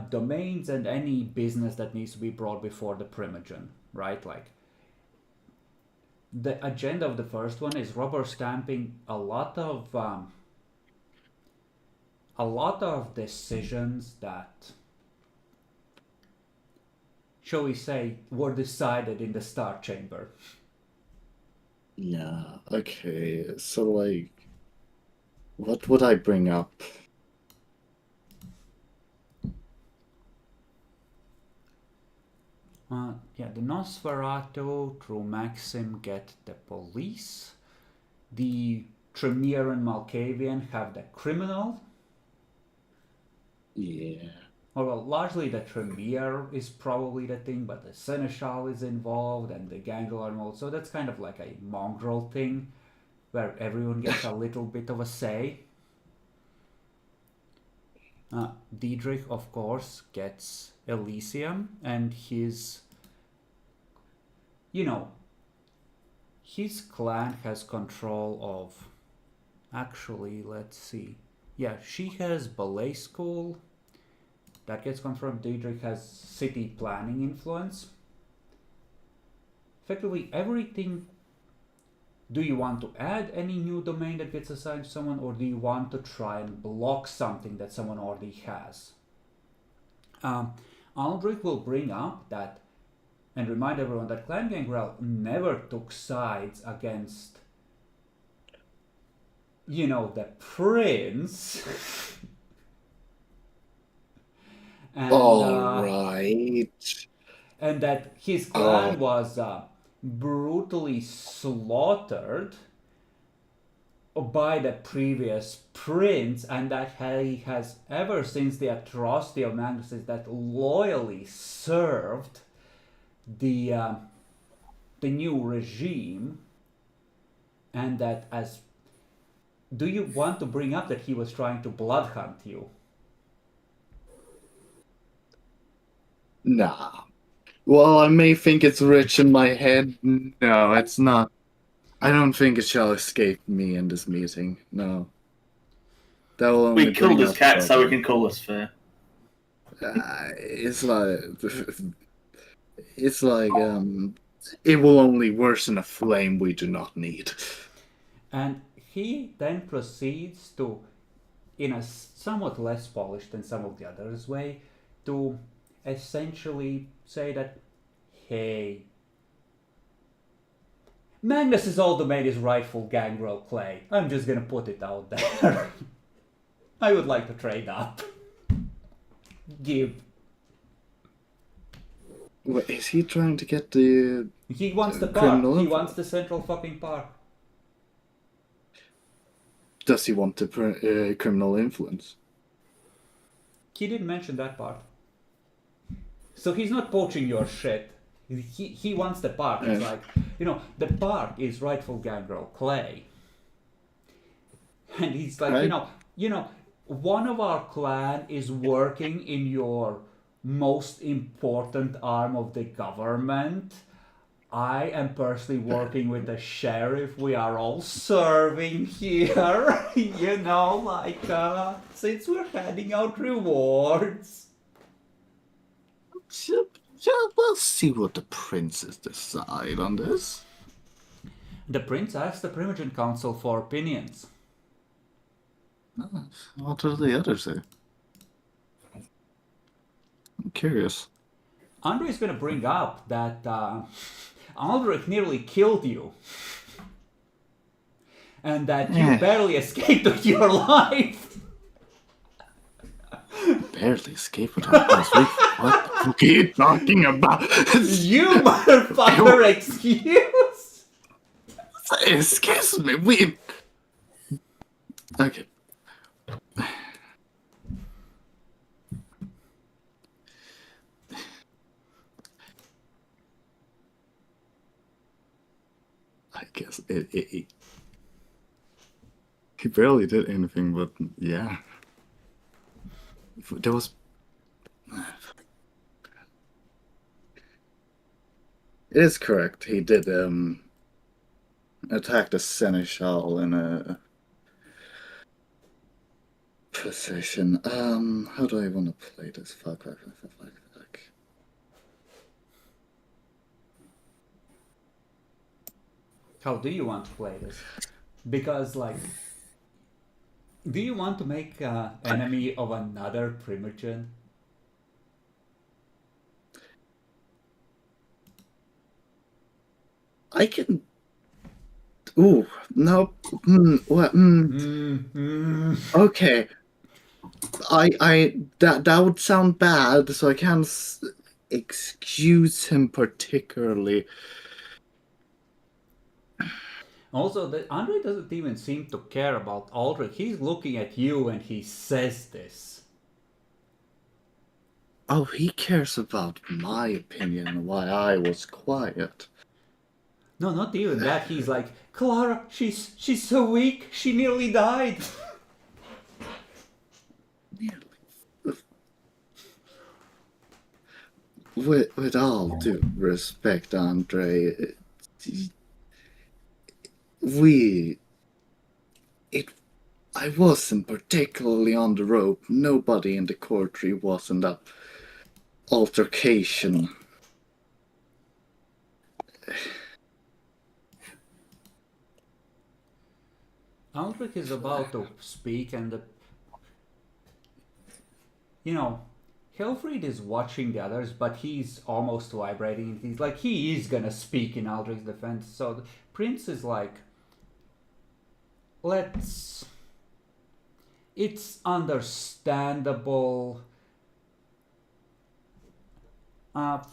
Domains and any business that needs to be brought before the Primogen, right? Like, the agenda of the first one is rubber stamping a lot of decisions that, shall we say, were decided in the Star Chamber. Yeah. Okay. So like, what would I bring up? Yeah, the Nosferatu through Maxim get the police. The Tremere and Malkavian have the criminal. Yeah. Well, largely the Tremere is probably the thing, but the Seneschal is involved and the Gangler, so that's kind of like a mongrel thing where everyone gets a little bit of a say. Diedrich, of course, gets Elysium and his clan has control of. Actually, let's see. Yeah, she has ballet school That gets confirmed. Diedrich has city planning influence. Effectively, everything. Do you want to add any new domain that gets assigned to someone, or do you want to try and block something that someone already has? Aldrich will bring up that and remind everyone that Clan Gangrel never took sides against, the prince. And, All right. and that his clan was brutally slaughtered by the previous prince, and that he has, ever since the atrocity of Magnus, that loyally served the new regime, and that do you want to bring up that he was trying to blood hunt you? Nah. Well, I may think it's rich in my head. No, it's not. I don't think it shall escape me in this meeting. No. That will only We killed bring his up cat, so we trouble. can call us fair. It's like it will only worsen a flame we do not need. And he then proceeds to, in a somewhat less polished than some of the others way, to essentially say that, hey, Magnus's old domain is rightful Gangrel clay. I'm just gonna put it out there. I would like to trade up. Give. What, is he trying to get the... He wants the park. criminal He info? wants the central fucking park. Does he want the criminal influence? He didn't mention that part. So he's not poaching your shit. He wants the park. It's like, the park is rightful Gangrel clay. And he's like, Right. One of our clan is working in your most important arm of the government. I am personally working with the sheriff. We are all serving here. Since we're handing out rewards. We'll see what the princes decide on this. The prince asked the Primogen Council for opinions. What do the others say? I'm curious. Andrei's gonna bring up that Aldrich nearly killed you. And that you barely escaped with your life. Barely escaped with our last week. What are you talking about? You motherfucker, excuse? Excuse me, Okay. I guess he barely did anything, but yeah. There was... It is correct. He did attack the Seneschal in a position. How do I want to play this? Fuck. How do you want to play this? Because, do you want to make an enemy of another Primogen? I can... Ooh, no. Okay. That would sound bad, so I can't excuse him particularly. Also, Andrei doesn't even seem to care about Aldrich. He's looking at you and he says this. Oh, he cares about my opinion and why I was quiet. No, not even that. He's like, Clara, she's so weak. She nearly died. With all due respect, Andre, I wasn't particularly on the rope. Nobody in the courtroom was in that altercation. Aldrich is about to speak, and Helfried is watching the others, but he's almost vibrating. He's like, he is gonna speak in Aldrich's defense. So the prince is like, it's understandable.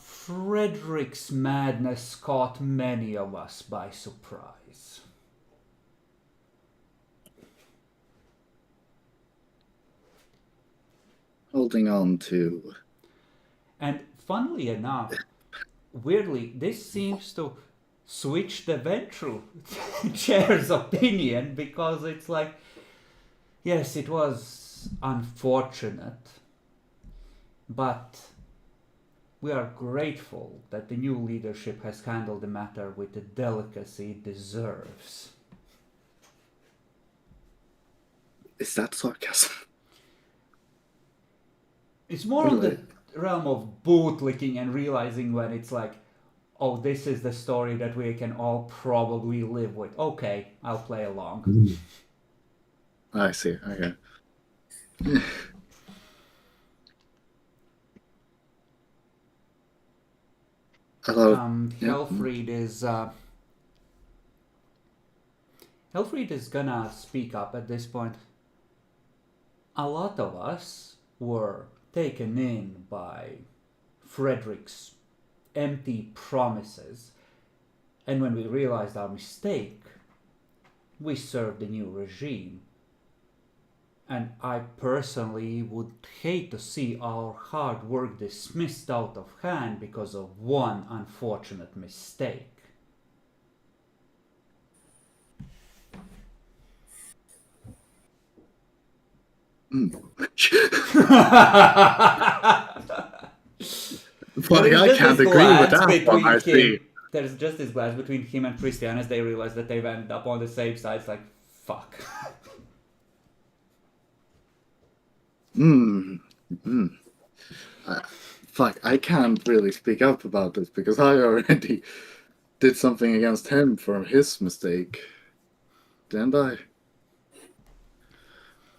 Frederick's madness caught many of us by surprise. Holding on to. And funnily enough, weirdly, this seems to switch the ventral chair's opinion, because it's like, yes, it was unfortunate, but we are grateful that the new leadership has handled the matter with the delicacy it deserves. Is that sarcasm? It's more in the realm of bootlicking and realizing when it's like, oh, this is the story that we can all probably live with. Okay, I'll play along. I see, okay. Helfried is gonna speak up at this point. A lot of us were taken in by Frederick's empty promises, and when we realized our mistake, we served the new regime. And I personally would hate to see our hard work dismissed out of hand because of one unfortunate mistake. But I can't agree with that one, I see. There's just this glass between him and Christian as they realize that they've ended up on the same side. It's like, fuck. Fuck, I can't really speak up about this because I already did something against him for his mistake. Didn't I?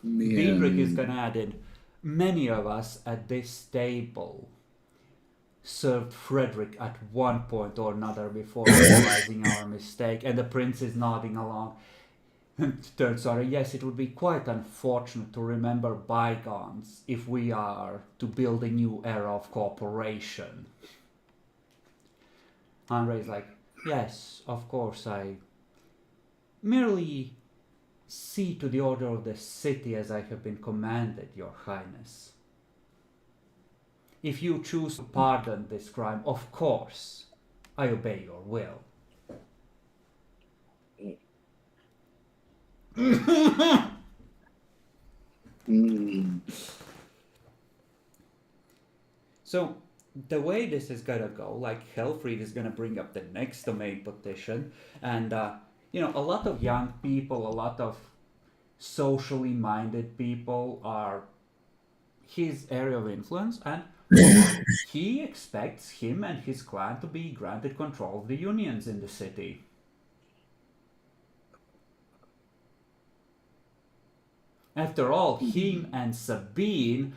Diedrich is gonna add in, many of us at this table served Frederick at one point or another before realizing our mistake, and the prince is nodding along. Third, sorry, yes, it would be quite unfortunate to remember bygones if we are to build a new era of cooperation. Andrei's like, yes, of course, I merely see to the order of the city as I have been commanded, your highness. If you choose to pardon this crime, of course, I obey your will. So the way this is gonna go, like Helfried is gonna bring up the next domain petition, and a lot of young people, a lot of socially minded people are his area of influence, and he expects him and his clan to be granted control of the unions in the city. After all, him and Sabine,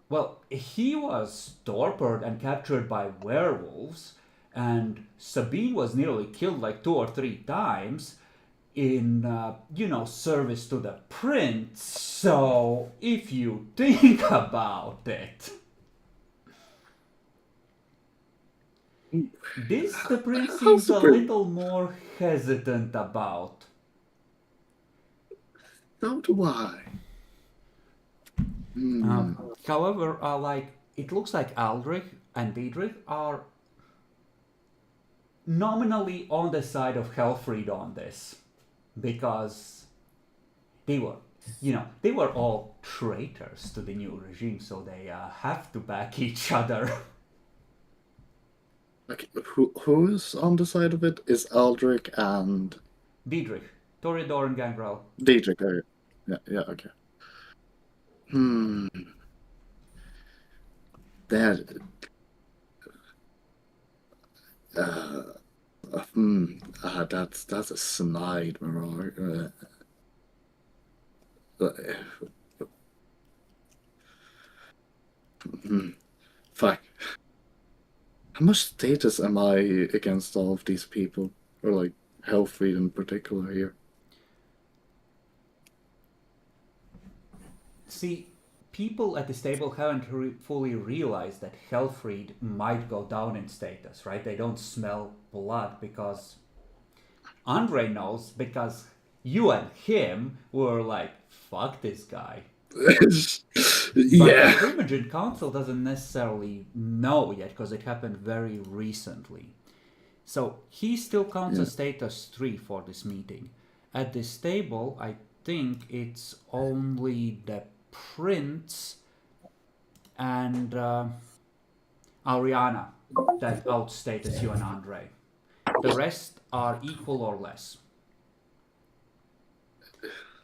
well, he was tortured and captured by werewolves, and Sabine was nearly killed like 2 or 3 times in, service to the prince. So, if you think about it, this the prince seems a little more hesitant about. So do I. However, it looks like Aldrich and Diedrich are nominally on the side of Helfried on this, because they were all traitors to the new regime, so they have to back each other. Okay, who is on the side of it? Is Aldrich and Diedrich, Toreador and Gangrel. Diedrich. Yeah, okay. That that's a snide mirror. Fuck. How much status am I against all of these people? Or like Hellfried in particular here? See, people at this table haven't fully realized that Helfried might go down in status, right? They don't smell blood because Andre knows, because you and him were like, fuck this guy. But Yeah. the Imogen Council doesn't necessarily know yet because it happened very recently. So he still counts as status 3 for this meeting. At this table, I think it's only the Prince and Ariana that outstatus you and Andre. The rest are equal or less.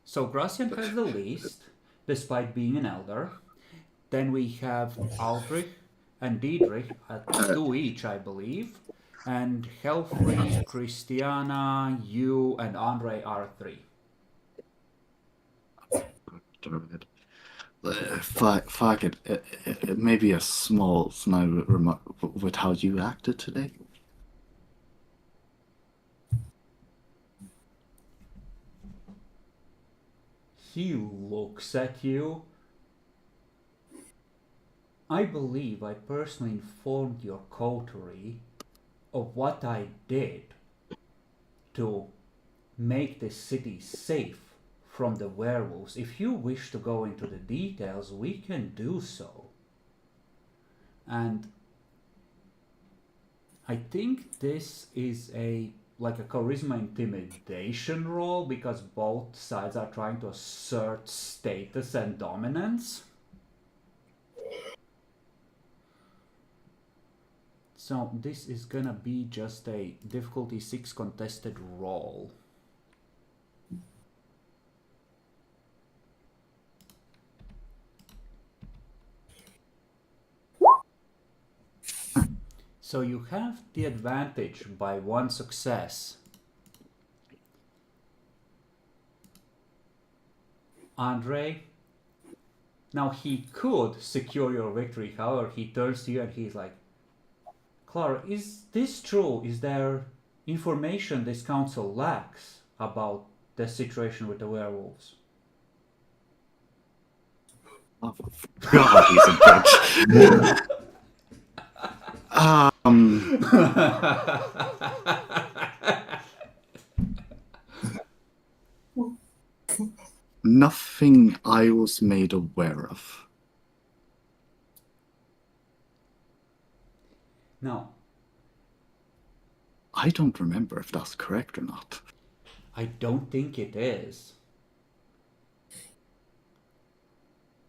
So Gracian has the least, despite being an elder. Then we have Aldrich and Diedrich at 2 each, I believe. And Helfried, Christiana, you, and Andre are 3. Fuck it. It may be a small snide remark with how you acted today. He looks at you. I believe I personally informed your coterie of what I did to make this city safe from the werewolves. If you wish to go into the details, we can do so. And I think this is like a charisma intimidation roll because both sides are trying to assert status and dominance. So this is gonna be just a difficulty 6 contested roll. So you have the advantage by 1 success. Andre, now he could secure your victory, however, he turns to you and he's like, Clara, is this true? Is there information this council lacks about the situation with the werewolves? Oh, God, he's a bitch. Nothing I was made aware of. No. I don't remember if that's correct or not. I don't think it is.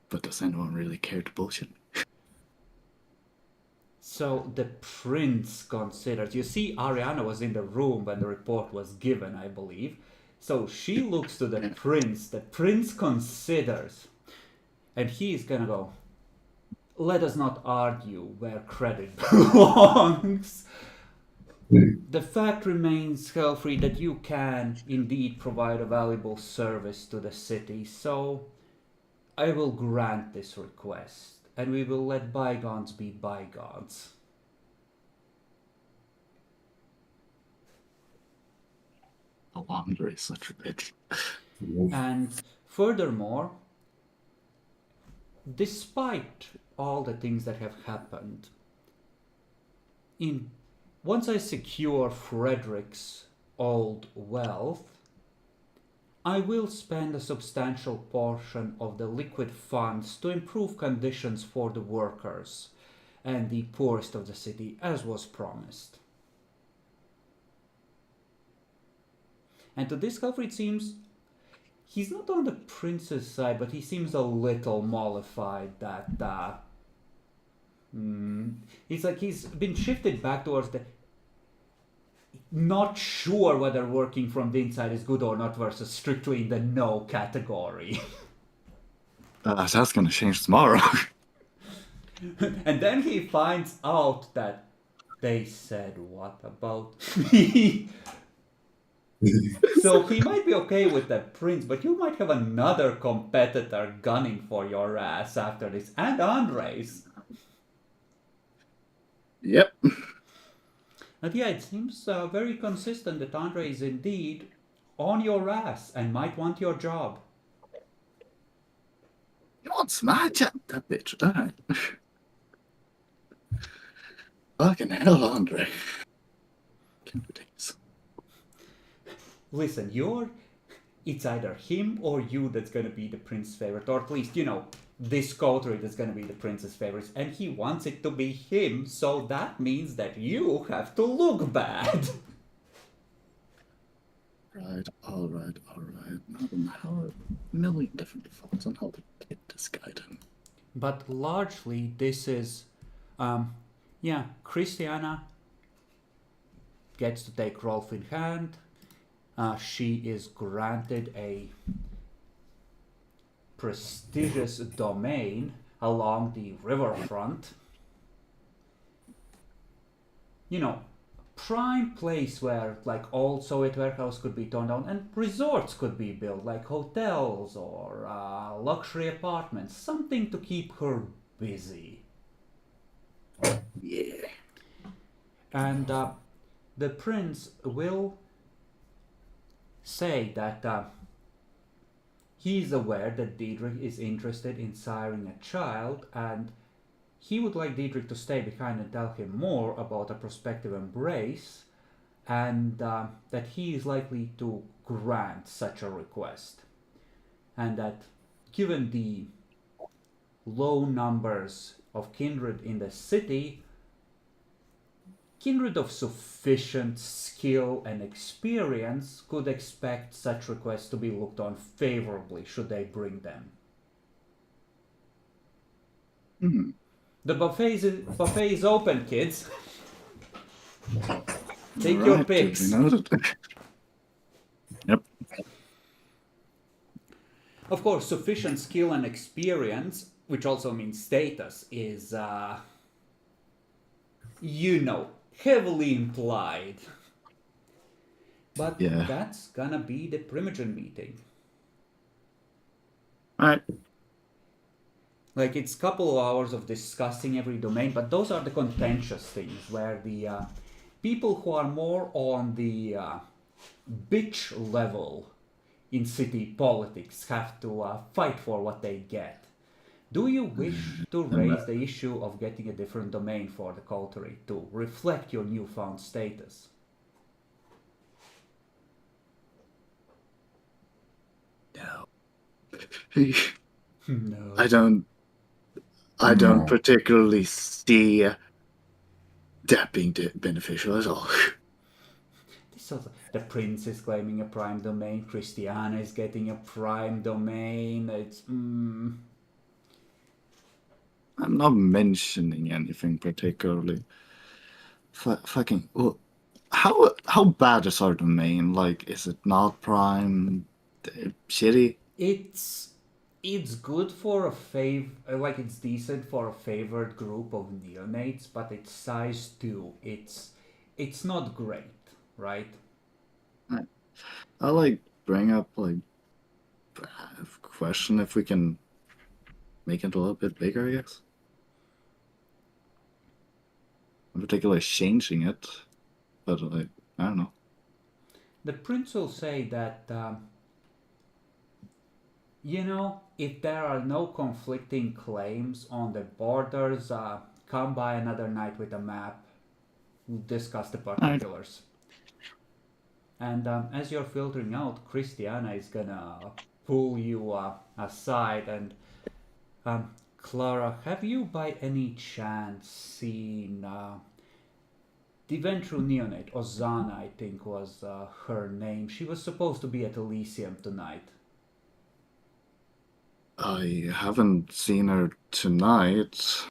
But does anyone really care to bullshit? So the prince considers. You see, Ariana was in the room when the report was given, I believe. So she looks to the prince. The prince considers. And he's gonna go, let us not argue where credit belongs. The fact remains, Helfried, that you can indeed provide a valuable service to the city. So I will grant this request. And we will let bygones be bygones. Oh, Andre is such a bitch. And furthermore, despite all the things that have happened, once I secure Frederick's old wealth, I will spend a substantial portion of the liquid funds to improve conditions for the workers and the poorest of the city, as was promised. And to this, Helfried seems, he's not on the prince's side, but he seems a little mollified that it's like he's been shifted back towards the, not sure whether working from the inside is good or not versus strictly in the no category. That's gonna change tomorrow. And then he finds out that they said what about me? So he might be okay with the prince, but you might have another competitor gunning for your ass after this, and Andres. Yep. But yeah, it seems very consistent that Andre is indeed on your ass and might want your job. He wants my job, that bitch. Alright. Fucking hell, Andre. Can't do this. Listen, it's either him or you that's gonna be the prince's favorite, or at least, this coterie that's gonna be the prince's favorite, and he wants it to be him, so that means that you have to look bad. Right, alright. Now I have a million different thoughts on how to get this guy done. But largely, this is, Christiana gets to take Rolf in hand. She is granted a prestigious domain along the riverfront. Prime place where old Soviet warehouse could be torn down and resorts could be built, like hotels or luxury apartments, something to keep her busy. Yeah. And the prince will say that he's aware that Diedrich is interested in siring a child, and he would like Diedrich to stay behind and tell him more about a prospective embrace, and that he is likely to grant such a request. And that given the low numbers of kindred in the city, kindred of sufficient skill and experience could expect such requests to be looked on favorably should they bring them. Hmm. The buffet is open, kids. Take your Right, picks. duly noted. Yep. Of course, sufficient skill and experience, which also means status, is, heavily implied. But Yeah. that's gonna be the Primogen meeting. Alright. It's a couple of hours of discussing every domain, but those are the contentious things where the people who are more on the bitch level in city politics have to fight for what they get. Do you wish to raise the issue of getting a different domain for the coterie to reflect your newfound status? No. No. I don't No. particularly see that being beneficial at all. The prince is claiming a prime domain, Christiana is getting a prime domain, I'm not mentioning anything particularly. Fucking. Well, how bad is our domain? Is it not prime? Shitty? It's good for it's decent for a favored group of neonates, but it's size 2. It's not great, right? I'll bring up a question if we can make it a little bit bigger, I guess. In particular, changing it, but I don't know. The prince will say that if there are no conflicting claims on the borders, come by another night with a map. We'll discuss the particulars. And as you're filtering out, Christiana is gonna pull you aside and Clara, have you by any chance seen the Ventru neonate, Ozana I think was her name. She was supposed to be at Elysium tonight. I haven't seen her tonight.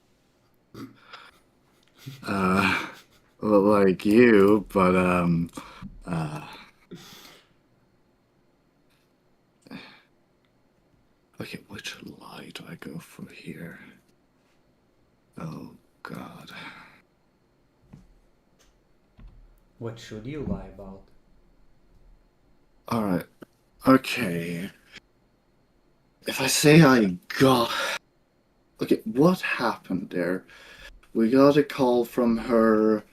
like you, but okay, which lie do I go for here? Oh God. What should you lie about? All right. Okay. If I say I got, okay, what happened there? We got a call from her.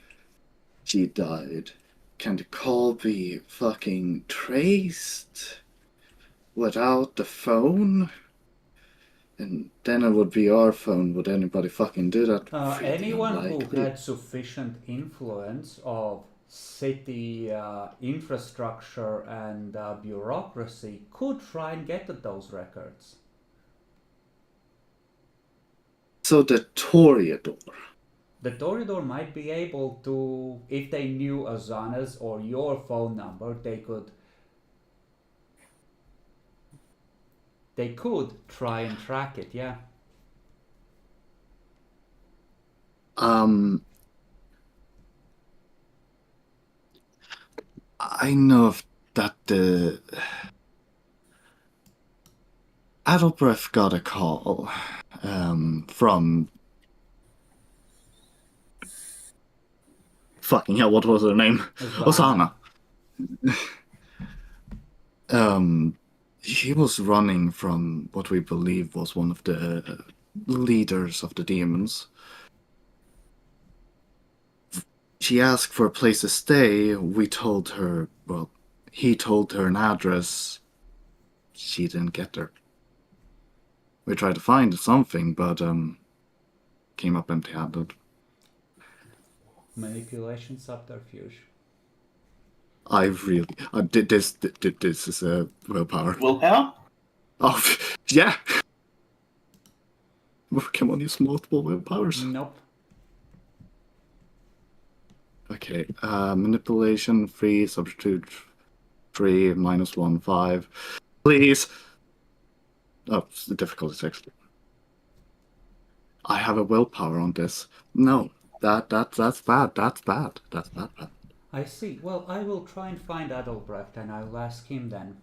She died. Can the call be fucking traced without the phone? And then it would be our phone. Would anybody fucking do that? Pretty Anyone who unlikely. had sufficient influence of city infrastructure and bureaucracy could try and get at those records. So the Toreador. The Toreador might be able to, if they knew Azana's or your phone number, they could try and track it, yeah. I know that the Adelbref got a call from fucking hell, what was her name? Osana. She was running from what we believe was one of the leaders of the demons. She asked for a place to stay. We told her, well, he told her an address. She didn't get there. We tried to find something, but came up empty-handed. Manipulation subterfuge. I did this. This is a willpower. Willpower? Oh, yeah. Can one use multiple willpowers? Nope. Okay. Manipulation 3, substitute 3, -1, 5. Please. Oh, the difficulty 6. I have a willpower on this. No, that's bad. That's bad. That's bad. I see. Well, I will try and find Adelbrecht and I'll ask him then.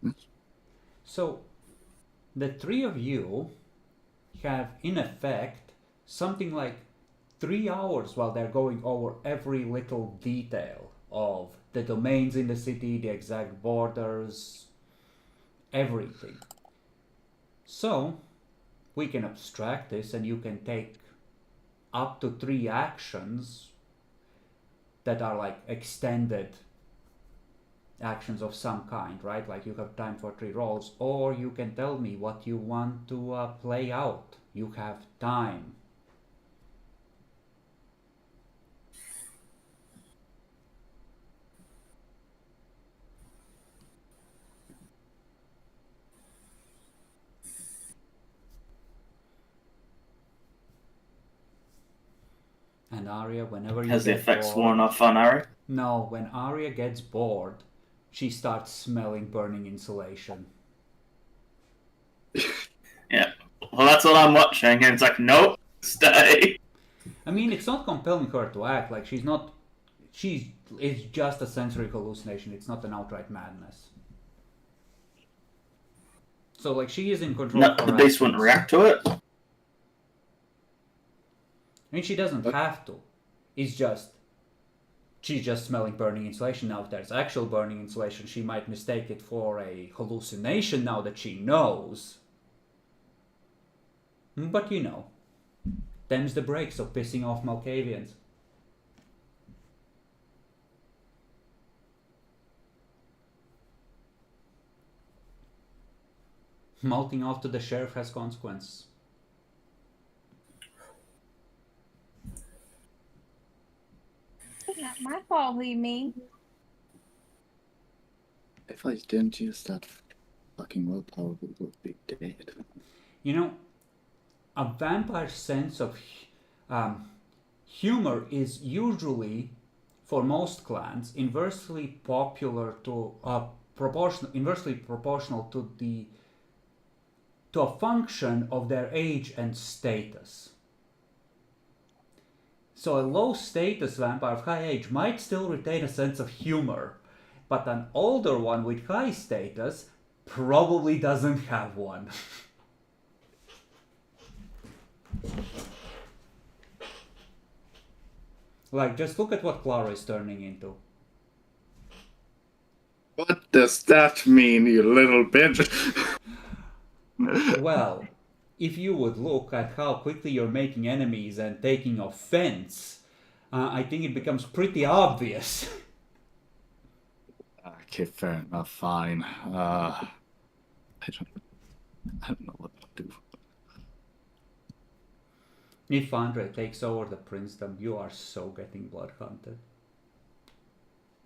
Yes. So, the three of you have, in effect, something like 3 hours while they're going over every little detail of the domains in the city, the exact borders, everything. So, we can abstract this and you can take up to 3 actions that are like extended actions of some kind, right? Like you have time for 3 rolls, or you can tell me what you want to play out. You have time. And Arya, whenever you Has the get effects bored, worn off on Ari? No, when Arya gets bored, she starts smelling burning insulation. Yeah. Well, that's what I'm watching, and it's like, nope, stay. I mean, it's not compelling her to act. Like, it's just a sensory hallucination. It's not an outright madness. So, like, she is in control No, of her the beast wouldn't actions. react to it. I mean, she doesn't have to. She's just smelling burning insulation. Now, if there's actual burning insulation, she might mistake it for a hallucination now that she knows. But you know, them's the breaks of pissing off Malkavians. Mouthing off to the sheriff has consequences. Not my fault, he mean. If I didn't use that fucking willpower, we would be dead. You know, a vampire's sense of humor is usually, for most clans, inversely proportional to a function of their age and status. So a low status vampire of high age might still retain a sense of humor, but an older one with high status probably doesn't have one. Like, just look at what Clara is turning into. What does that mean, you little bitch? Well, if you would look at how quickly you're making enemies and taking offense, I think it becomes pretty obvious. Okay, fair enough, fine. I don't know what to do. If Andre takes over the princedom, you are so getting blood hunted.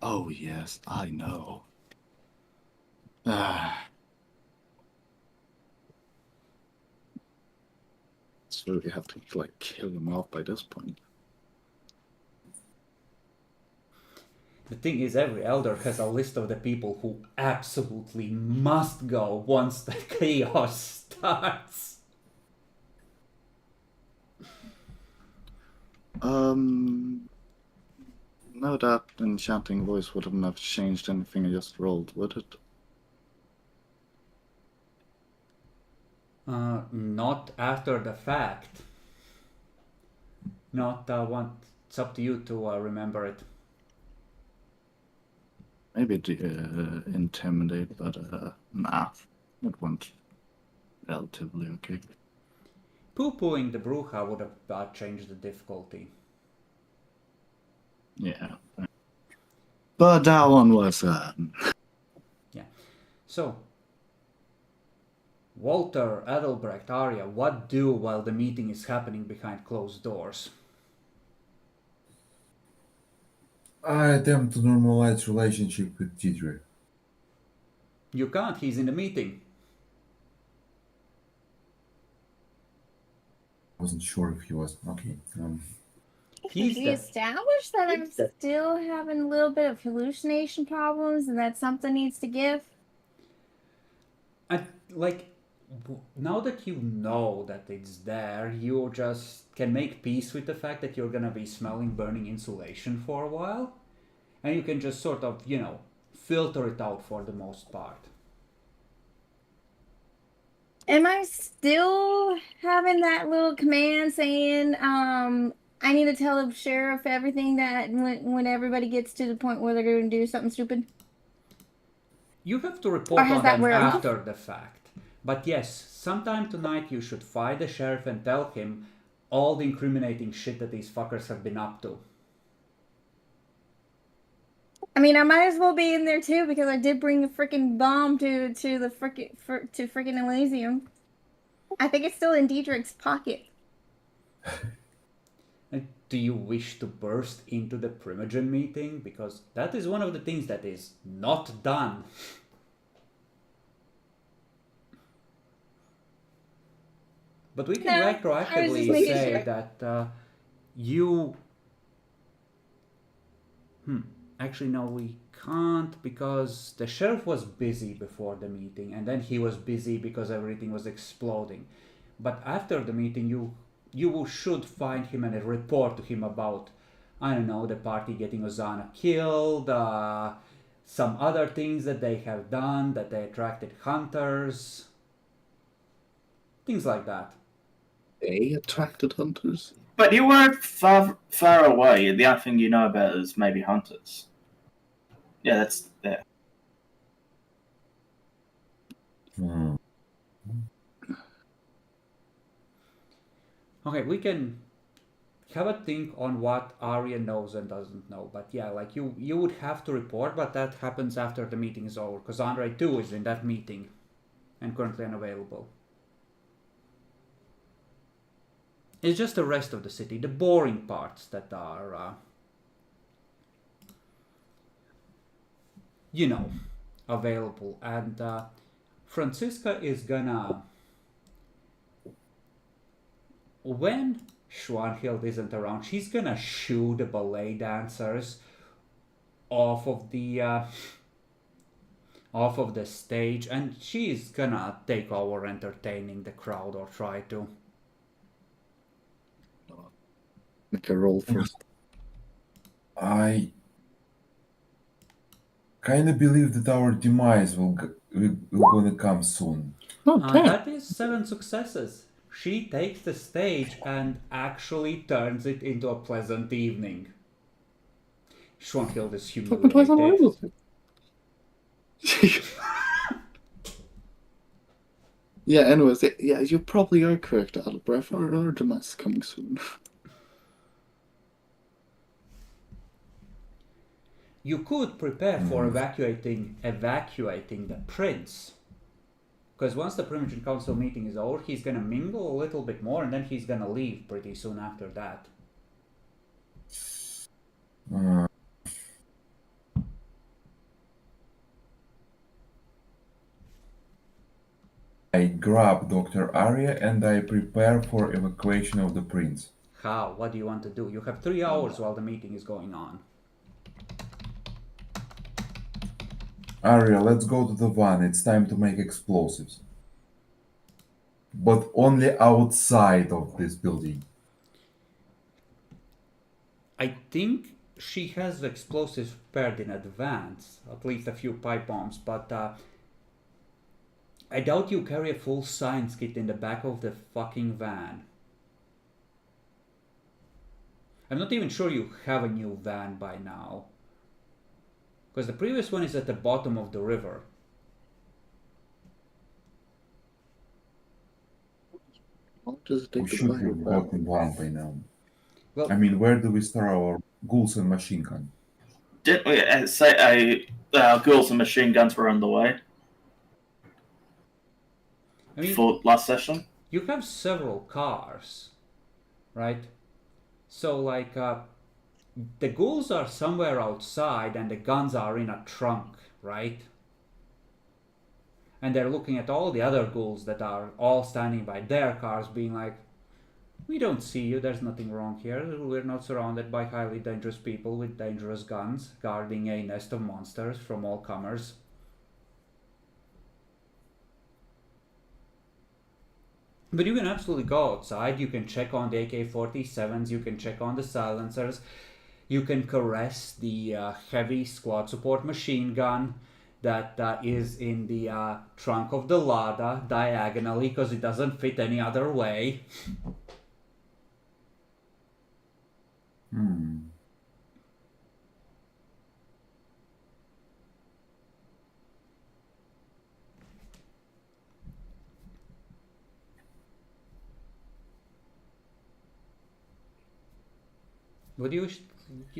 Oh yes, I know. So we have to like kill him off by this point. The thing is, every elder has a list of the people who absolutely must go once the chaos starts. No, that enchanting voice wouldn't have changed anything I just rolled, would it? Not after the fact. Not it's up to you to remember it. Maybe intimidate, but nah, it went relatively okay. Poo-pooing the Bruja would have changed the difficulty. Yeah. But that one was Yeah. So, Walter, Adelbrecht, Arya, what do while the meeting is happening behind closed doors? I attempt to normalize relationship with Tidre. You can't, he's in the meeting. Wasn't sure if he was okay. He's Did we the... establish that I'm still having a little bit of hallucination problems and that something needs to give? Now that you know that it's there, you just can make peace with the fact that you're gonna be smelling burning insulation for a while. And you can just sort of, filter it out for the most part. Am I still having that little command saying, I need to tell the sheriff everything that when everybody gets to the point where they're going to do something stupid? You have to report has on that them wear off? after the fact. But yes, sometime tonight you should find the sheriff and tell him all the incriminating shit that these fuckers have been up to. I mean, I might as well be in there too because I did bring a freaking bomb to the freaking Elysium. I think it's still in Diedrich's pocket. Do you wish to burst into the Primogen meeting? Because that is one of the things that is not done. But we can No, retroactively say sure. that you... Actually, no, we can't, because the sheriff was busy before the meeting, and then he was busy because everything was exploding. But after the meeting, you should find him and report to him about, I don't know, the party getting Ozana killed, some other things that they have done, that they attracted hunters, things like that. they attracted hunters. But you weren't far away. The only thing you know about is maybe hunters. Yeah, that's there. Okay, we can have a think on what Arya knows and doesn't know. But yeah, like you would have to report, but that happens after the meeting is over, because Andre too is in that meeting and currently unavailable. It's just the rest of the city, the boring parts that are, available. And Franziska is gonna... When Schwanhild isn't around, she's gonna shoo the ballet dancers off of the stage, and she's gonna take over entertaining the crowd, or try to. Make a roll first. I kind of believe that our demise will gonna come soon. Oh, damn. That is 7 successes. She takes the stage and actually turns it into a pleasant evening. Schwanhild is Fucking twice on humiliated. Yeah, anyways, yeah, you probably are correct, Albrecht. Our demise coming soon. You could prepare for evacuating the prince. Because once the Primogen Council meeting is over, he's gonna mingle a little bit more and then he's gonna leave pretty soon after that. I grab Dr. Arya and I prepare for evacuation of the prince. How? What do you want to do? You have 3 hours while the meeting is going on. Arya, let's go to the van. It's time to make explosives. But only outside of this building. I think she has explosives prepared in advance, at least a few pipe bombs, but I doubt you carry a full science kit in the back of the fucking van. I'm not even sure you have a new van by now. Because the previous one is at the bottom of the river. What does it take We to should buy have a gotten one by now. Well, I mean, where do we store our ghouls and machine gun? Didn't we say ghouls and machine guns were on the way I mean, for last session? you have several cars, right? So, like, the ghouls are somewhere outside and the guns are in a trunk, right? And they're looking at all the other ghouls that are all standing by their cars being like, we don't see you, there's nothing wrong here. We're not surrounded by highly dangerous people with dangerous guns guarding a nest of monsters from all comers. But you can absolutely go outside, you can check on the AK-47s, you can check on the silencers, you can caress the heavy squad support machine gun that is in the trunk of the Lada diagonally because it doesn't fit any other way. What do you wish?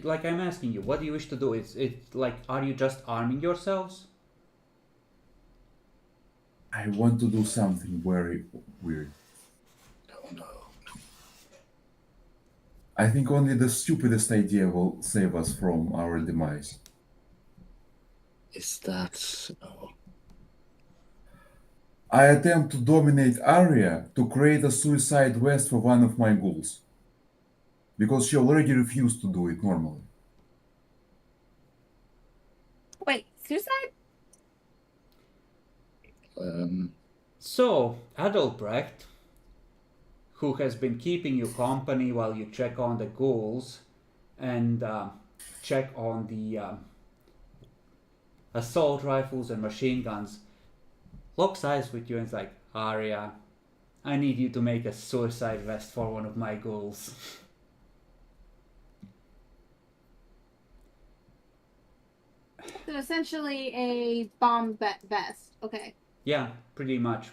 Like I'm asking you, what do you wish to do? It's like, are you just arming yourselves? I want to do something very weird. Oh no. I think only the stupidest idea will save us from our demise. Is that so? I attempt to dominate Arya to create a suicide vest for one of my ghouls. Because she already refused to do it normally. Wait, suicide? So, Adalbrecht, who has been keeping you company while you check on the ghouls and check on the assault rifles and machine guns, locks eyes with you and is like, Arya, I need you to make a suicide vest for one of my ghouls. So essentially a bomb vest. Okay. Yeah, pretty much.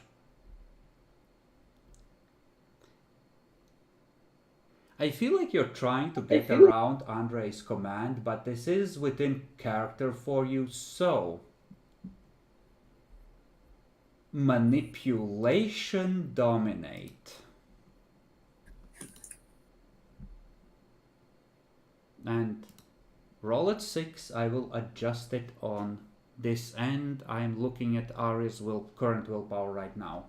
I feel like you're trying to get around Andrei's command, but this is within character for you, so... Manipulation dominate. And roll at 6, I will adjust it on this end. I'm looking at Ari's current willpower right now.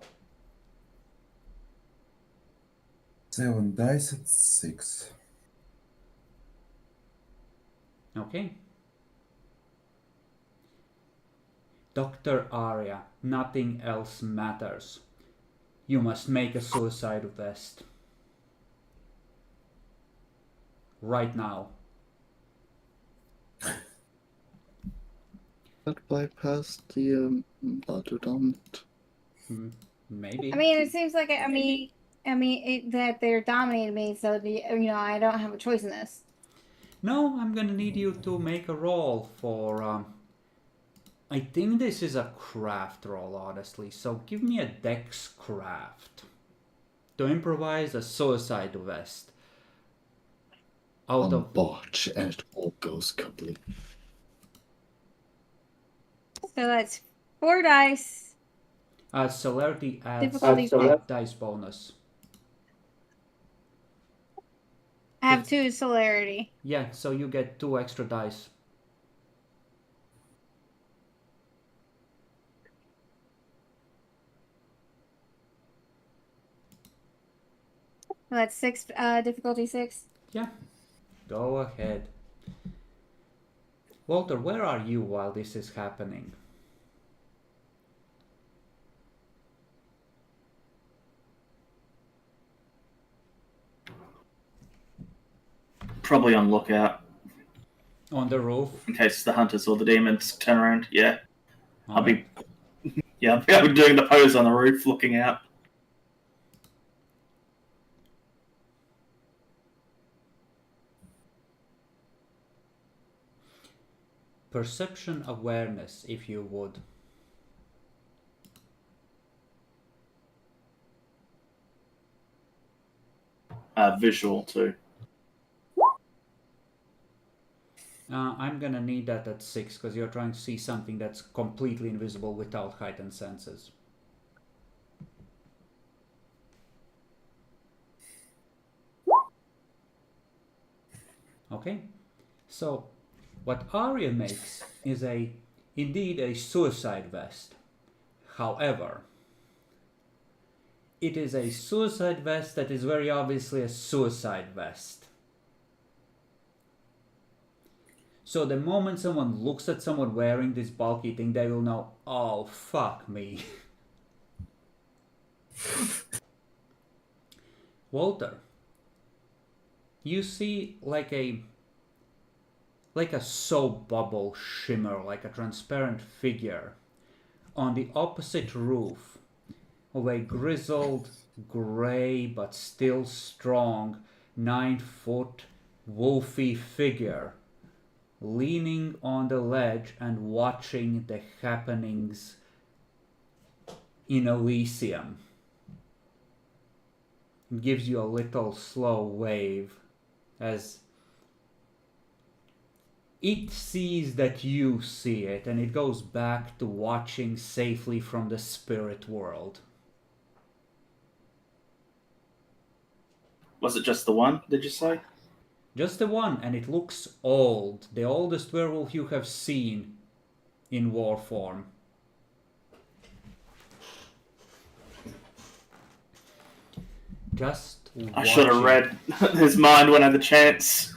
7 dice at 6. Okay. Dr. Arya, nothing else matters. You must make a suicide vest. right now. That bypass the dominant. Maybe. I mean, it seems like that they're dominating me, so I don't have a choice in this. No, I'm gonna need you to make a roll for. I think this is a craft roll, honestly. So give me a dex craft to improvise a suicide vest. Out On of botch, and it all goes complete. So that's 4 dice. celerity adds Difficulty a dice bonus. I have 2 celerity. Yeah, so you get 2 extra dice. So that's 6. Difficulty 6. Yeah, go ahead. Walter, where are you while this is happening? Probably on lookout On the roof. in case the hunters or the demons turn around. Yeah, I'll Alright. be doing the pose on the roof, looking out. Perception awareness, if you would. Visual too. I'm gonna need that at 6 because you're trying to see something that's completely invisible without heightened senses. Okay, so what Arya makes is indeed a suicide vest. However, it is a suicide vest that is very obviously a suicide vest. So the moment someone looks at someone wearing this bulky thing, they will know, oh, fuck me. Walter, you see like a soap bubble shimmer, like a transparent figure on the opposite roof of a grizzled, grey but still strong 9-foot wolfy figure leaning on the ledge and watching the happenings in Elysium. It gives you a little slow wave as it sees that you see it, and it goes back to watching safely from the spirit world. Was it just the one, did you say? Just the one, and it looks old. The oldest werewolf you have seen in war form. Just I should have watching. read his mind when I had the chance.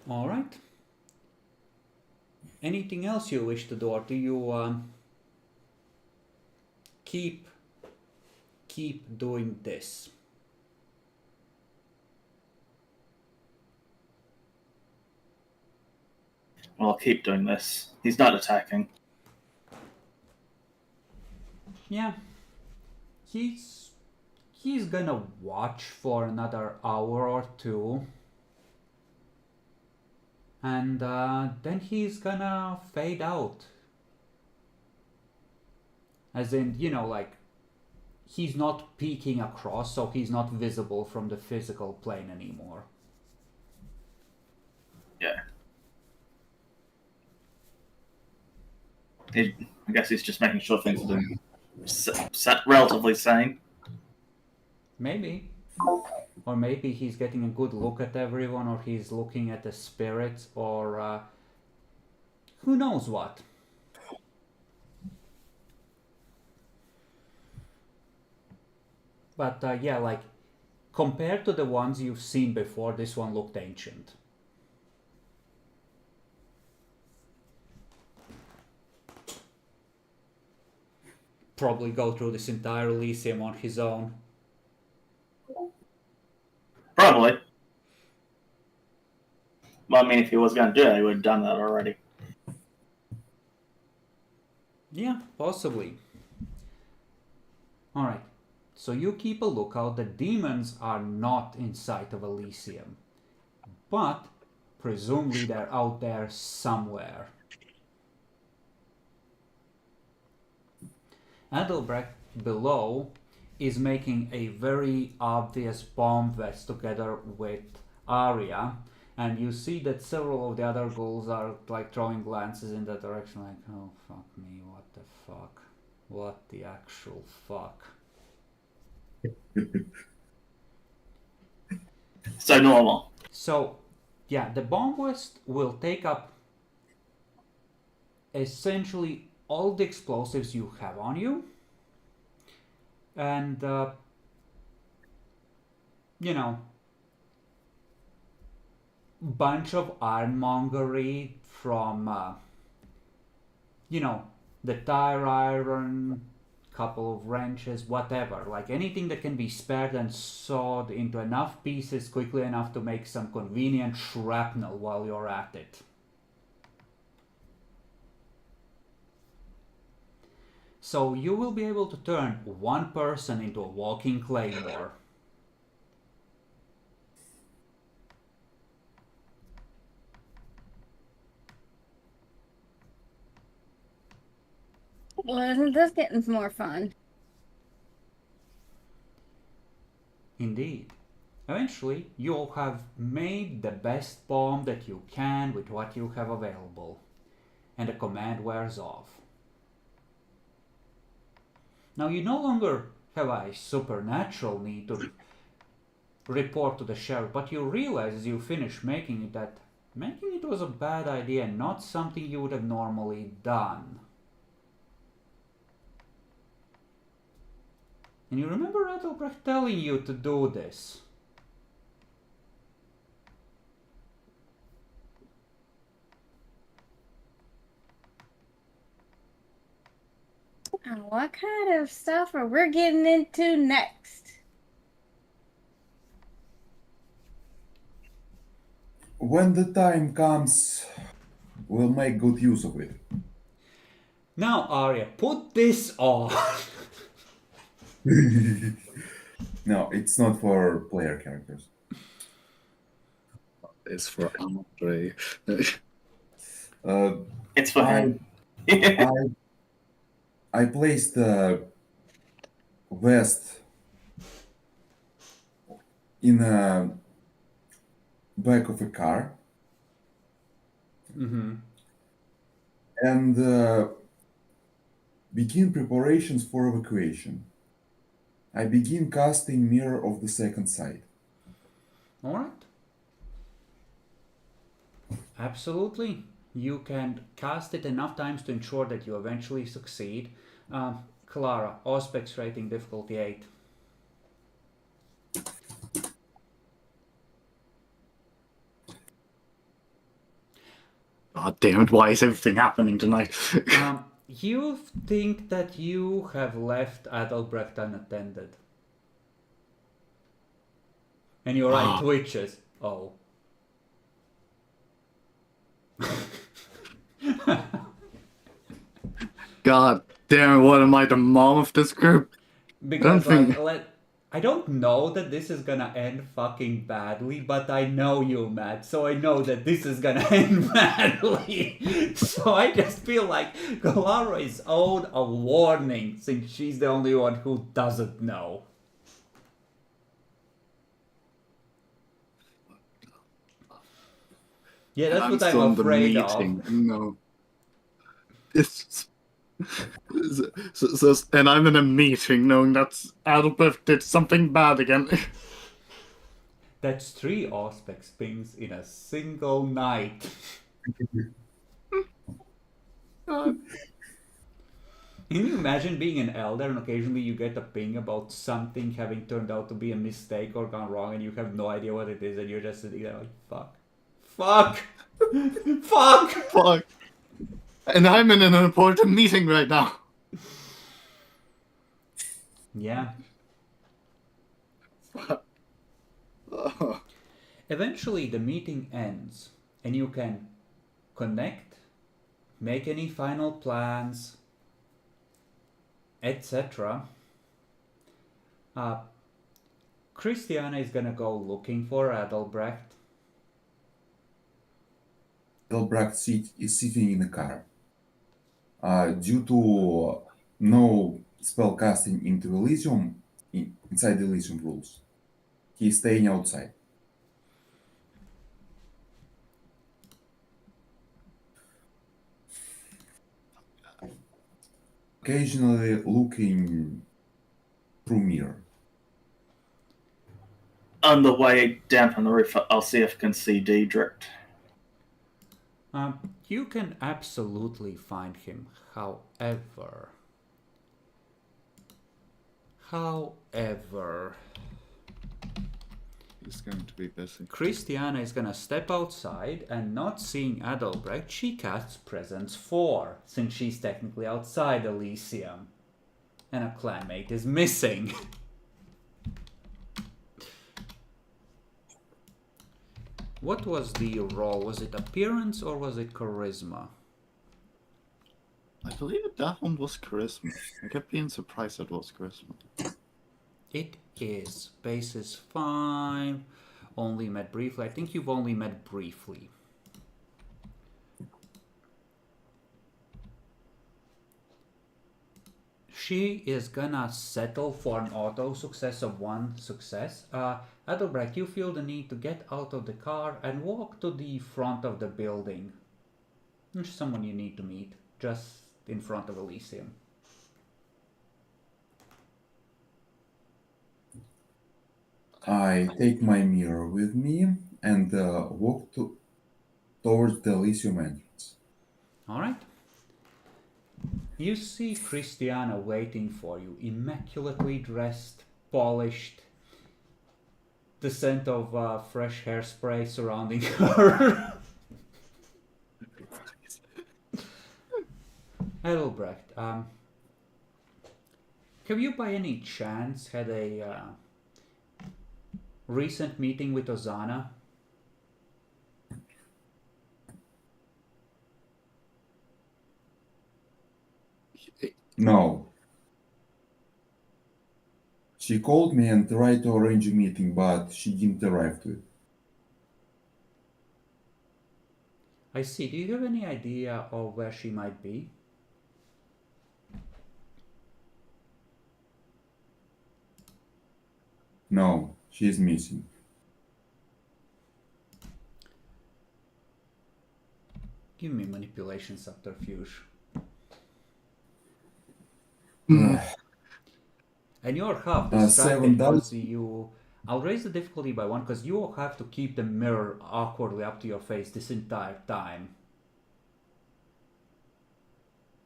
All right. Anything else you wish to do, or do you keep doing this? Well, I'll keep doing this. He's not attacking. Yeah. He's gonna watch for another hour or two. And then he's gonna fade out. As in, like, he's not peeking across, so he's not visible from the physical plane anymore. Yeah. I guess he's just making sure things are doing relatively sane. Maybe. Or maybe he's getting a good look at everyone, or he's looking at the spirits, or who knows what. But yeah, like, compared to the ones you've seen before, this one looked ancient. probably go through this entire Elysium on his own. Probably. Well, I mean, if he was going to do that, he would have done that already. Yeah, possibly. Alright, so you keep a lookout. The demons are not in sight of Elysium, but presumably they're out there somewhere. Adelbrecht below is making a very obvious bomb vest together with Arya, and you see that several of the other ghouls are like throwing glances in that direction, like, oh fuck me, what the fuck? What the actual fuck? So normal. So, yeah, the bomb vest will take up essentially all the explosives you have on you, and you know, bunch of ironmongery from you know, the tire iron, couple of wrenches, whatever, like anything that can be spared and sawed into enough pieces quickly enough to make some convenient shrapnel while you're at it. So you will be able to turn one person into a walking claymore. Well, isn't this getting more fun? Indeed. Eventually, you'll have made the best bomb that you can with what you have available, and the command wears off. Now you no longer have a supernatural need to report to the sheriff, but you realize as you finish making it that making it was a bad idea and not something you would have normally done. And you remember Adelbrecht telling you to do this. What kind of stuff are we getting into next? When the time comes, we'll make good use of it. Now, Arya, put this on. No, it's not for player characters. It's for Andre. It's for him. I placed the vest in a back of a car and begin preparations for evacuation. I begin casting Mirror of the Second Sight. Alright. Absolutely. You can cast it enough times to ensure that you eventually succeed. Clara, Auspex rating difficulty 8. God damn it, why is everything happening tonight? You think that you have left Adelbrecht unattended. And your eye twitches. Oh. God damn it, what am I, the mom of this group? Because I don't know that this is gonna end fucking badly, but I know you, Matt, so I know that this is gonna end badly. So I just feel like Galara is owed a warning since she's the only one who doesn't know. Yeah, that's what I'm afraid of. No. It's and I'm in a meeting knowing that Adelbert did something bad again. That's 3 Auspex pings in a single night. Can you imagine being an elder and occasionally you get a ping about something having turned out to be a mistake or gone wrong and you have no idea what it is and you're just sitting there like, fuck. Fuck! Fuck! Fuck. And I'm in an important meeting right now. Yeah. Oh, Eventually, the meeting ends, and you can connect, make any final plans, etc. Uh, Christiana is gonna go looking for Adelbrecht. Delbracht is sitting in a car. Due to no spell casting into Elysium, inside the Elysium rules, he's staying outside. Occasionally looking through mirror. On the way down from the roof, I'll see if I can see Diedrich. You can absolutely find him. However, he's going to be busy. Christiana is gonna step outside, and not seeing Adelbrecht, she casts Presence 4, since she's technically outside Elysium. And a clanmate is missing. What was the roll? Was it appearance or was it charisma? I believe that one was charisma. I kept being surprised it was charisma. It is. Base is 5. Only met briefly. I think you've only met briefly. She is gonna settle for an auto success of 1 success. Adelbrecht, you feel the need to get out of the car and walk to the front of the building. There's someone you need to meet, just in front of Elysium. I take my mirror with me and walk towards the Elysium entrance. Alright. You see Christiana waiting for you, immaculately dressed, polished, the scent of fresh hairspray surrounding her. Adelbrecht, have you by any chance had a recent meeting with Ozana? No. She called me and tried to arrange a meeting, but she didn't arrive to it. I see. Do you have any idea of where she might be? No, she is missing. Give me manipulation subterfuge. And you're half distracted 7 because you... I'll raise the difficulty by 1 because you have to keep the mirror awkwardly up to your face this entire time.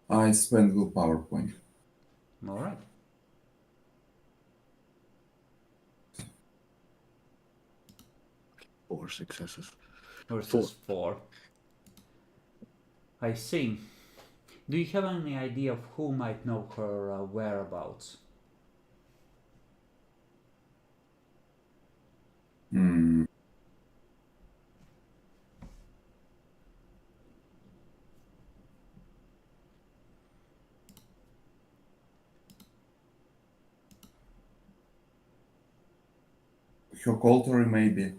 I spent willpower point. Alright. Four successes. Versus 4. I see. Do you have any idea of who might know her whereabouts? Hmm. Her Coltery, maybe.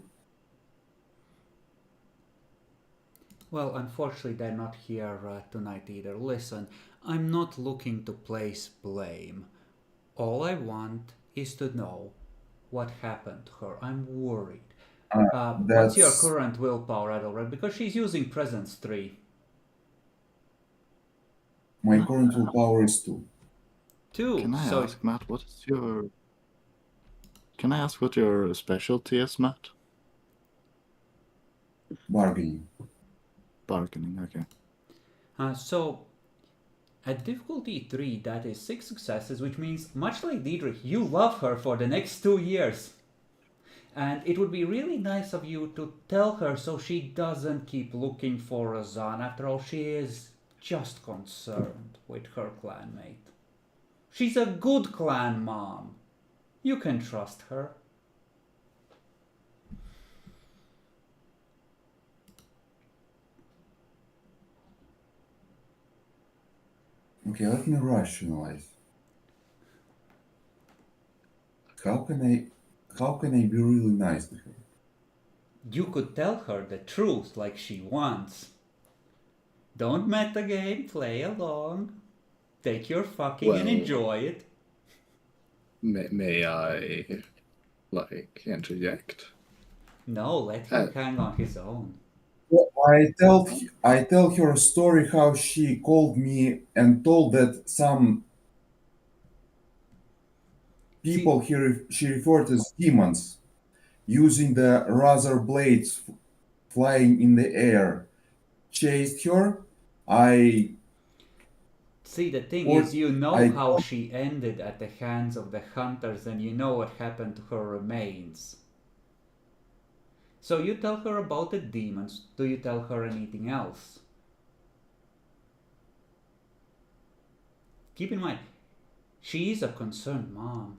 Well, unfortunately, they're not here tonight either. Listen, I'm not looking to place blame. All I want is to know what happened to her. I'm worried. What's your That's current willpower, Adelred? Because she's using Presence 3. my current willpower is 2. 2. Can I So ask, Matt, what is your... Can I ask what your specialty is, Matt? Bargaining. Bargaining, okay. So at difficulty 3, that is 6 successes, which means, much like Diedrich, you love her for the next 2 years. And it would be really nice of you to tell her so she doesn't keep looking for Razan. After all, she is just concerned with her clanmate. She's a good clan mom. You can trust her. Okay, let me rationalize. How can I be really nice to her? You could tell her the truth like she wants. Don't metagame, play along. Take your fucking and Well- enjoy it. May I, interject? No, let him hang on his own. Well, I tell her a story how she called me and told that some people she referred as demons using the razor blades flying in the air chased her. I See, the thing Or is, you know I how don't- she ended at the hands of the hunters, and you know what happened to her remains. So you tell her about the demons. Do you tell her anything else? Keep in mind, she is a concerned mom.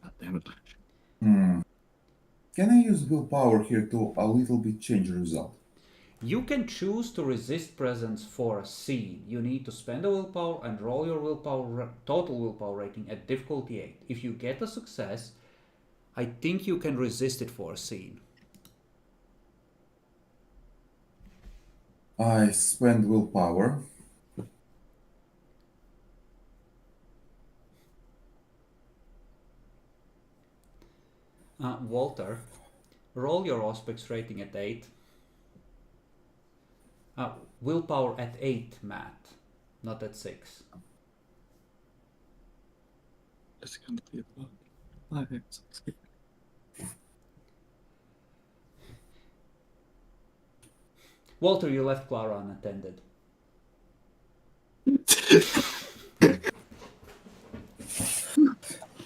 God damn it. Can I use willpower here to a little bit change the result? You can choose to resist presence for a scene. You need to spend a willpower and roll your total willpower rating at difficulty 8. If you get a success, I think you can resist it for a scene. I spend willpower. Walter, roll your Auspex rating at 8. Willpower at 8, Matt, not at 6. It's gonna be about 5, 6. Walter, you left Clara unattended.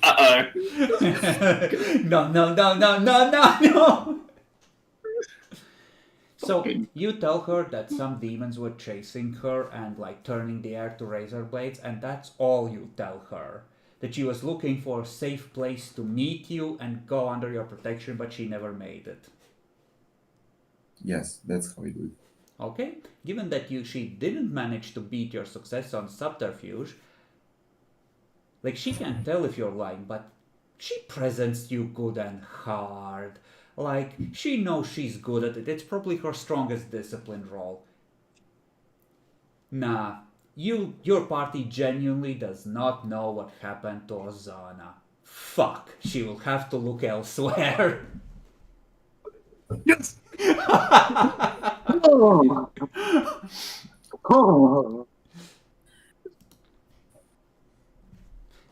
Uh-oh. No. So you tell her that some demons were chasing her and like turning the air to razor blades, and that's all you tell her. That she was looking for a safe place to meet you and go under your protection, but she never made it. Yes, that's how I do it. Okay? Given that she didn't manage to beat your success on subterfuge, like she can't tell if you're lying, but she presents you good and hard. Like, she knows she's good at it. It's probably her strongest discipline role. Nah, your party genuinely does not know what happened to Ozana. Fuck, she will have to look elsewhere. Yes! Oh. Oh.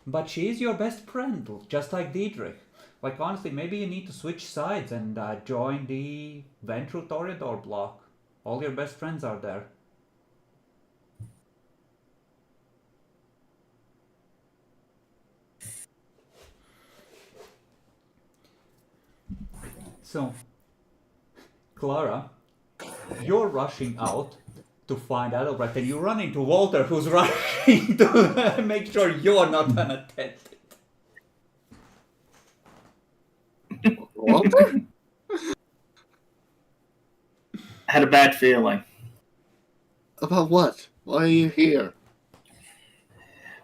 But she is your best friend, just like Diedrich. Like, honestly, maybe you need to switch sides and join the Ventru Toreador block. All your best friends are there. So, Clara, you're rushing out to find Adelbrecht, and you run into Walter, who's rushing to make sure you're not unattended. Walter? I had a bad feeling. About what? Why are you here?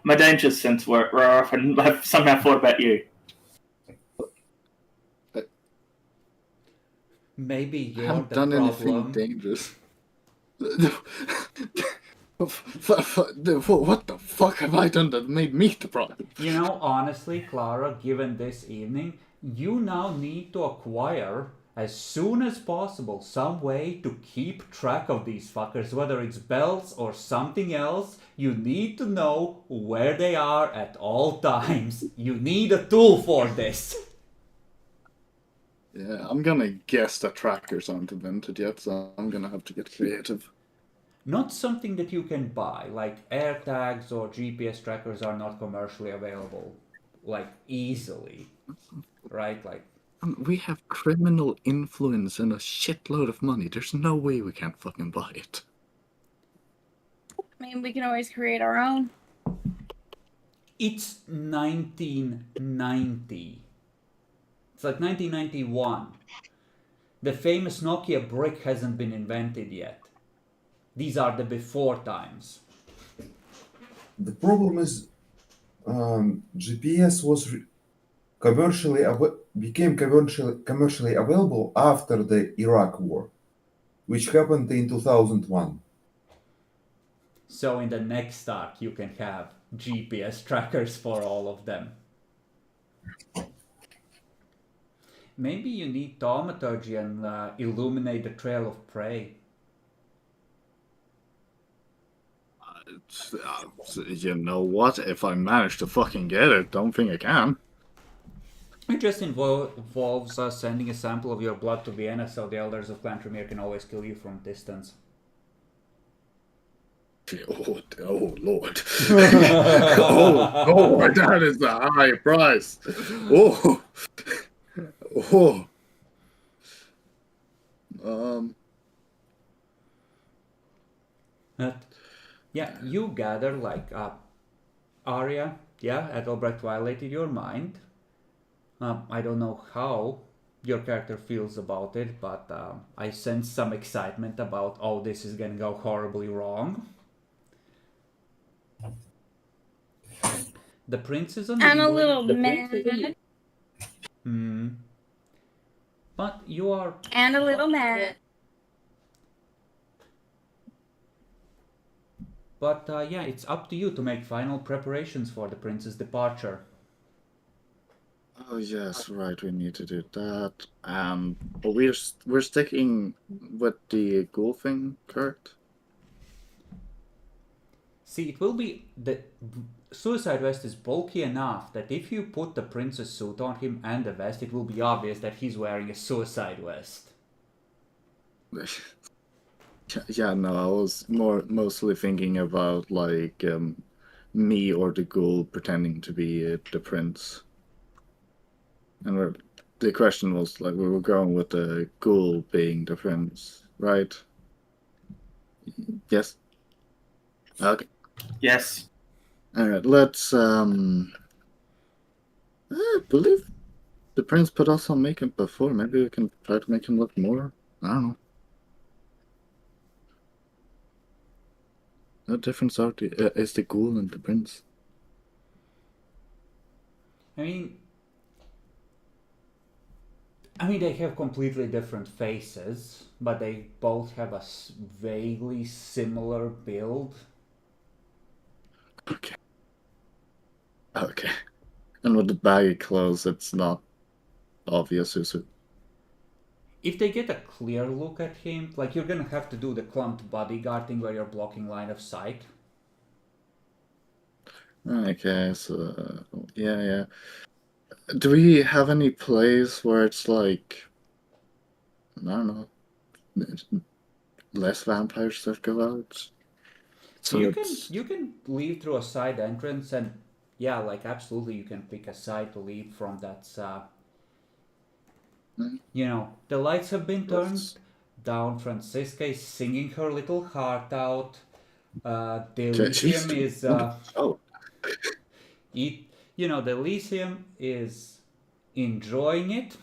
My danger sense were off, and I've somehow thought about you. Maybe I you're haven't the done anything problem. dangerous. What the fuck have I done that made me the problem? You know, honestly, Clara, given this evening, you now need to acquire, as soon as possible, some way to keep track of these fuckers, whether it's bells or something else. You need to know where they are at all times. You need a tool for this. Yeah, I'm gonna guess that trackers aren't invented yet, so I'm gonna have to get creative. Not something that you can buy, like air tags or GPS trackers are not commercially available, like easily, right? Like We have criminal influence and a shitload of money. There's no way we can't fucking buy it. I mean, we can always create our own. It's 1990. It's like 1991. The famous Nokia brick hasn't been invented yet. These are the before times. The problem is, GPS was became commercially available after the Iraq War, which happened in 2001. So in the next arc, you can have GPS trackers for all of them. Maybe you need thaumaturgy and illuminate the trail of prey. You know what? If I manage to fucking get it, don't think I can. It just involves sending a sample of your blood to Vienna so the elders of Clan Tremere can always kill you from distance. Oh Lord. Oh Lord, that is a high price. Oh. Oh. Yeah, you gather like Arya, yeah, Ethelbrecht violated your mind. I don't know how your character feels about it, but I sense some excitement about, oh, this is gonna go horribly wrong. The prince is I'm a uneasy. little mad. But you are... And a little mad. But yeah, it's up to you to make final preparations for the prince's departure. Oh yes, right. We need to do that. But we're sticking with the ghoul thing, Kurt. See, it will be... The suicide vest is bulky enough that if you put the prince's suit on him and the vest, it will be obvious that he's wearing a suicide vest. Yeah, no, I was mostly thinking about like me or the ghoul pretending to be the prince. And the question was like we were going with the ghoul being the prince, right? Yes. Okay. Yes. All right. Let's. I believe the prince put us on makeup before. Maybe we can try to make him look more. I don't know. What difference is the ghoul and the prince? I mean, they have completely different faces, but they both have a vaguely similar build. Okay. Okay. And with the baggy clothes, it's not obvious who's who. If they get a clear look at him, like you're gonna have to do the clumped bodyguard thing where you're blocking line of sight. Okay, so yeah. Do we have any plays where it's like, I don't know, less vampires that go out? So you can leave through a side entrance, and yeah, like absolutely you can pick a side to leave from. That's you know, the lights have been turned down. Francisca is singing her little heart out. The Elysium is the Elysium is enjoying it.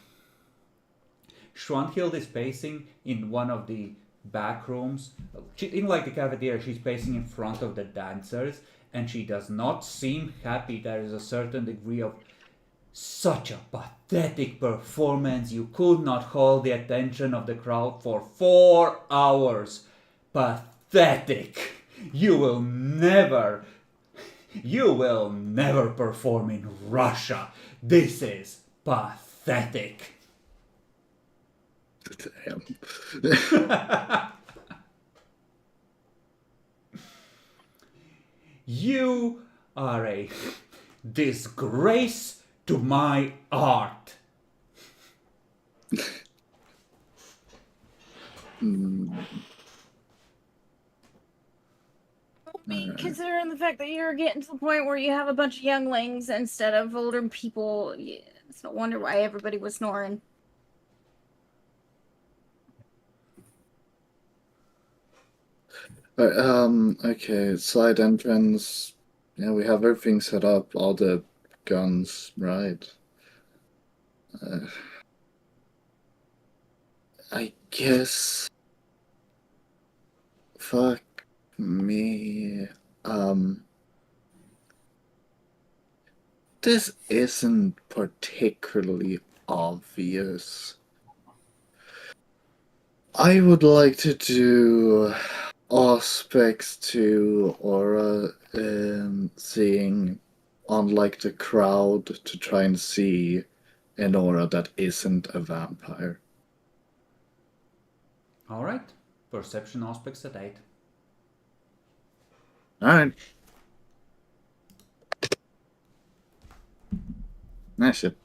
Schwanhild is pacing in one of the back rooms. In like the cafeteria, she's pacing in front of the dancers, and she does not seem happy. There is a certain degree of such a pathetic performance. You could not hold the attention of the crowd for 4 hours. Pathetic. You will never perform in Russia. This is pathetic. Damn. You are a disgrace to my art. Considering the fact that you're getting to the point where you have a bunch of younglings instead of older people, it's no wonder why everybody was snoring. Okay, side entrance. Yeah, we have everything set up, all the guns, right? I guess. Fuck me. This isn't particularly obvious. I would like to do aspects to aura seeing on like the crowd to try and see an aura that isn't a vampire. All right. Perception aspects at 8. Alright. That should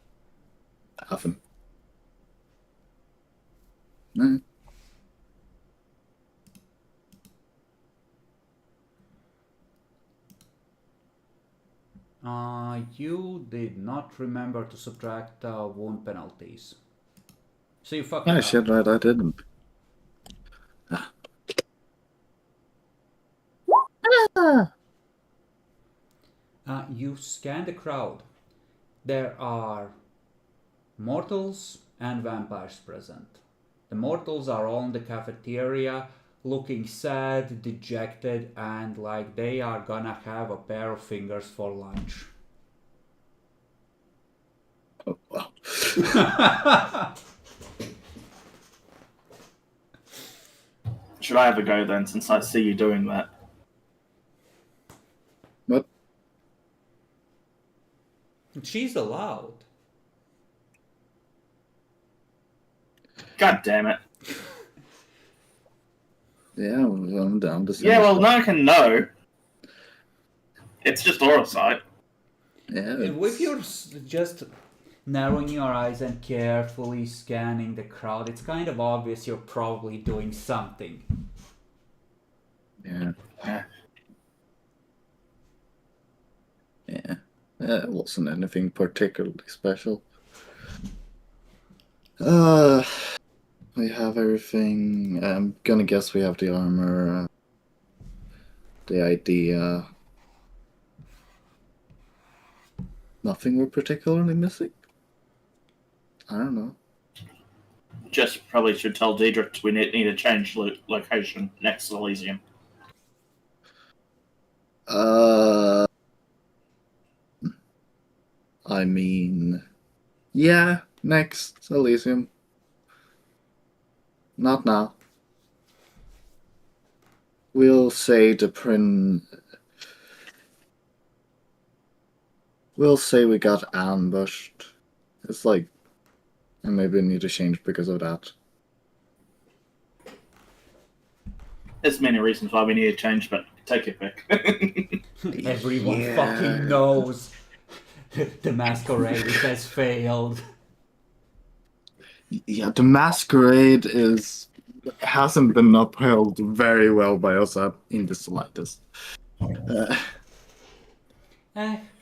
happen. Alright. You did not remember to subtract wound penalties. So you fucked Ah, it up. shit, right, I didn't. You scan the crowd. There are mortals and vampires present. The mortals are all in the cafeteria looking sad, dejected, and like they are gonna have a pair of fingers for lunch. Oh, wow. Should I have a go then, since I see you doing that? What? She's allowed. God damn it. Yeah, I'm down to see. Yeah, well, no one can know. It's just aura sight. Yeah, If you're just narrowing your eyes and carefully scanning the crowd, it's kind of obvious you're probably doing something. yeah. Yeah. Yeah. It wasn't anything particularly special. We have everything. I'm gonna guess we have the armor, the idea. Nothing we're particularly missing? I don't know. Just probably should tell Daedric we need to change location next to Elysium. I mean, yeah, next, Elysium. Not now. We'll say We'll say we got ambushed. It's like, and maybe we need to change because of that. There's many reasons why we need to change, but take your pick. Everyone Yeah. fucking knows the Masquerade has failed. Yeah, the Masquerade hasn't been upheld very well by us in the slightest.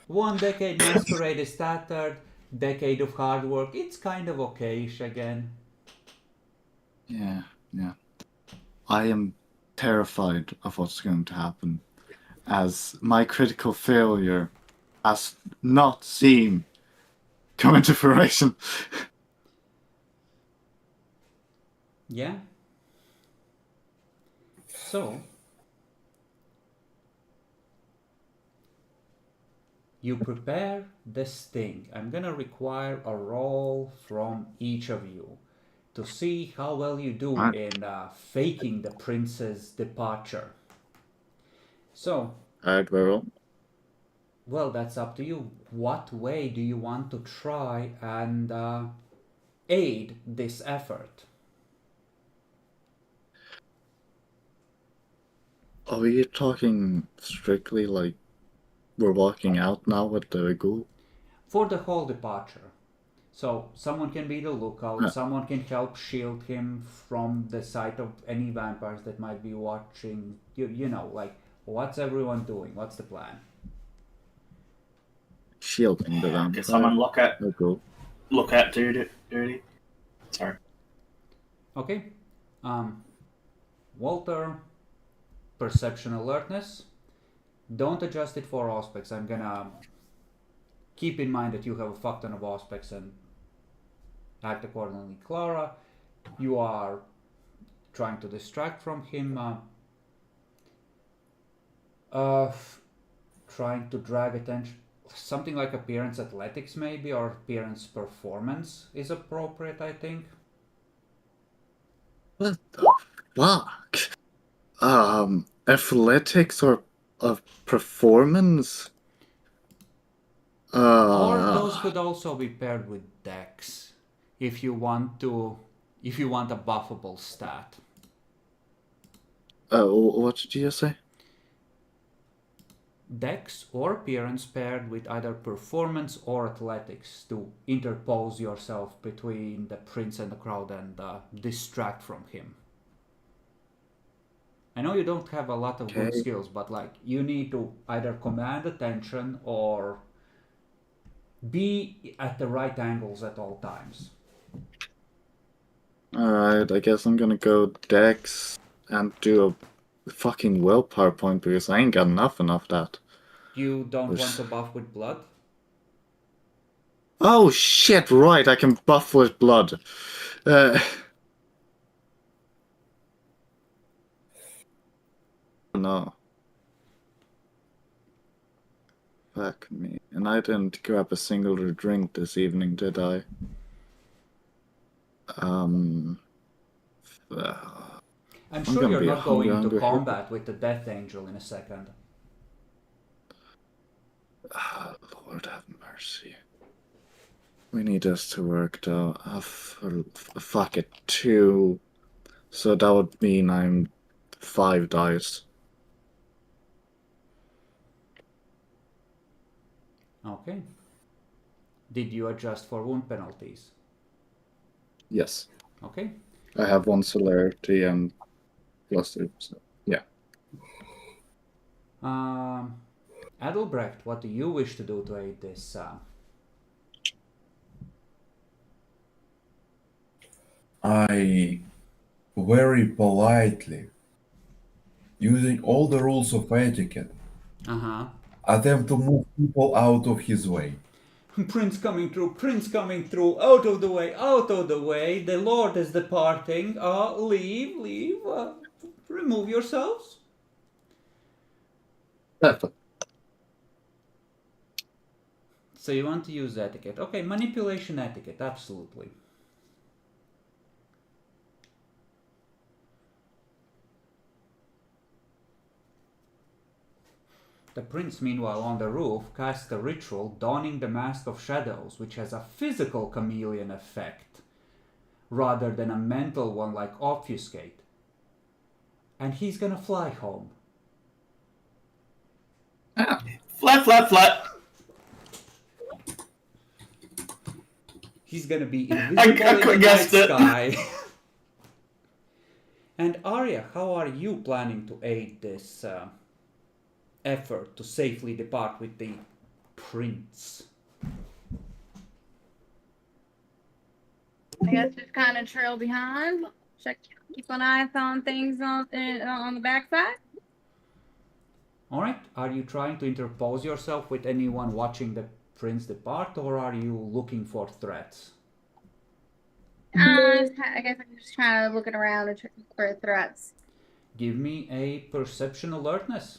1 decade Masquerade is tattered, decade of hard work, it's kind of okayish again. Yeah. I am terrified of what's going to happen, as my critical failure has not seen come into fruition. Yeah? So, you prepare the sting. I'm gonna require a roll from each of you to see how well you do in faking the prince's departure. So, Alright, well, well, that's up to you. What way do you want to try and aid this effort? are we talking strictly like we're walking out now with the ghoul? For the whole departure. So someone can be the lookout, Yeah. someone can help shield him from the sight of any vampires that might be watching. You know, like, what's everyone doing? What's the plan? Shielding the vampire. Get someone look at The ghoul. duty. Sorry. Okay. Walter, perception alertness. Don't adjust it for aspects. I'm gonna keep in mind that you have a fuck ton of aspects and act accordingly. Clara, you are trying to distract from him. Trying to drag attention. Something like appearance athletics, maybe, or appearance performance is appropriate, I think. What the fuck? Athletics or performance? Or those could also be paired with dex, if you want a buffable stat. What did you say? Dex or appearance paired with either performance or athletics to interpose yourself between the prince and the crowd and distract from him. I know you don't have a lot of good skills, but like you need to either command attention or be at the right angles at all times. Alright, I guess I'm gonna go Dex and do a fucking willpower point because I ain't got nothing of that. You don't want to buff with blood? Oh shit, right, I can buff with blood. No. Fuck me. And I didn't grab a single drink this evening, did I? I'm sure you're not going into combat with the Death Angel in a second. Lord have mercy. We need this to work though. Fuck it, 2. So that would mean I'm 5 dice. Okay. Did you adjust for wound penalties? Yes. Okay. I have 1 celerity and +2, so yeah. Adelbrecht, what do you wish to do to aid this? I very politely, using all the rules of etiquette, attempt to move people out of his way. Prince coming through, out of the way, the Lord is departing, leave, remove yourselves. Perfect. So you want to use etiquette. Okay, manipulation etiquette, absolutely. The prince, meanwhile, on the roof, casts a ritual donning the Mask of Shadows, which has a physical chameleon effect, rather than a mental one like Obfuscate. And he's gonna fly home. Flat. He's gonna be invisible in the night sky. And Arya, how are you planning to aid this effort to safely depart with the prince? I guess just kind of trail behind. Keep an eye on things on the backside. All right. Are you trying to interpose yourself with anyone watching the prince depart, or are you looking for threats? I guess I'm just trying to look around for threats. Give me a perception alertness.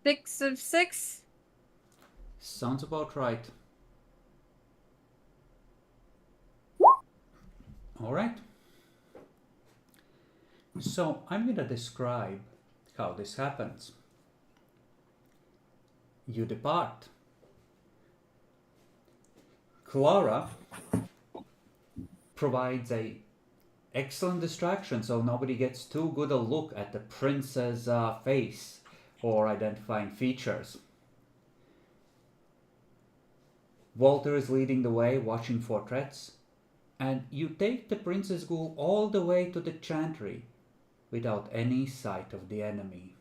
Six of 6. Sounds about right. All right. So I'm going to describe how this happens. You depart. Clara provides a excellent distraction so nobody gets too good a look at the prince's face or identifying features. Walter is leading the way, watching for threats, and you take the prince's ghoul all the way to the chantry without any sight of the enemy.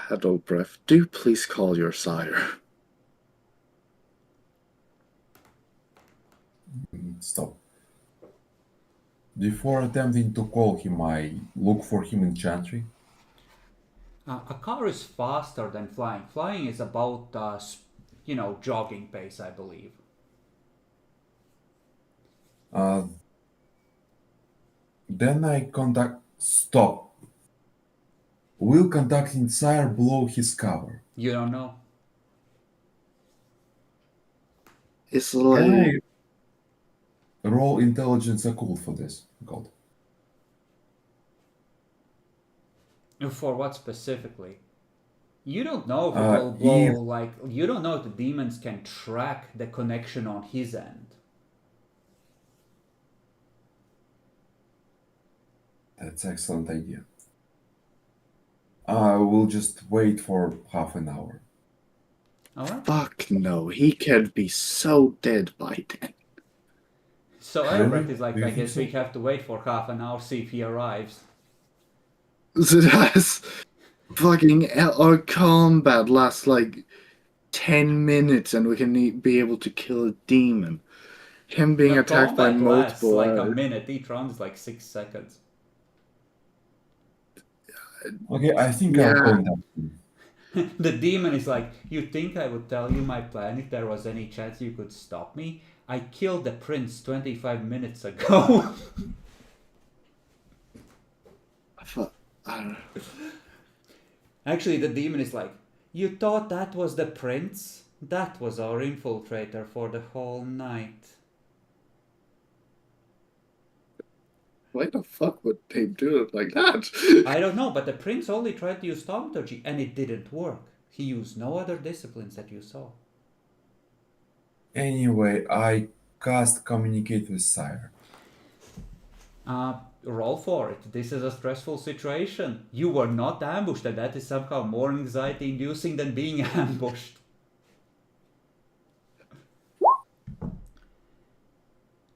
Adelbref, do please call your sire. Stop. Before attempting to call him, I look for him in Chantry. A car is faster than flying. Flying is about, jogging pace, I believe. Then I contact. Stop. Will contacting sire blow his cover? You don't know. It's Can like I roll intelligence occult for this? God. For what specifically? You don't know if it will blow, you don't know if the demons can track the connection on his end. That's an excellent idea. I will just wait for half an hour. Alright? fuck no, he can be so dead by then. So Really? Albrecht is like, Do you I think guess so? we have to wait for half an hour, see if he arrives. That's fucking our combat lasts like 10 minutes and we can be able to kill a demon. Him being The attacked by combat lasts multiple like a minute, each round is like 6 seconds. Okay, I think Yeah. I'll contact him. The demon is like, you think I would tell you my plan if there was any chance you could stop me? I killed the prince 25 minutes ago. Fuck. I don't know. Actually, the demon is like, you thought that was the prince? That was our infiltrator for the whole night. Why the fuck would they do it like that? I don't know, but the prince only tried to use thaumaturgy and it didn't work. He used no other disciplines that you saw. Anyway, I cast communicate with sire. Roll for it. This is a stressful situation. You were not ambushed, and that is somehow more anxiety inducing than being ambushed.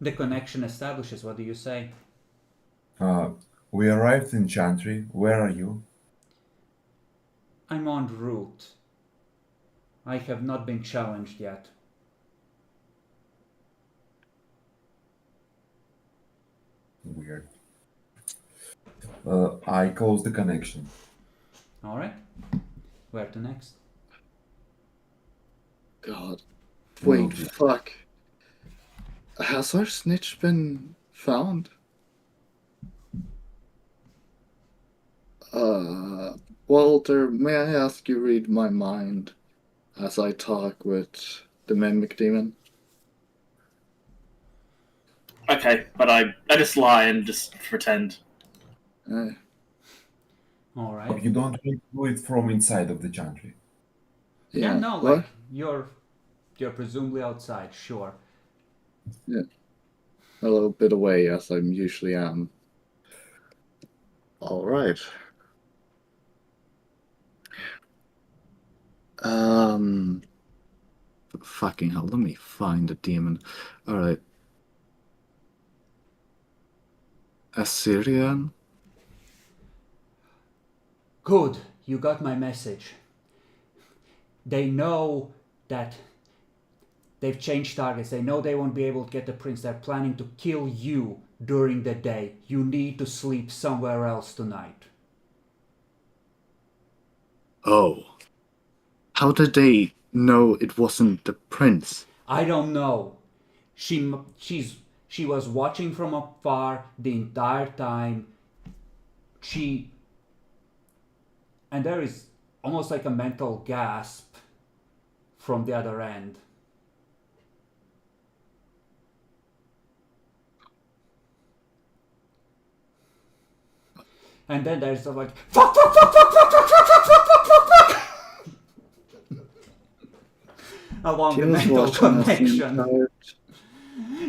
The connection establishes. What do you say? We arrived in Chantry. Where are you? I'm en route. I have not been challenged yet. Weird. I close the connection. Alright. Where to next? God. Wait, Okay. fuck. Has our snitch been found? Walter, may I ask you read my mind as I talk with the mimic demon? Okay, but I just lie and just pretend. Alright. You don't want to do it from inside of the Chantry. Yeah, no, What? like you're presumably outside, sure. A little bit away, as I usually am. Alright. Fucking hell, let me find the demon. Alright. Assyrian? Good, you got my message. They know that they've changed targets. They know they won't be able to get the prince. They're planning to kill you during the day. You need to sleep somewhere else tonight. Oh. How did they know it wasn't the prince? I don't know. She was watching from afar the entire time. And there is almost like a mental gasp from the other end. And then there's a like, fuck, fuck, fuck, fuck, fuck, fuck, fuck, fuck, fuck, fuck, fuck, fuck. Along She the was mental watching us the connection. entire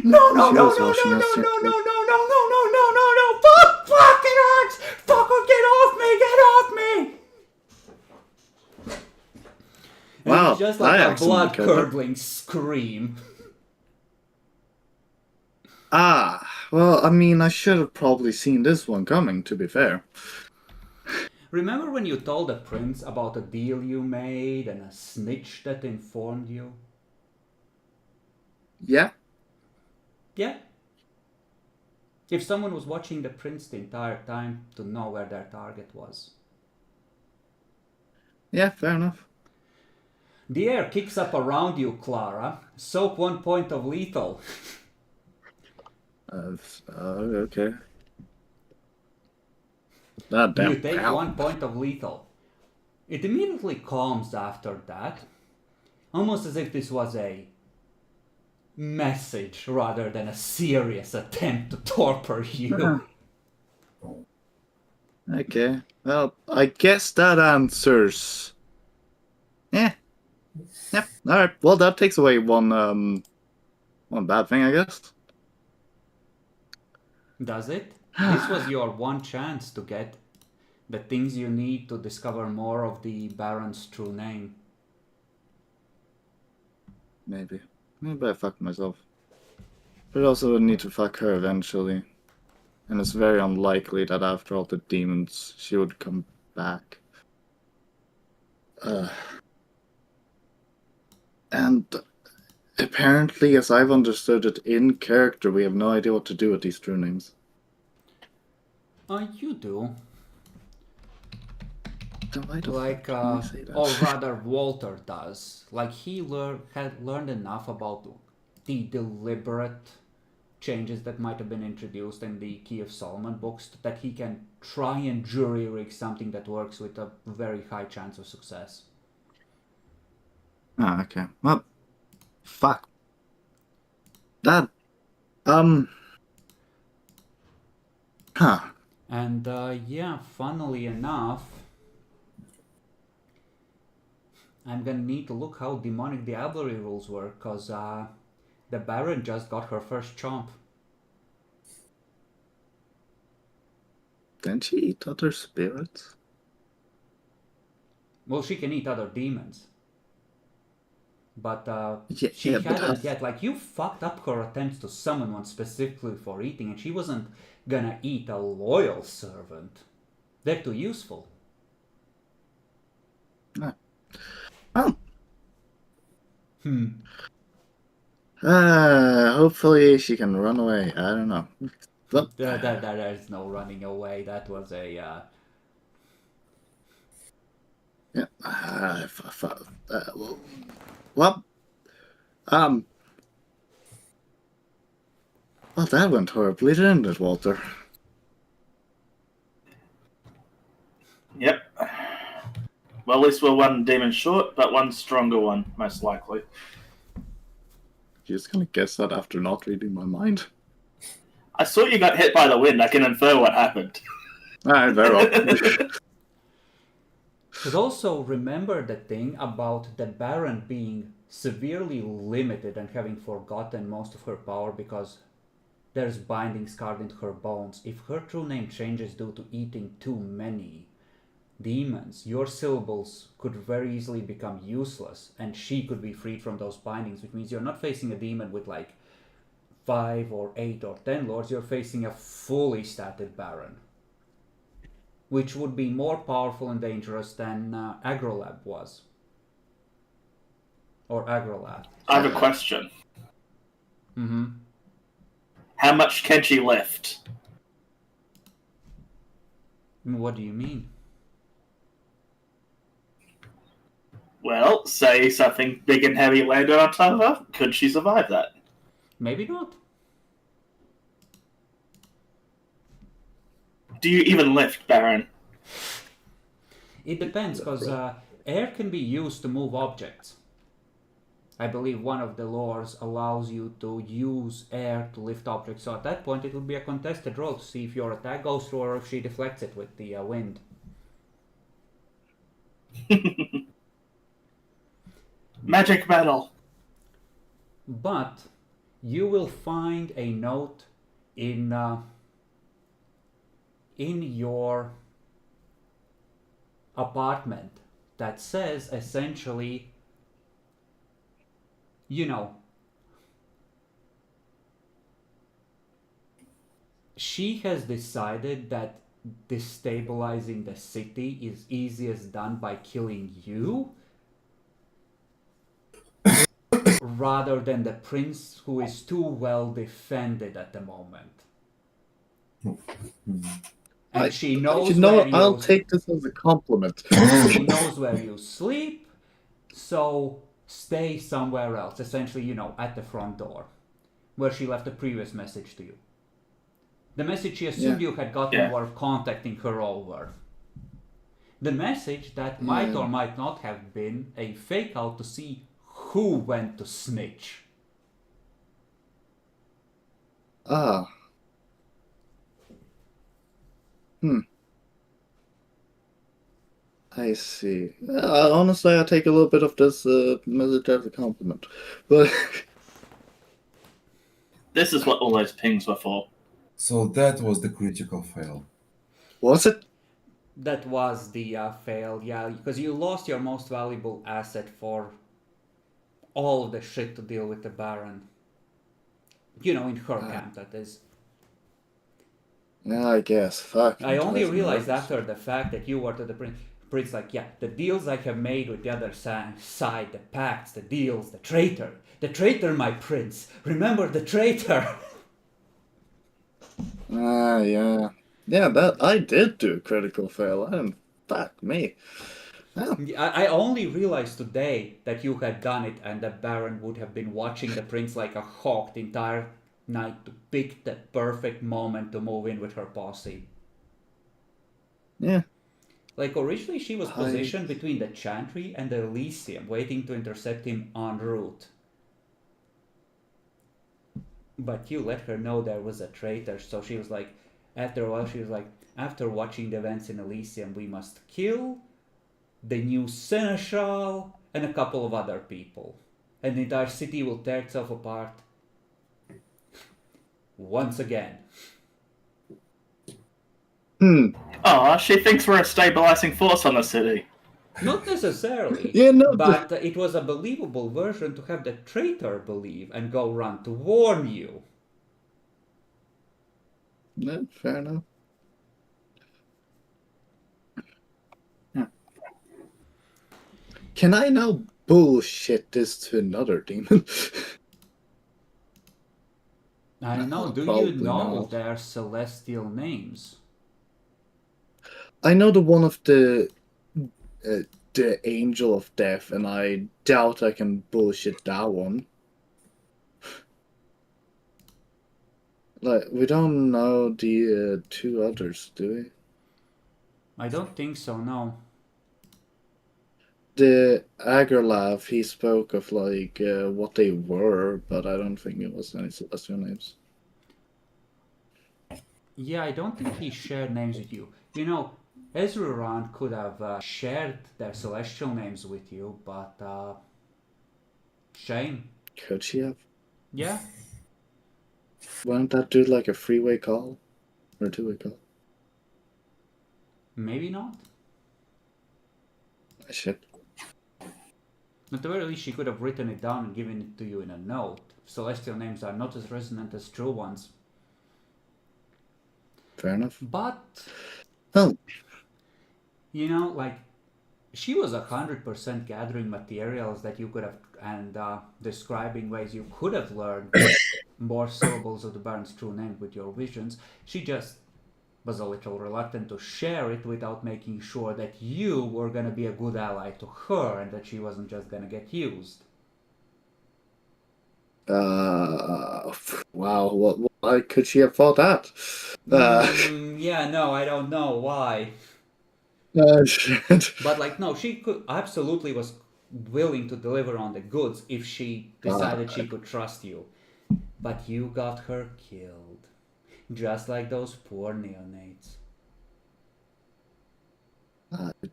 No, no, She no, was no, no, watching no, us no, no, yesterday. no, no, no, no, no, no, no, fuck, fuck, it hurts, fuck, get off me, get off me. And Wow, it's just I like a accidentally killed her. blood-curdling scream. Ah, well, I mean, I should have probably seen this one coming, to be fair. Remember when you told the prince about a deal you made and a snitch that informed you? Yeah. Yeah. If someone was watching the prince the entire time to know where their target was. Yeah, fair enough. The air kicks up around you, Clara. Soak 1 point of lethal. Okay. God damn. You take Ow. 1 point of lethal. It immediately calms after that, almost as if this was a message rather than a serious attempt to torpor you. Okay. Well, I guess that answers. Yeah. Yep. All right. Well, that takes away one bad thing, I guess. Does it? This was your one chance to get the things you need to discover more of the Baron's true name. Maybe. Maybe I fucked myself. But I also need to fuck her eventually. And it's very unlikely that after all the demons, she would come back. And apparently, as I've understood it in character, we have no idea what to do with these true names. You do. Then why the Like, fuck can we say that? or rather, Walter does. Like, he had learned enough about the deliberate changes that might have been introduced in the Key of Solomon books that he can try and jury rig something that works with a very high chance of success. Ah, okay. Well, fuck. That, huh. And yeah, funnily enough, I'm gonna need to look how demonic the Diablerie rules were, cause the Baron just got her first chomp. Didn't she eat other spirits? Well, she can eat other demons. But she but hadn't yet. Like, you fucked up her attempts to summon one specifically for eating, and she wasn't gonna eat a loyal servant. They're too useful. No. Oh. Hopefully she can run away. I don't know. But, There's no running away. That was a... yeah. Well, well, that went horribly, didn't it, Walter? Yep. Well, at least we're one demon short, but one stronger one, most likely. You're just gonna guess that after not reading my mind? I saw you got hit by the wind. I can infer what happened. Alright, very well. But also remember the thing about the Baron being severely limited and having forgotten most of her power because there's binding scarred into her bones. If her true name changes due to eating too many demons, your syllables could very easily become useless and she could be freed from those bindings, which means you're not facing a demon with like 5 or 8 or 10 lords, you're facing a fully statted Baron, which would be more powerful and dangerous than Agrolab was. Or Agrolab. I have a question. Mm-hmm. How much can she lift? What do you mean? Well, say something big and heavy landed on top of her. Could she survive that? Maybe not. Do you even lift, Baron? It depends, because air can be used to move objects. I believe one of the lores allows you to use air to lift objects, so at that point it would be a contested roll to see if your attack goes through or if she deflects it with the wind. Magic metal. But you will find a note in your apartment that says essentially, you know, she has decided that destabilizing the city is easiest done by killing you rather than the prince who is too well defended at the moment. And she knows where I'll you take this as a compliment. she knows where you sleep, so stay somewhere else, essentially, at the front door, where she left a previous message to you. The message she assumed you had gotten were contacting her over. The message that might or might not have been a fake out to see who went to snitch. Ah. I see. Honestly, I take a little bit of this message as a compliment. But This is what all those pings were for. So that was the critical fail. was it? That was the fail, yeah, because you lost your most valuable asset for all of the shit to deal with the Baron. In her camp, that is. Yeah, I guess. Fuck. I only that's realized nervous. after the fact that you were to the prince, like, yeah, the deals I have made with the other side, the pacts, the deals, the traitor, my prince. Remember the traitor. Yeah. Yeah, that I did do a critical fail. Fuck me. I only realized today that you had done it, and the Baron would have been watching the prince like a hawk the entire night to pick the perfect moment to move in with her posse. Yeah. Like, originally she was positioned between the Chantry and the Elysium, waiting to intercept him en route. But you let her know there was a traitor, so she was like, after a while, she was like, after watching the events in Elysium, we must kill the new Seneschal and a couple of other people. And the entire city will tear itself apart once again. Oh, she thinks we're a stabilizing force on the city. Not necessarily. Yeah, no, but it was a believable version to have the traitor believe and go run to warn you. No, fair enough. Can I now bullshit this to another demon? I don't know, do you Probably know not. their celestial names? I know the one of the Angel of Death, and I doubt I can bullshit that one. Like, we don't know the two others, do we? I don't think so, no. The Agarlav, he spoke of like what they were, but I don't think it was any celestial names. Yeah, I don't think he shared names with you. Ezruran could have shared their celestial names with you, but shame. Could she have? Yeah. Why don't that do like a three-way call? Or a two-way call? Maybe not. Shit. At the very least, she could have written it down and given it to you in a note. Celestial names are not as resonant as true ones. Fair enough. But, Oh. like, she was 100% gathering materials that you could have, and describing ways you could have learned more syllables of the Baron's true name with your visions. She just was a little reluctant to share it without making sure that you were going to be a good ally to her and that she wasn't just going to get used. Wow. Why could she have thought that? Yeah, no, I don't know why. Shit. But no, she could absolutely was willing to deliver on the goods if she decided she could trust you. But you got her killed. Just like those poor neonates.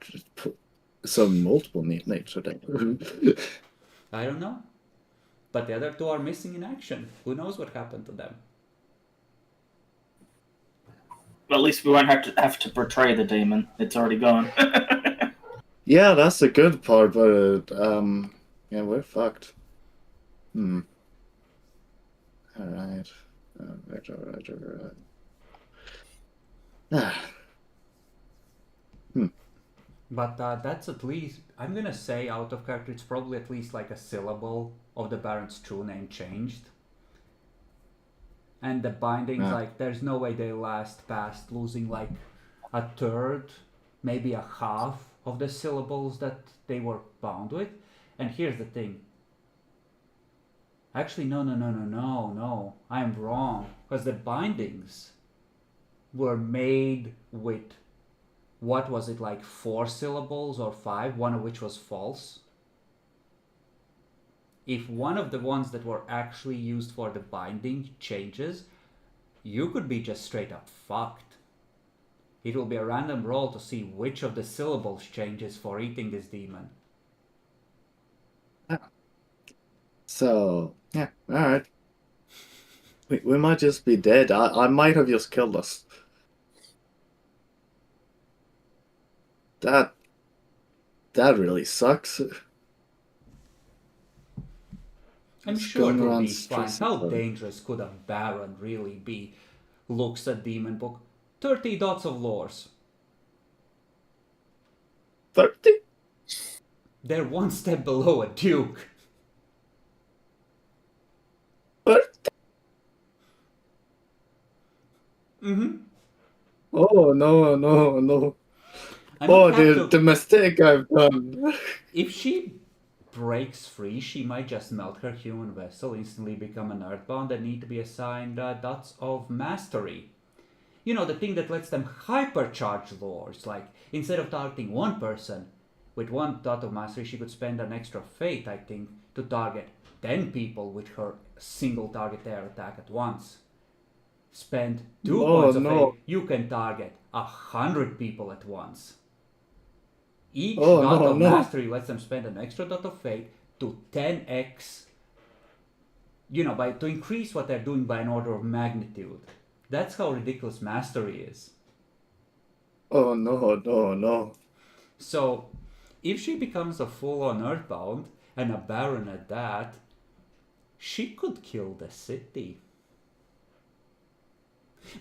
Just put some multiple neonates are there. I don't know. But the other two are missing in action. Who knows what happened to them? At least we won't have to portray the demon. It's already gone. Yeah, that's the good part, but yeah, we're fucked. Alright. But that's at least, I'm gonna say out of character, it's probably at least like a syllable of the Baron's true name changed. And the bindings, Yeah. like, there's no way they last past losing like a third, maybe a half of the syllables that they were bound with. And here's the thing. Actually, no. I'm wrong. Because the bindings were made with, what was it, like 4 syllables or 5, one of which was false. If one of the ones that were actually used for the binding changes, you could be just straight up fucked. It will be a random roll to see which of the syllables changes for eating this demon. So, yeah, alright. We might just be dead. I might have just killed us. That really sucks. I'm Just sure going it will around be fine. stressing How about it. dangerous could a Baron really be? Looks at Demon Book. 30 dots of lores. 30? They're one step below a Duke. 30? Mm-hmm. Oh, no. I Oh, might have the mistake I've done. If she breaks free, she might just melt her human vessel, instantly become an earthbound, and need to be assigned dots of mastery. You know, the thing that lets them hypercharge lores. Like, instead of targeting one person with 1 dot of mastery, she could spend an extra fate, I think, to target 10 people with her single target air attack at once. Spend 2 Oh, points of no. fate, you can target 100 people at once. Each Oh, dot no, of no. mastery lets them spend an extra dot of fate to 10x, to increase what they're doing by an order of magnitude. That's how ridiculous mastery is. Oh, no. So, if she becomes a full-on Earthbound, and a Baron at that, she could kill the city.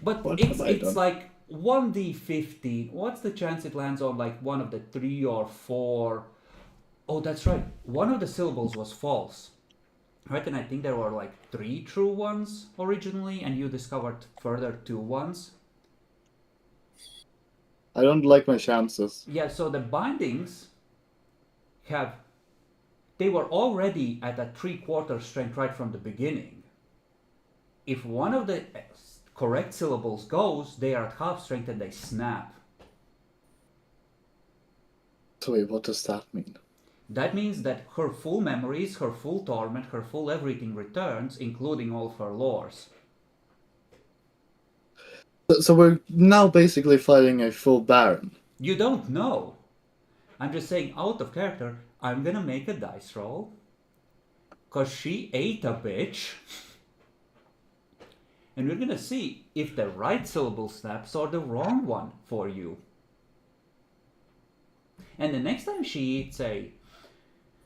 But What it's have I done? like 1d15. What's the chance it lands on like one of the 3 or 4? Oh, that's right. One of the syllables was false. Right, and I think there were like 3 true ones originally, and you discovered further 2 ones. I don't like my chances. Yeah, so the bindings they were already at a 3/4 strength right from the beginning. If one of the correct syllables goes, they are at half strength and they snap. So wait, what does that mean? That means that her full memories, her full torment, her full everything returns, including all of her lores. So we're now basically fighting a full Baron. You don't know. I'm just saying, out of character, I'm gonna make a dice roll. Cause she ate a bitch. And we're gonna see if the right syllable snaps or the wrong one for you. And the next time she eats a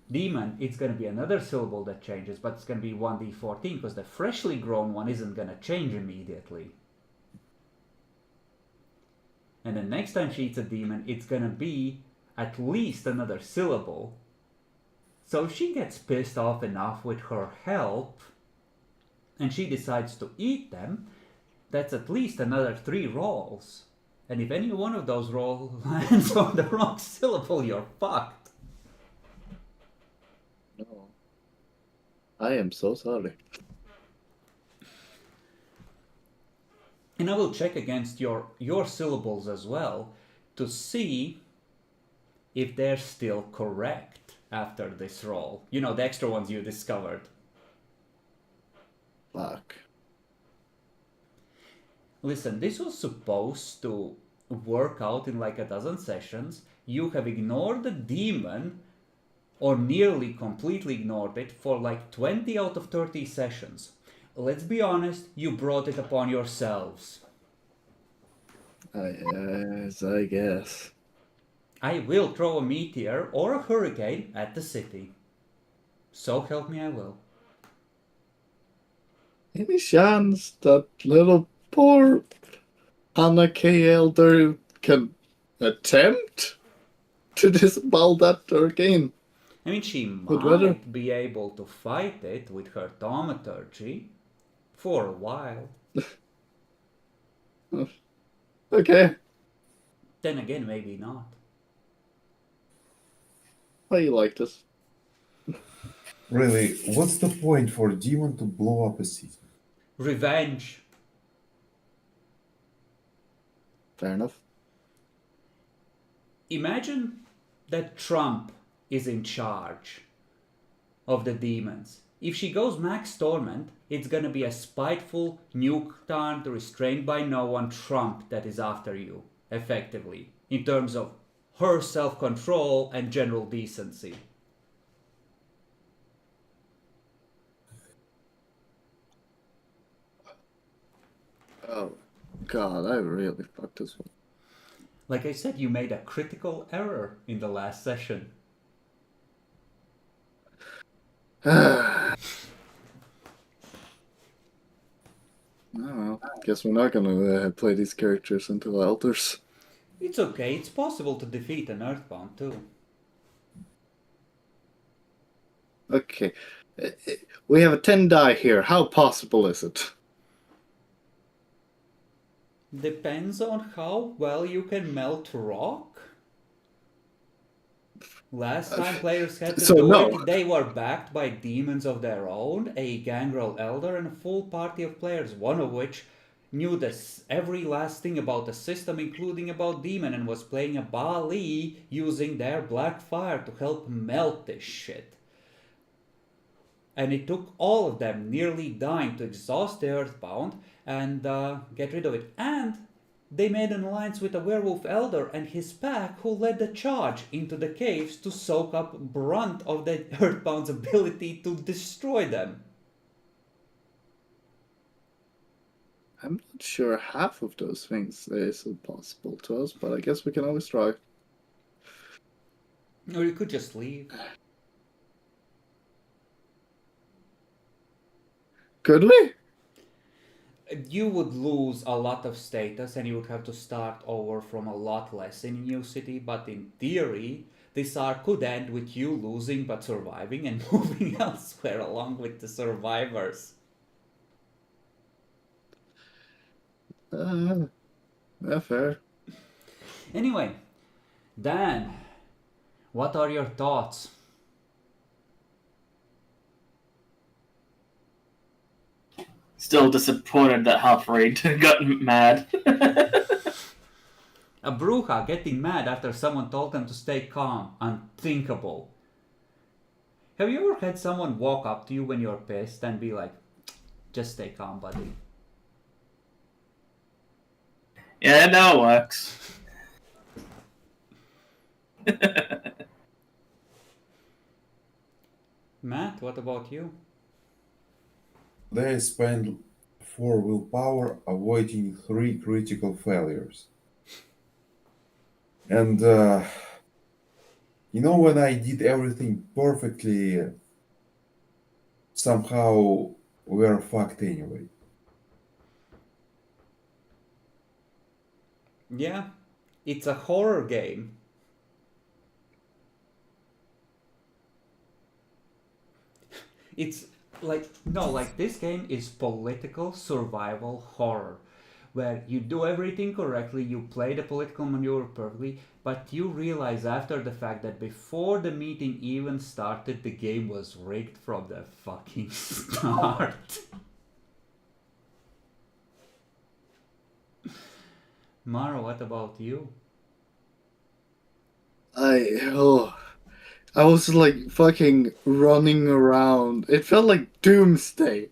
demon, it's gonna be another syllable that changes, but it's gonna be 1d14 because the freshly grown one isn't gonna change immediately. And the next time she eats a demon, it's gonna be at least another syllable. So if she gets pissed off enough with her help, and she decides to eat them, that's at least another 3 rolls. And if any one of those rolls lands on the wrong syllable, you're fucked. No. I am so sorry. And I will check against your syllables as well to see if they're still correct after this roll. You know, the extra ones you discovered. Fuck. Listen, this was supposed to work out in like a dozen sessions. You have ignored the demon, or nearly completely ignored it, for like 20 out of 30 sessions. Let's be honest, you brought it upon yourselves. Yes, I guess. I will throw a meteor or a hurricane at the city. So help me I will. Any chance that little poor Hannah K. Elder can attempt to disembowel that again. I mean, she Would rather- might be able to fight it with her thaumaturgy for a while. Okay. Then again, maybe not. How you like this? Really, what's the point for a demon to blow up a city? Revenge. Fair enough. Imagine that Trump is in charge of the demons. If she goes max torment, it's gonna be a spiteful, nuke-armed, restrained by no one Trump that is after you, effectively, in terms of her self-control and general decency. Oh, God, I really fucked this one. Like I said, you made a critical error in the last session. Oh, well, guess we're not gonna play these characters until Elders. It's okay, it's possible to defeat an Earthbound too. Okay. We have a 10 die here. How possible is it? Depends on how well you can melt rock. Last time players had to So do no. it, they were backed by demons of their own, a gangrel elder, and a full party of players, one of which knew this every last thing about the system, including about demon, and was playing a Bali using their black fire to help melt this shit. And it took all of them nearly dying to exhaust the Earthbound and get rid of it. And they made an alliance with a werewolf elder and his pack, who led the charge into the caves to soak up brunt of the Earthbound's ability to destroy them. I'm not sure half of those things is possible to us, but I guess we can always try. Or you could just leave. Could we? You would lose a lot of status and you would have to start over from a lot less in a new city, but in theory, this arc could end with you losing but surviving and moving elsewhere along with the survivors. Yeah, fair. Anyway, Dan, what are your thoughts? Still disappointed that Half-Reed got mad. A Bruja getting mad after someone told them to stay calm. Unthinkable. Have you ever had someone walk up to you when you're pissed and be like, just stay calm, buddy? Yeah, no, it works. Matt, what about you? They spent 4 willpower avoiding 3 critical failures. And, when I did everything perfectly, somehow we're fucked anyway. Yeah, it's a horror game. It's like this game is political survival horror, where you do everything correctly, you play the political maneuver perfectly, but you realize after the fact that before the meeting even started, the game was rigged from the fucking start. Mara, what about you? I was like fucking running around. It felt like doomsday.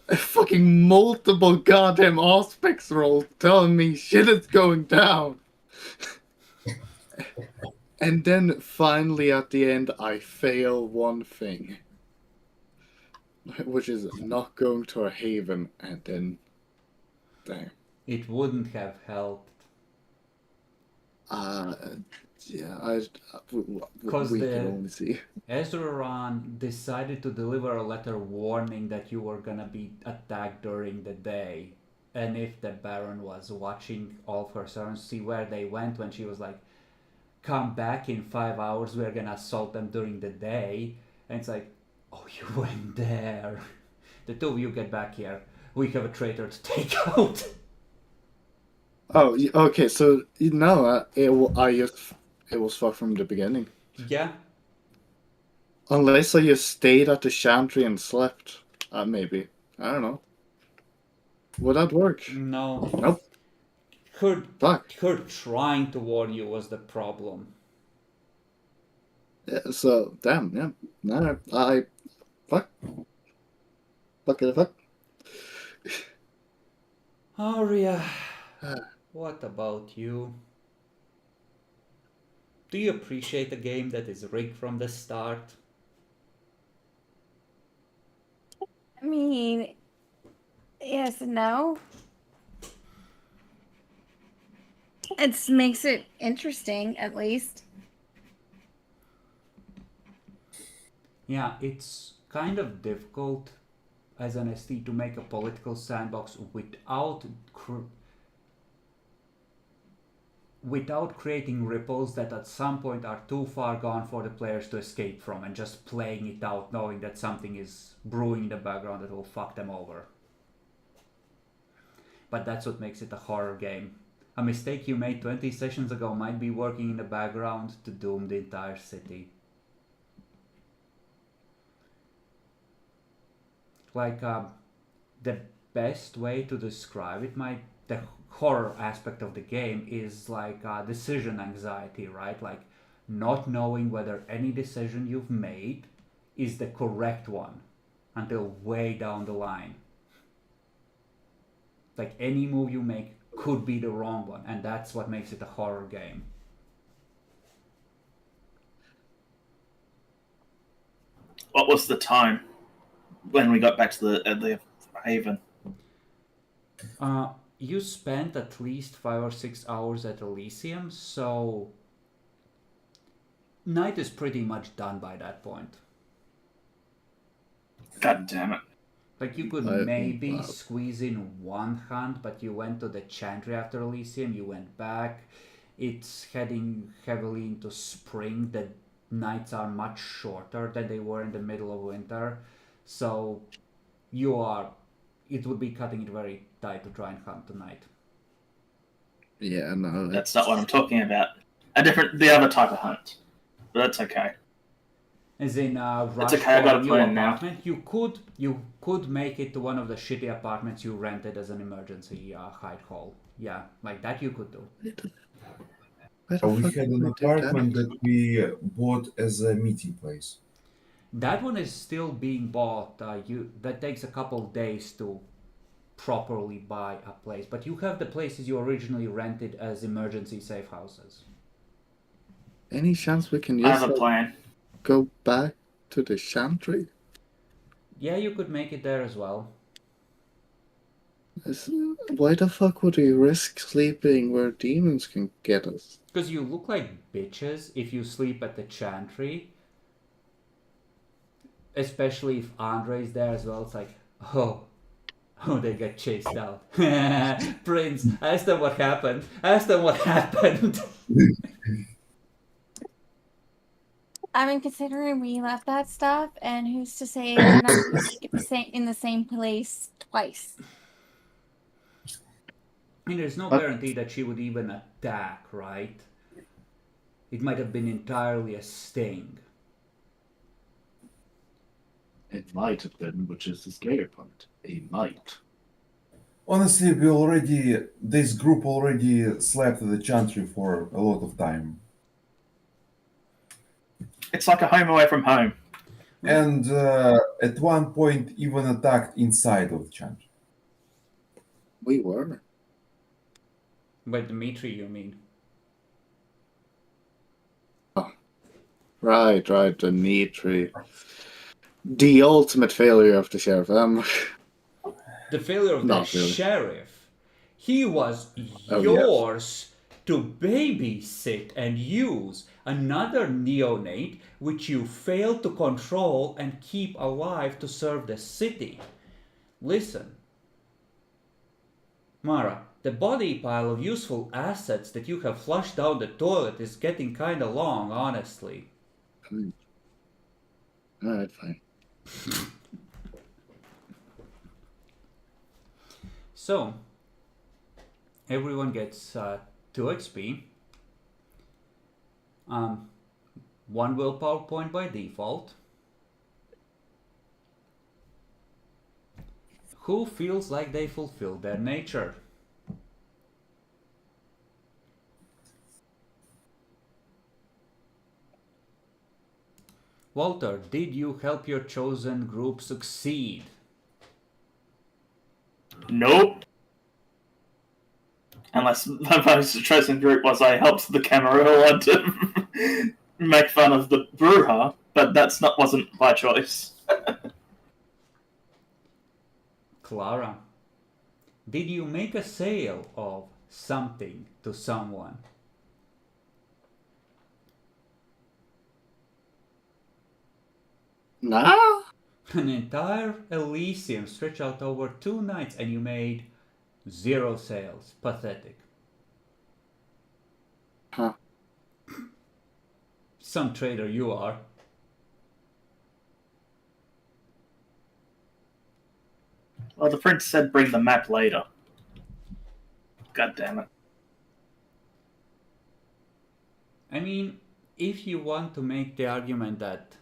Fucking multiple goddamn aspects rolls telling me shit is going down. And then finally at the end I fail one thing. Which is not going to a haven, and then damn. It wouldn't have helped. Yeah, Because we can only see. Ezraran decided to deliver a letter warning that you were gonna be attacked during the day. And if the Baron was watching all of her servants, see where they went when she was like, come back in 5 hours, we're gonna assault them during the day. And it's like, oh, you went there. The two of you get back here. We have a traitor to take out. Oh, okay. So no, it was fucked from the beginning. Yeah. Unless I just stayed at the chantry and slept. Maybe. I don't know. Would that work? No. Nope. Fuck. Her trying to warn you was the problem. Yeah, so damn. Yeah. No. Fuck. Fuck it. Fuck. Aria, what about you? Do you appreciate a game that is rigged from the start? I mean, yes and no. It makes it interesting, at least. Yeah, it's kind of difficult as an ST to make a political sandbox without creating ripples that at some point are too far gone for the players to escape from, and just playing it out knowing that something is brewing in the background that will fuck them over. But that's what makes it a horror game. A mistake you made 20 sessions ago might be working in the background to doom the entire city. Like, the best way to describe it, the horror aspect of the game is like decision anxiety, right? Like not knowing whether any decision you've made is the correct one until way down the line. Like any move you make could be the wrong one, and that's what makes it a horror game. What was the time when we got back to the Haven? You spent at least 5 or 6 hours at Elysium, so night is pretty much done by that point. God damn it. Like you could maybe squeeze in one hunt, but you went to the Chantry after Elysium, you went back. It's heading heavily into spring. The nights are much shorter than they were in the middle of winter. So it would be cutting it very tight to try and hunt tonight. Yeah, no. That's not what I'm talking about. The other type of hunt. But that's okay. As in rush okay, I for got a a new plan now. apartment. You could make it to one of the shitty apartments you rented as an emergency hide hall. Yeah, like that you could do. We had an apartment that we bought as a meeting place. That one is still being bought. That takes a couple days to properly buy a place. But you have the places you originally rented as emergency safe houses. Any chance we can I use have a plan. go back to the chantry? Yeah, you could make it there as well. Why the fuck would we risk sleeping where demons can get us? Because you look like bitches if you sleep at the Chantry. Especially if Andre's there as well. It's like, oh, they get chased out. Prince, ask them what happened. I mean, considering we left that stuff, and who's to say they're not going to get in the same place twice? I mean, there's no guarantee that she would even attack, right? It might have been entirely a sting. It might have been, which is the scary part. It might. Honestly, this group already slept at the chantry for a lot of time. It's like a home away from home. And at one point even attacked inside of the chantry. We were. By Dmitri, you mean? Right, Dimitri. The ultimate failure of the sheriff. The failure of the Not really. sheriff. He was Oh, yours to babysit and use another neonate which you failed to control and keep alive to serve the city. Listen, Mara, The body pile of useful assets that you have flushed down the toilet is getting kinda long, honestly. Alright, fine. So, everyone gets 2 XP. 1 willpower point by default. Who feels like they fulfilled their nature? Walter, did you help your chosen group succeed? Nope. Unless my chosen group was I helped the Camarilla to make fun of the Bruja, but wasn't by choice. Clara, did you make a sale of something to someone? Nah? An entire Elysium stretched out over 2 nights and you made 0 sales. Pathetic. Huh. Some trader you are. Well, the prince said bring the map later. God damn it. I mean, if you want to make the argument that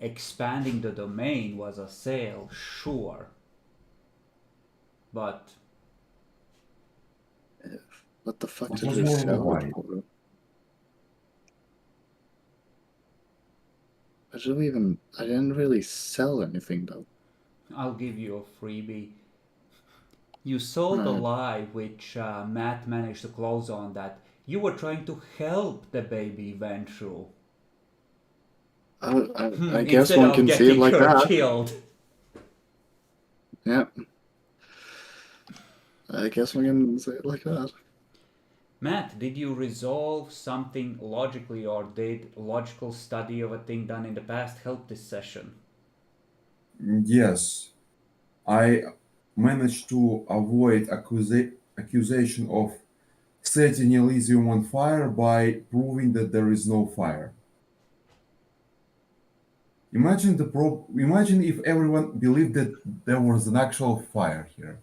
expanding the domain was a sale, sure. But What the fuck It did was we more of a sell? why. I didn't really sell anything though. I'll give you a freebie. You sold a lie which Matt managed to close on, that you were trying to help the baby Ventru. I guess Instead one of can see it getting like her that. killed. Yeah. I guess one can say it like that. Matt, did you resolve something logically, or did logical study of a thing done in the past help this session? Yes, I managed to avoid accusation of setting Elysium on fire by proving that there is no fire. Imagine if everyone believed that there was an actual fire here.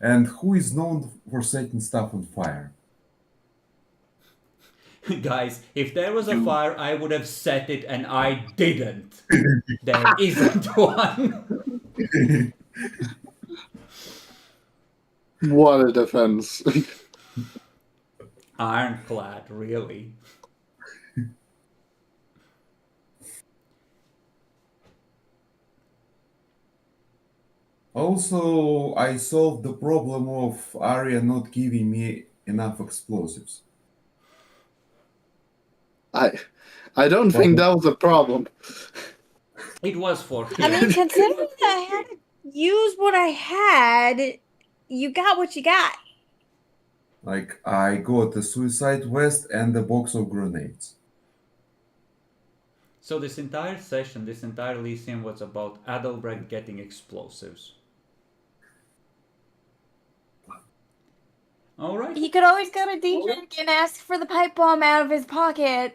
And who is known for setting stuff on fire? Guys, if there was a fire, I would have set it, and I didn't. There isn't one. What a defense. Ironclad, really. Also, I solved the problem of Arya not giving me enough explosives. I don't think that was a problem. It was for him. I mean, considering that I had to use what I had, you got what you got. Like, I got a suicide vest and a box of grenades. So this entire session, this entire Elysium was about Adalbrecht getting explosives. Alright. He could always go to Dietrich and ask for the pipe bomb out of his pocket.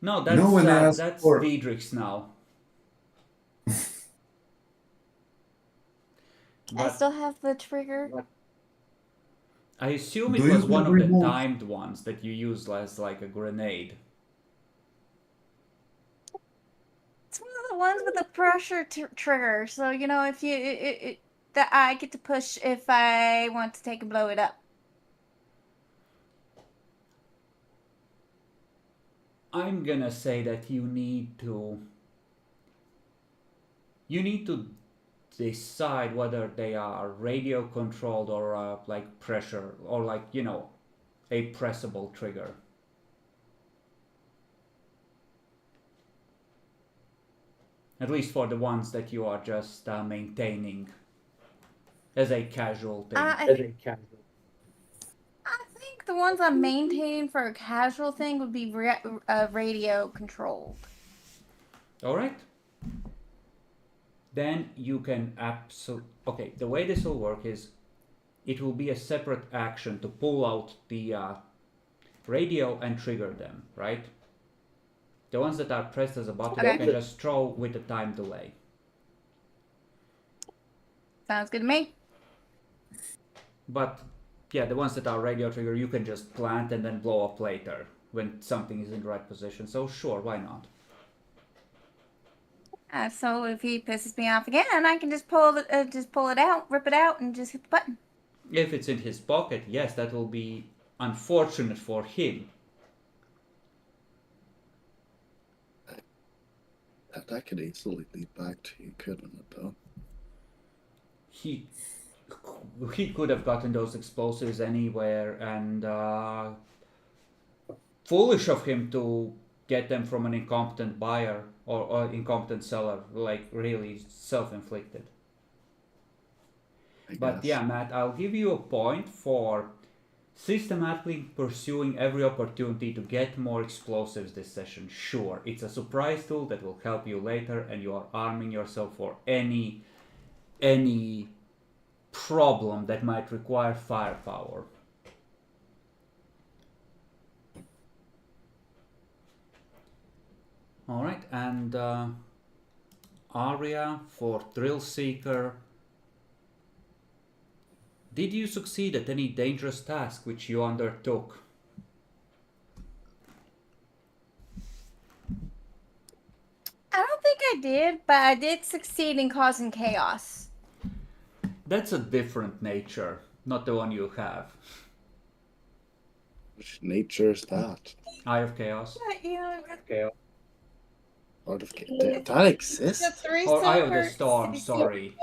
No, that's No one asked that's for- Diedrich's now. I But still have the trigger. I assume it Do you was one have of the remote- timed ones that you used as like a grenade. It's one of the ones with the pressure trigger. So you know, if you that I get to push if I want to take and blow it up. I'm gonna say that you need to decide whether they are radio controlled or like pressure, or like, you know, a pressable trigger. At least for the ones that you are just maintaining as a casual thing. I think the ones I'm maintaining for a casual thing would be radio controlled. Alright. then you can okay, the way this will work is it will be a separate action to pull out the radio and trigger them, right? The ones that are pressed as a button you can just throw with the time delay. Sounds good to me. But yeah, the ones that are radio trigger you can just plant and then blow up later when something is in the right position. So sure, why not? So if he pisses me off again, I can just pull it out, rip it out, and just hit the button. If it's in his pocket, yes, that will be unfortunate for him. That could easily lead back to you, couldn't it, though? He could have gotten those explosives anywhere, and foolish of him to get them from an incompetent buyer or incompetent seller, like really self-inflicted. But yeah, Matt, I'll give you a point for systematically pursuing every opportunity to get more explosives this session. Sure, it's a surprise tool that will help you later, and you are arming yourself for any problem that might require firepower. Alright, and Aria for Thrill Seeker. Did you succeed at any dangerous task which you undertook? I don't think I did, but I did succeed in causing chaos. That's a different nature, not the one you have. Which nature is that? Eye of Chaos. Out of that exists? Or Eye of the Storm, sorry.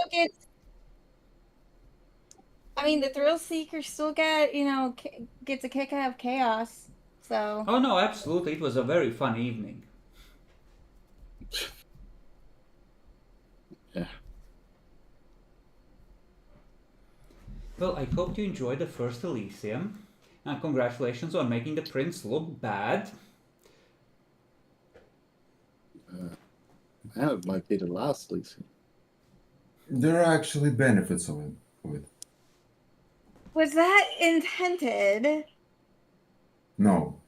I mean, the Thrill Seeker still gets a kick out of chaos. So. Oh no, absolutely. It was a very fun evening. Yeah. Well, I hope you enjoyed the first Elysium. And congratulations on making the prince look bad. That might be the last Elysium. There are actually benefits of it. Was that intended? No.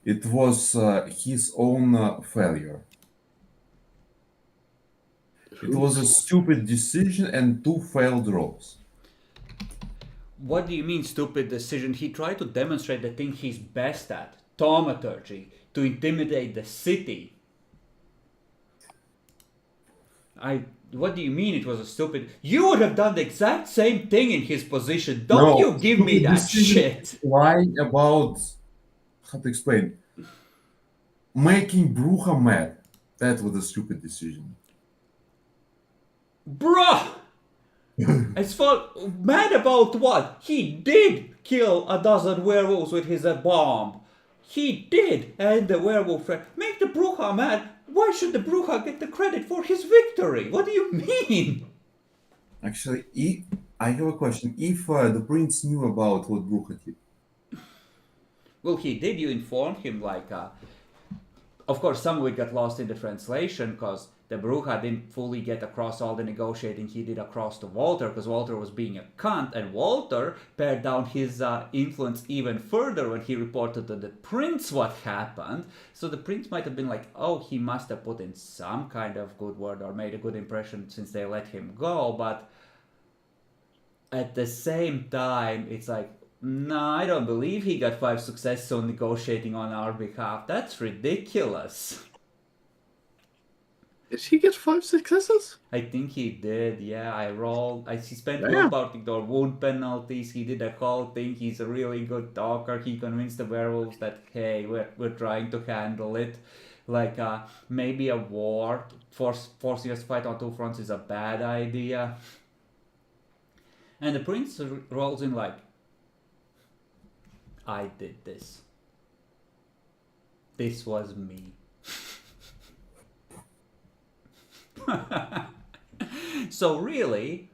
It was his own failure. It was a stupid decision and 2 failed rolls. What do you mean stupid decision? He tried to demonstrate the thing he's best at, thaumaturgy, to intimidate the city. What do you mean it was a stupid... You would have done the exact same thing in his position. Don't you give me that shit. Why about... How to explain? Making Bruja mad. That was a stupid decision. Bruh! As far... Mad about what? He did kill a dozen werewolves with his bomb. He did. And the werewolf... Make the Bruja mad. Why should the Bruja get the credit for his victory? What do you mean? Actually, I have a question. If the prince knew about what Bruja did... Well, he did. You informed him, like... Of course, some of it got lost in the translation, because the Bruja didn't fully get across all the negotiating he did across to Walter, because Walter was being a cunt, and Walter pared down his influence even further when he reported to the prince what happened. So the prince might have been like, oh, he must have put in some kind of good word or made a good impression since they let him go, but at the same time, it's like, no, I don't believe he got 5 successes on negotiating on our behalf. That's ridiculous. Did he get 5 successes? I think he did, yeah. He spent Yeah. willpower to ignore wound penalties. He did a whole thing. He's a really good talker. He convinced the werewolves that, hey, we're trying to handle it. Like, maybe a war, forcing us to fight on 2 fronts is a bad idea. And the prince rolls in like, I did this. This was me. So really,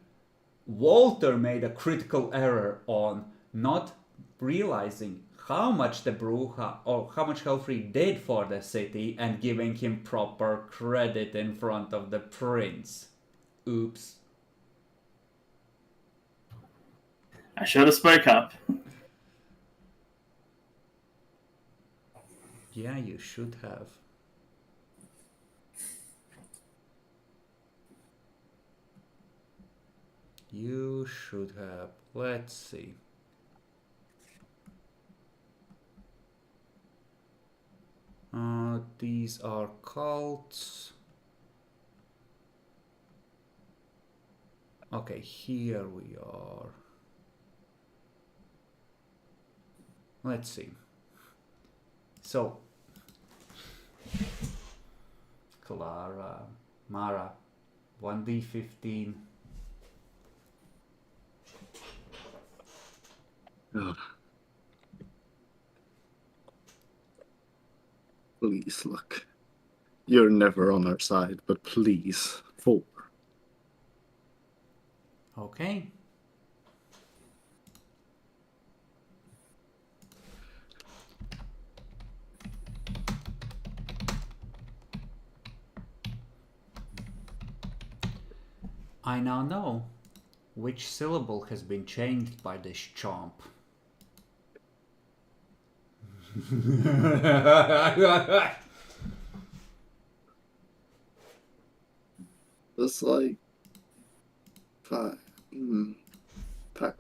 Walter made a critical error on not realizing how much the Bruja or how much Helfrey did for the city and giving him proper credit in front of the prince. Oops. I should have spoke up. Yeah, you should have. You should have. Let's see. These are cults. Okay, here we are. Let's see. So, Clara, Mara, 1d15. God. Please, look. You're never on our side, but please, 4. Okay. I now know which syllable has been changed by this chomp. It's like 5. Pack.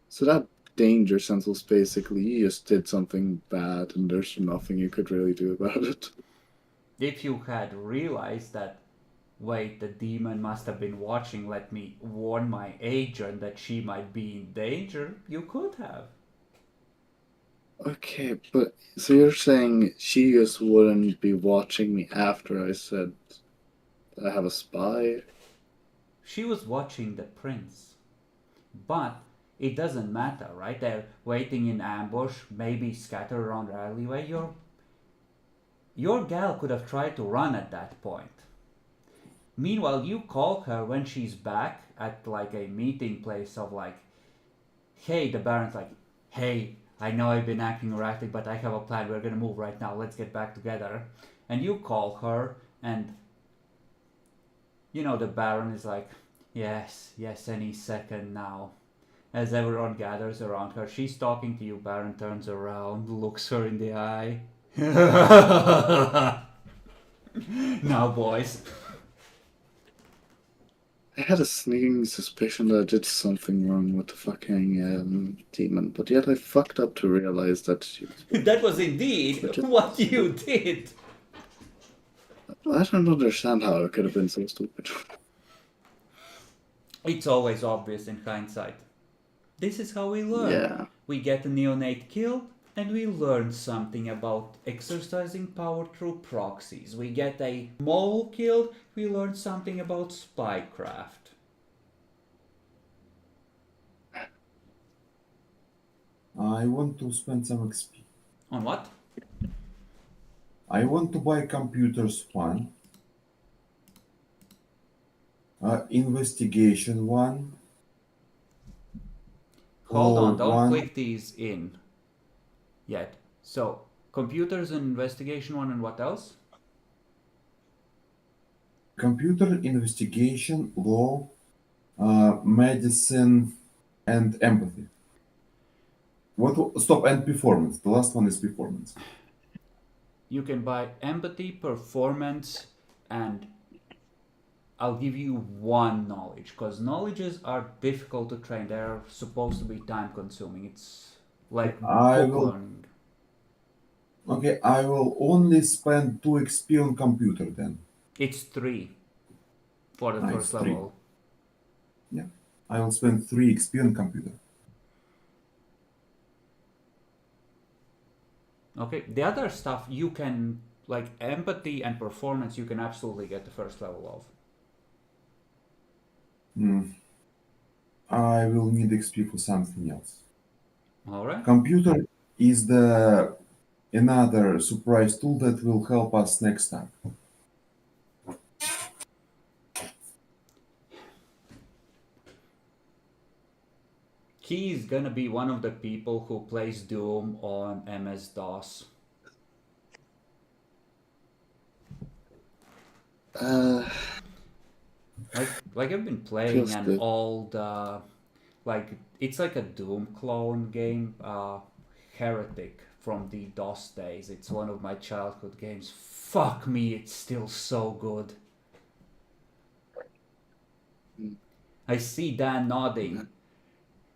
So that danger sense was basically you just did something bad and there's nothing you could really do about it. If you had realized that, wait, the demon must have been watching, let me warn my agent that she might be in danger, you could have. Okay, but so you're saying she just wouldn't be watching me after I said that I have a spy? She was watching the prince. But it doesn't matter, right? They're waiting in ambush, maybe scattered around the alleyway. Your gal could have tried to run at that point. Meanwhile, you call her when she's back at like a meeting place of like, hey, the Baron's like, hey, I know I've been acting erratic, but I have a plan. We're gonna move right now. Let's get back together. And you call her, and you know the Baron is like, yes, any second now. As everyone gathers around her, she's talking to you. Baron turns around, looks her in the eye. Now, boys. I had a sneaking suspicion that I did something wrong with the fucking demon, but yet I fucked up to realize that she was... That was indeed what you did. I don't understand how it could have been so stupid. It's always obvious in hindsight. This is how we learn. Yeah. We get a neonate killed, and we learn something about exercising power through proxies. We get a mole killed, we learn something about spycraft. I want to spend some XP. On what? I want to buy computers 1, investigation 1. Hold on, don't 1. click these in yet. So, computers and investigation 1 and what else? Computer, investigation, law, medicine, and empathy. Stop, and performance. The last one is performance. You can buy empathy, performance, and I'll give you 1 knowledge, because knowledges are difficult to train. They're supposed to be time consuming. It's like learning. Okay, I will only spend 2 XP on computer then. It's 3 for the first 3. level. Yeah, I will spend 3 XP on computer. Okay, the other stuff you can, like empathy and performance, you can absolutely get the first level of. I will need XP for something else. Alright. Computer is another surprise tool that will help us next time. he's gonna be one of the people who plays Doom on MS-DOS. Like I've been playing Just an the- old, like it's like a Doom clone game, Heretic from the DOS days. It's one of my childhood games. Fuck me, it's still so good. I see Dan nodding.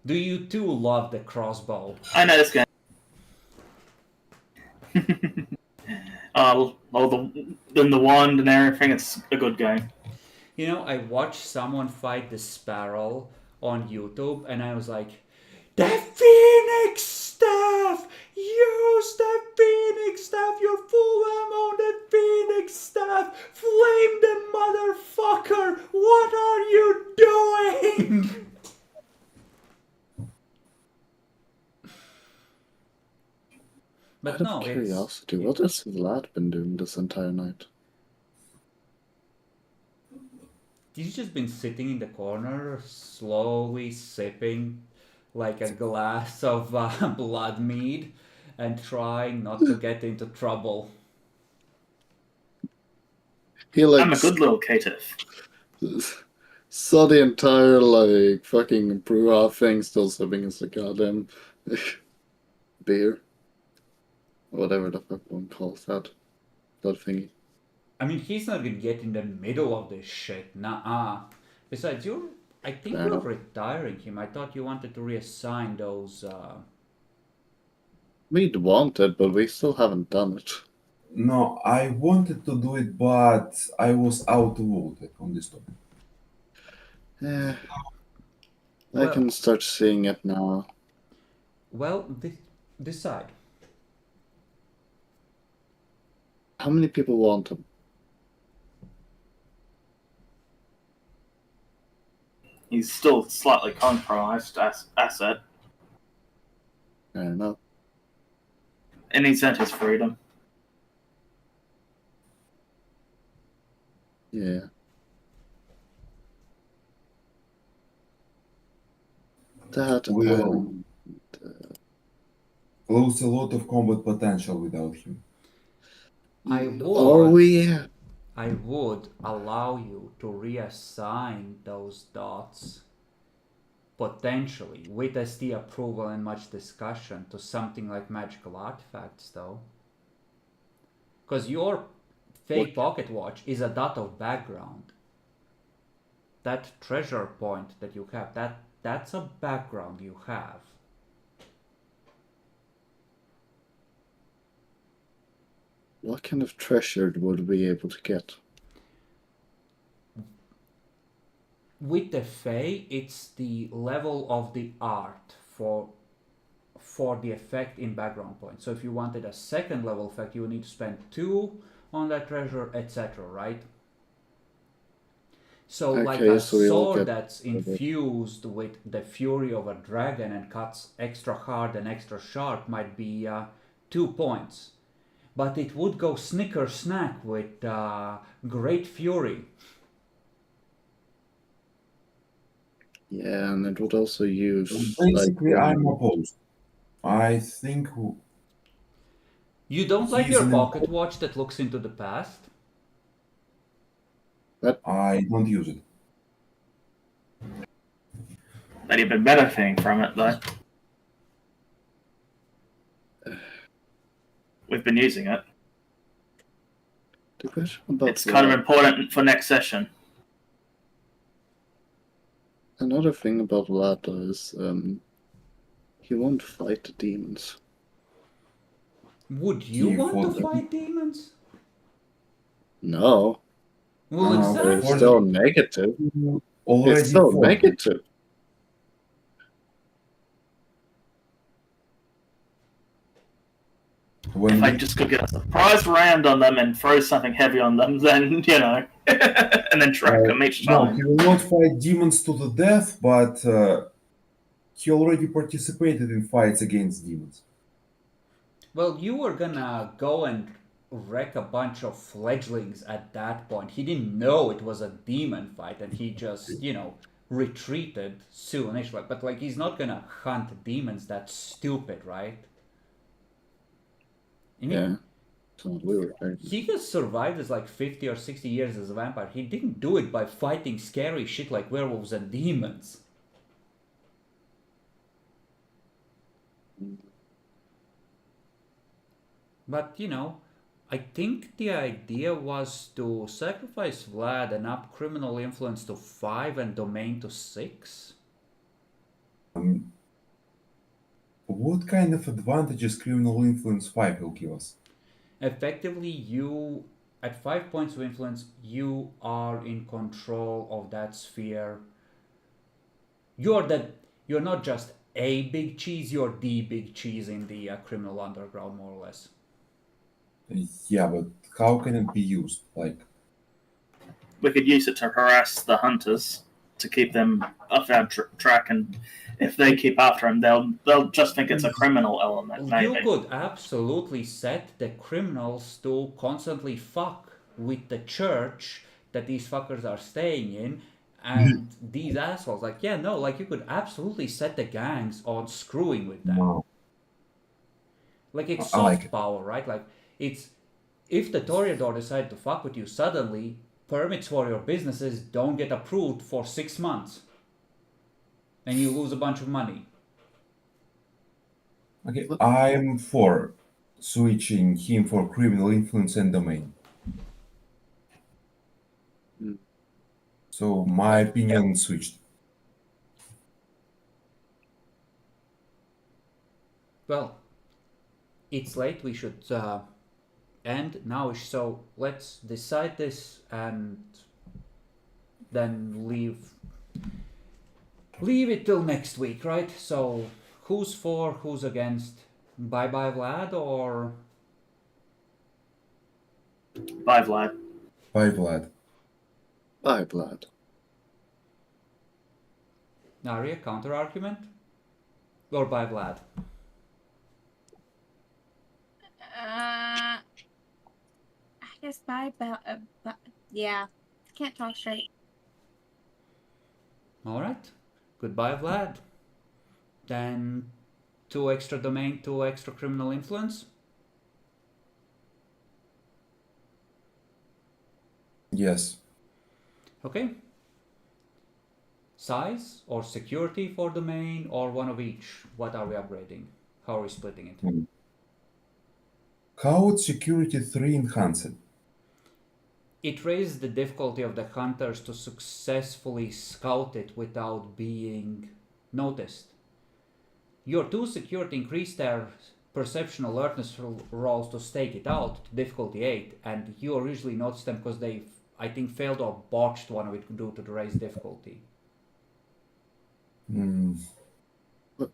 Do you too love the crossbow? I know this game. Then the wand and everything. It's a good game. You know, I watched someone fight the sparrow on YouTube, and I was like, the Phoenix staff! Use the Phoenix staff! You fool them on the Phoenix staff! Flame the motherfucker! What are you doing? But Out no, of it's... curiosity, what has Vlad been doing this entire night? He's just been sitting in the corner, slowly sipping like a glass of blood mead and trying not to get into trouble. He like I'm a good little caitiff. saw the entire like fucking brouhaha thing still sipping his goddamn beer. Whatever the fuck one calls that thingy. I mean, he's not gonna get in the middle of this shit, nah. Besides, I think Fair you're enough. retiring him. I thought you wanted to reassign those, We'd wanted, but we still haven't done it. No, I wanted to do it, but I was outvoted on this topic. Yeah, I Well- can start seeing it now. well, decide. How many people want him? He's still slightly compromised asset, Fair enough. and he's earned his freedom. Yeah. That We'll and lose a lot of combat potential without him. I Are would. we? I would allow you to reassign those dots potentially with ST approval and much discussion to something like magical artifacts though. Because your fake pocket watch is a dot of background. That treasure point that you have, that's a background you have. What kind of treasure would we be able to get? With the Fae, it's the level of the art for the effect in background point. So if you wanted a second level effect, you would need to spend 2 on that treasure, etc., right? So like Okay, a so we all sword get- that's infused with the fury of a dragon and cuts extra hard and extra sharp might be 2 points. But it would go snicker snack with great fury. Yeah, and it would also use Basically, like I'm opposed. I think You don't like He's your an pocket watch that looks into the past? I don't use it. That you've been benefiting from it, though. We've been using it. the question about It's kind of Vlad. important for next session. Another thing about Vlad though is he won't fight the demons. Would you Yeah, want for to the- fight demons? No, Well, No, they're exactly. still negative. Already It's still fought. negative. When If I we- just could get a surprise round on them and throw something heavy on them, then, you know, and then track them each No, time. he will not fight demons to the death, but he already participated in fights against demons. Well, you were gonna go and wreck a bunch of fledglings at that point. He didn't know it was a demon fight, and he just, retreated soonish. But like he's not gonna hunt demons. That's stupid, right? I mean, Yeah. So we were he has survived as like 50 or 60 years as a vampire. He didn't do it by fighting scary shit like werewolves and demons. But you know, I think the idea was to sacrifice Vlad and up criminal influence to 5 and domain to 6. What kind of advantages criminal influence 5 will give us? Effectively, you, at 5 points of influence, you are in control of that sphere. You're not just a big cheese, you're the big cheese in the criminal underground, more or less. Yeah, but how can it be used? Like, We could use it to harass the hunters to keep them off our track, and if they keep after him, they'll just think it's a criminal element. Maybe You could absolutely set the criminals to constantly fuck with the church that these fuckers are staying in, and these assholes. Like, yeah, no, like you could absolutely set the gangs on screwing with them. wow. Like it's I soft like it. power, right? Like it's if the Toreador decide to fuck with you suddenly, permits for your businesses don't get approved for 6 months, and you lose a bunch of money. Okay, I'm for switching him for criminal influence and domain. Mm. So my opinion switched. Well, it's late. We should end now. So let's decide this and then leave it till next week, right? So who's for? Who's against? Bye bye Vlad or bye, Vlad. Bye, Vlad. Bye, Vlad. Narya counter argument or bye Vlad? I guess bye, but yeah, can't talk straight. All right. Goodbye Vlad. Then 2 extra domain, 2 extra criminal influence. Yes. Okay. Size or security for domain or one of each? What are we upgrading? How are we splitting it? Code security 3 enhanced. It raises the difficulty of the hunters to successfully scout it without being noticed. Your 2 security increase their perception alertness rolls to stake it out to difficulty 8, and you originally noticed them because they, I think, failed or botched one of it due to the raised difficulty. Mm, It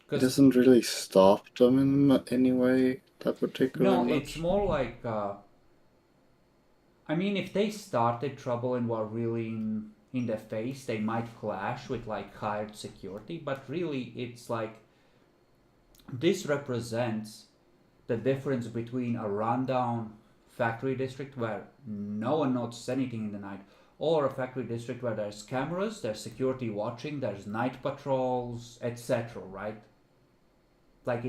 'Cause- doesn't really stop them in any way that particularly No, much. it's more like, I mean, if they started trouble and were really in the face, they might clash with like hired security, but really it's like this represents the difference between a rundown factory district where no one notices anything in the night, or a factory district where there's cameras, there's security watching, there's night patrols, etc., right? Like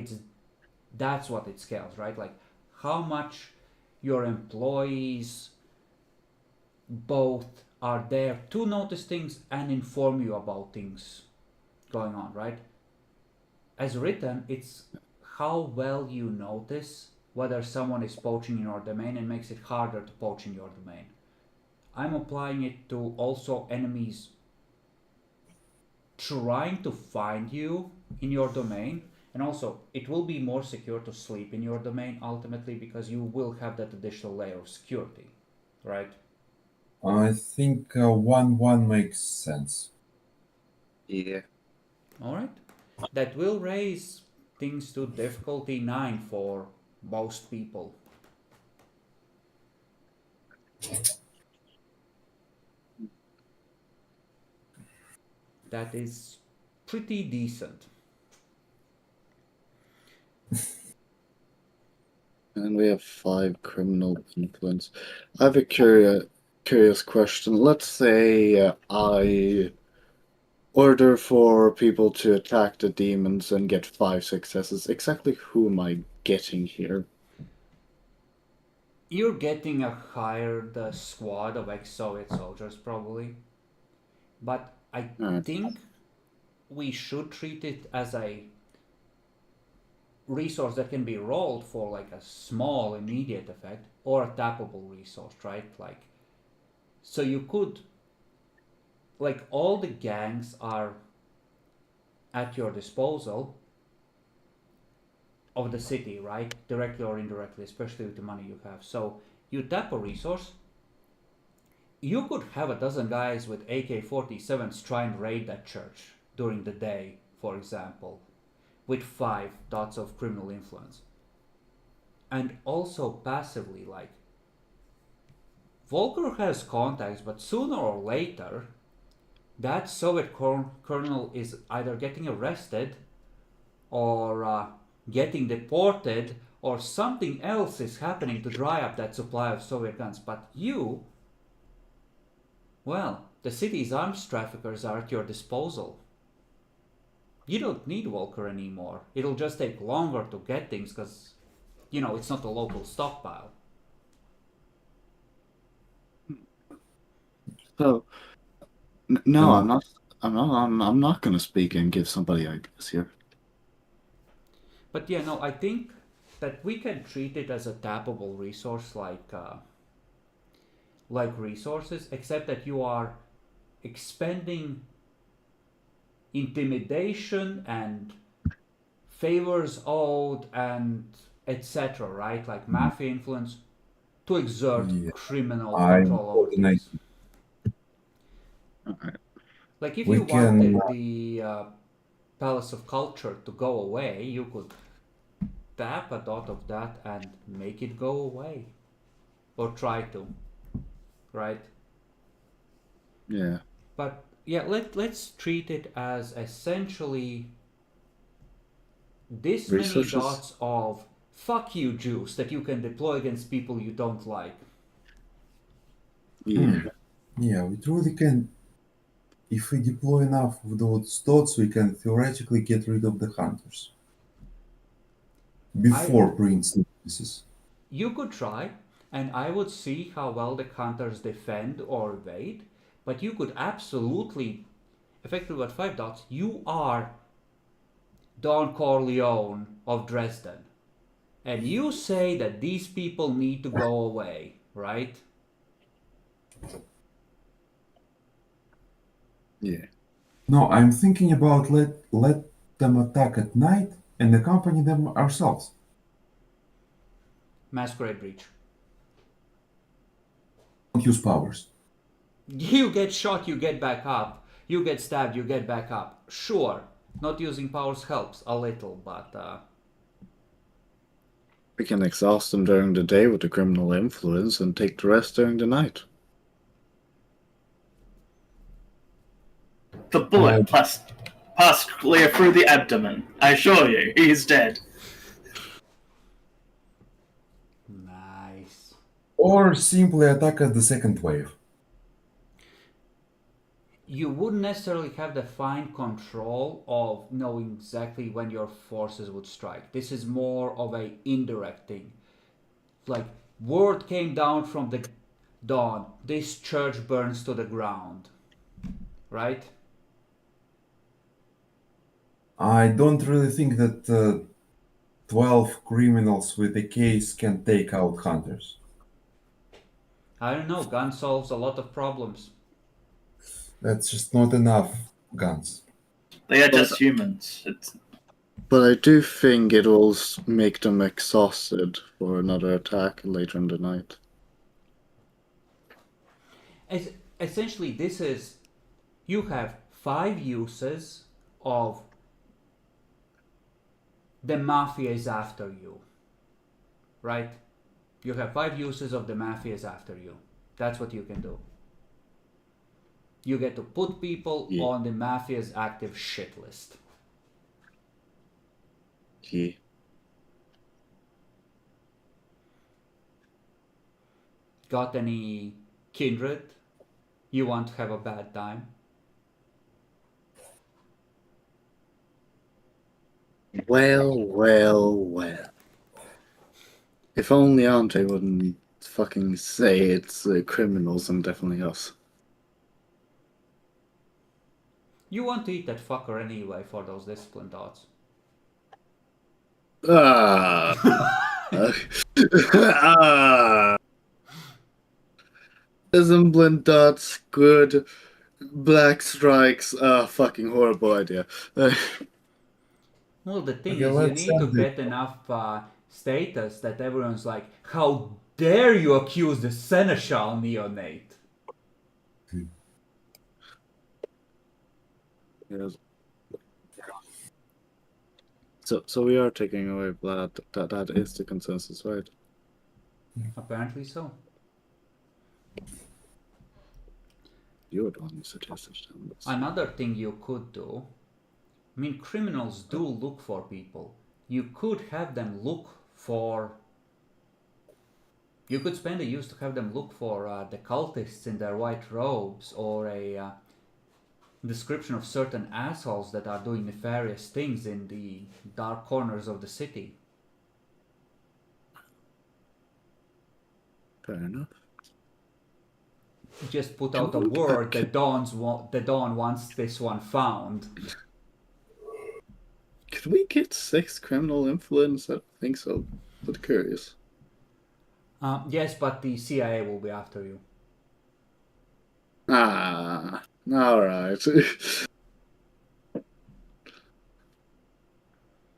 that's what it scales, right? Like how much your employees both are there to notice things and inform you about things going on, right? As written, it's how well you notice whether someone is poaching in your domain and makes it harder to poach in your domain. I'm applying it to also enemies trying to find you in your domain, and also it will be more secure to sleep in your domain ultimately because you will have that additional layer of security, right? I think 1-1 makes sense. Yeah. All right. That will raise things to difficulty 9 for most people. That is pretty decent. And we have 5 criminal influence. I have a curious question. Let's say I order for people to attack the demons and get 5 successes. Exactly who am I getting here? You're getting a hired squad of ex-Soviet soldiers, probably. But I Alright. think we should treat it as a resource that can be rolled for like a small immediate effect or a tappable resource, right? Like, so you could, like, all the gangs are at your disposal of the city, right? Directly or indirectly, especially with the money you have. So you tap a resource. You could have a dozen guys with AK-47s try and raid that church during the day, for example, with 5 dots of criminal influence. And also passively, like, Volker has contacts, but sooner or later, that Soviet colonel is either getting arrested or getting deported, or something else is happening to dry up that supply of Soviet guns. But you, well, the city's arms traffickers are at your disposal. You don't need Volker anymore. It'll just take longer to get things because, you know, it's not a local stockpile. So, no, No. I'm not. I'm not going to speak and give somebody ideas here. But yeah, no, I think that we can treat it as a tappable resource like resources, except that you are expending intimidation and favors owed and etc., right? Like mafia influence to exert Yeah, criminal I'm control over coordinating. things. Alright. Like if We you can. wanted the Palace of Culture to go away, you could tap a dot of that and make it go away. Or try to, right? Yeah. But yeah, let's treat it as essentially this many Resources? dots of fuck you juice that you can deploy against people you don't like. Yeah. Yeah, we truly can. If we deploy enough of those dots, we can theoretically get rid of the hunters before Prince notices. You could try, and I would see how well the hunters defend or evade, but you could absolutely, effectively at 5 dots, you are Don Corleone of Dresden. And you say that these people need to go away, right? Yeah. No, I'm thinking about let them attack at night and accompany them ourselves. Masquerade breach. Don't use powers. You get shot, you get back up. You get stabbed, you get back up. Sure, not using powers helps a little, but We can exhaust them during the day with the criminal influence and take the rest during the night. The bullet passed clear through the abdomen. I assure you, he is dead. nice. Or simply attack at the second wave. You wouldn't necessarily have the fine control of knowing exactly when your forces would strike. This is more of a indirect thing. Like, word came down from the dawn. This church burns to the ground. Right? I don't really think that 12 criminals with a case can take out hunters. I don't know. Gun solves a lot of problems. That's just not enough guns. They are just humans. But I do think it will make them exhausted for another attack later in the night. Essentially, this is, you have 5 uses of the mafia is after you, right? You have 5 uses of the mafia is after you. That's what you can do. You get to put people on the mafia's active shit list. Yeah. Got any kindred you want to have a bad time? Well. If only Andre wouldn't fucking say it's criminals and definitely us. You want to eat that fucker anyway for those discipline dots. Ah. Ah. Resemblance dots, good. Black strikes, fucking horrible idea. Well, the thing Okay, is, you let's need to end it. get enough status that everyone's like, how dare you accuse the seneschal neonate? Yes. So we are taking away blood. That is the consensus, right? Apparently so. You're the one who suggested this. Another thing you could do, I mean, criminals do look for people. You could have them look for. You could spend a use to have them look for the cultists in their white robes, or a description of certain assholes that are doing nefarious things in the dark corners of the city. Fair enough. Just put out a word that the Dawn wants this one found. Could we get 6 criminal influence? I don't think so. But curious. Yes, but the CIA will be after you. Ah, alright.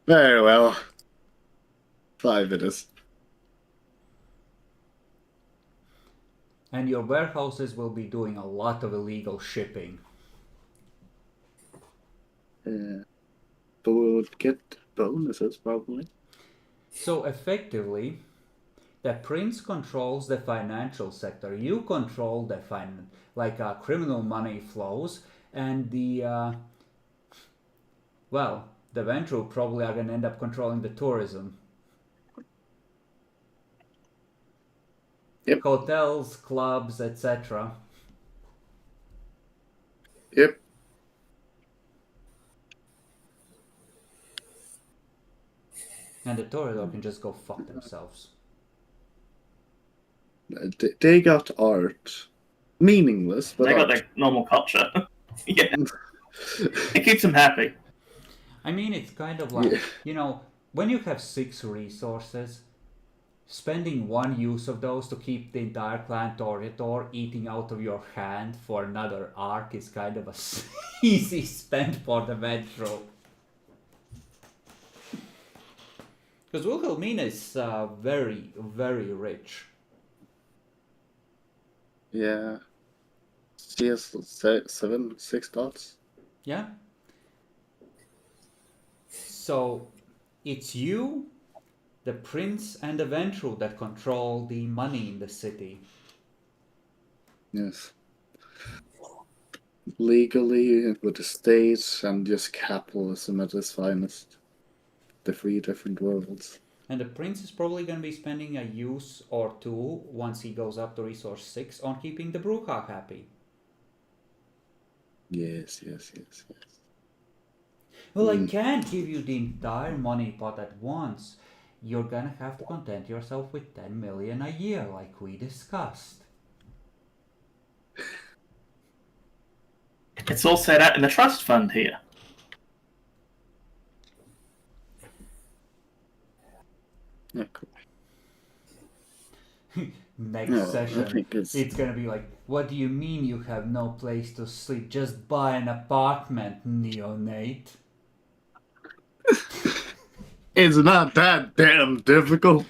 Very well. 5 it is. And your warehouses will be doing a lot of illegal shipping. Yeah. But we would get bonuses, probably. So effectively, the prince controls the financial sector. You control the criminal money flows, and the Ventru probably are going to end up controlling the tourism. Yep. Hotels, clubs, etc. Yep. And the Toreador can just go fuck themselves. They got art. Meaningless, but They got art. their normal culture. Yeah. It keeps them happy. I mean, it's kind of like, Yeah. When you have 6 resources, spending one use of those to keep the entire clan Toreador eating out of your hand for another arc is kind of a easy spend for the Metro. Because Wilhelmina is very, very rich. Yeah. She has 6 dots. Yeah? So, it's you, the prince, and the Ventru that control the money in the city. Yes. Legally, with the state, and just capitalism at its finest. The 3 different worlds. And the prince is probably going to be spending a use or 2 once he goes up to resource 6 on keeping the Bruja happy. Yes. Well, I can't give you the entire money pot at once. You're gonna have to content yourself with 10 million a year, like we discussed. It's all set out in the trust fund here. Yeah, cool. Next No, I session, think it's gonna be like, what do you mean you have no place to sleep? Just buy an apartment, neonate. It's not that damn difficult.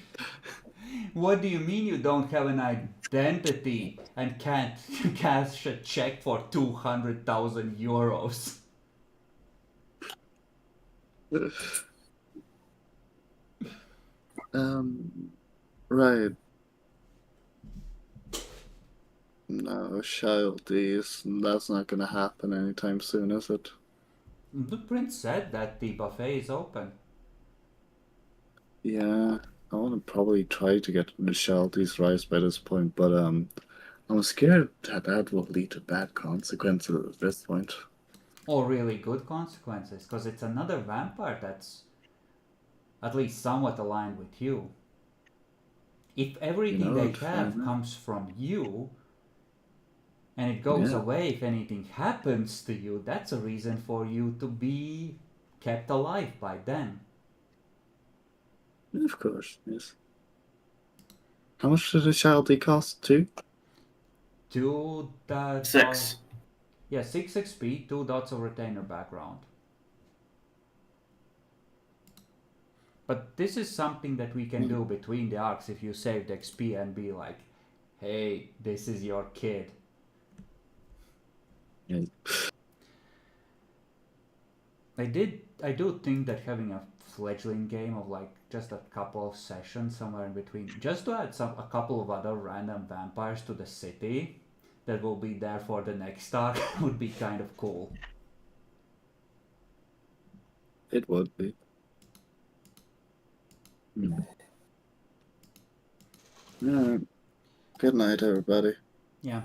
What do you mean you don't have an identity and can't cash a check for 200,000 euros? Right. No, childies. That's not gonna happen anytime soon, is it? The prince said that the buffet is open. Yeah, I want to probably try to get the childies right by this point, but I'm scared that will lead to bad consequences at this point. Or really good consequences, because it's another vampire that's at least somewhat aligned with you. If everything they have comes from you, and it goes away if anything happens to you, that's a reason for you to be kept alive by them. Of course, yes. How much did a child cost? 2? 2 that 6. yeah, 6 XP, 2 dots of retainer background. But this is something that we can do between the arcs if you save the XP and be like, hey, this is your kid. Yeah. I do think that having a fledgling game of like just a couple of sessions somewhere in between, just to add a couple of other random vampires to the city that will be there for the next arc would be kind of cool. It would be. Good night, everybody. Yeah.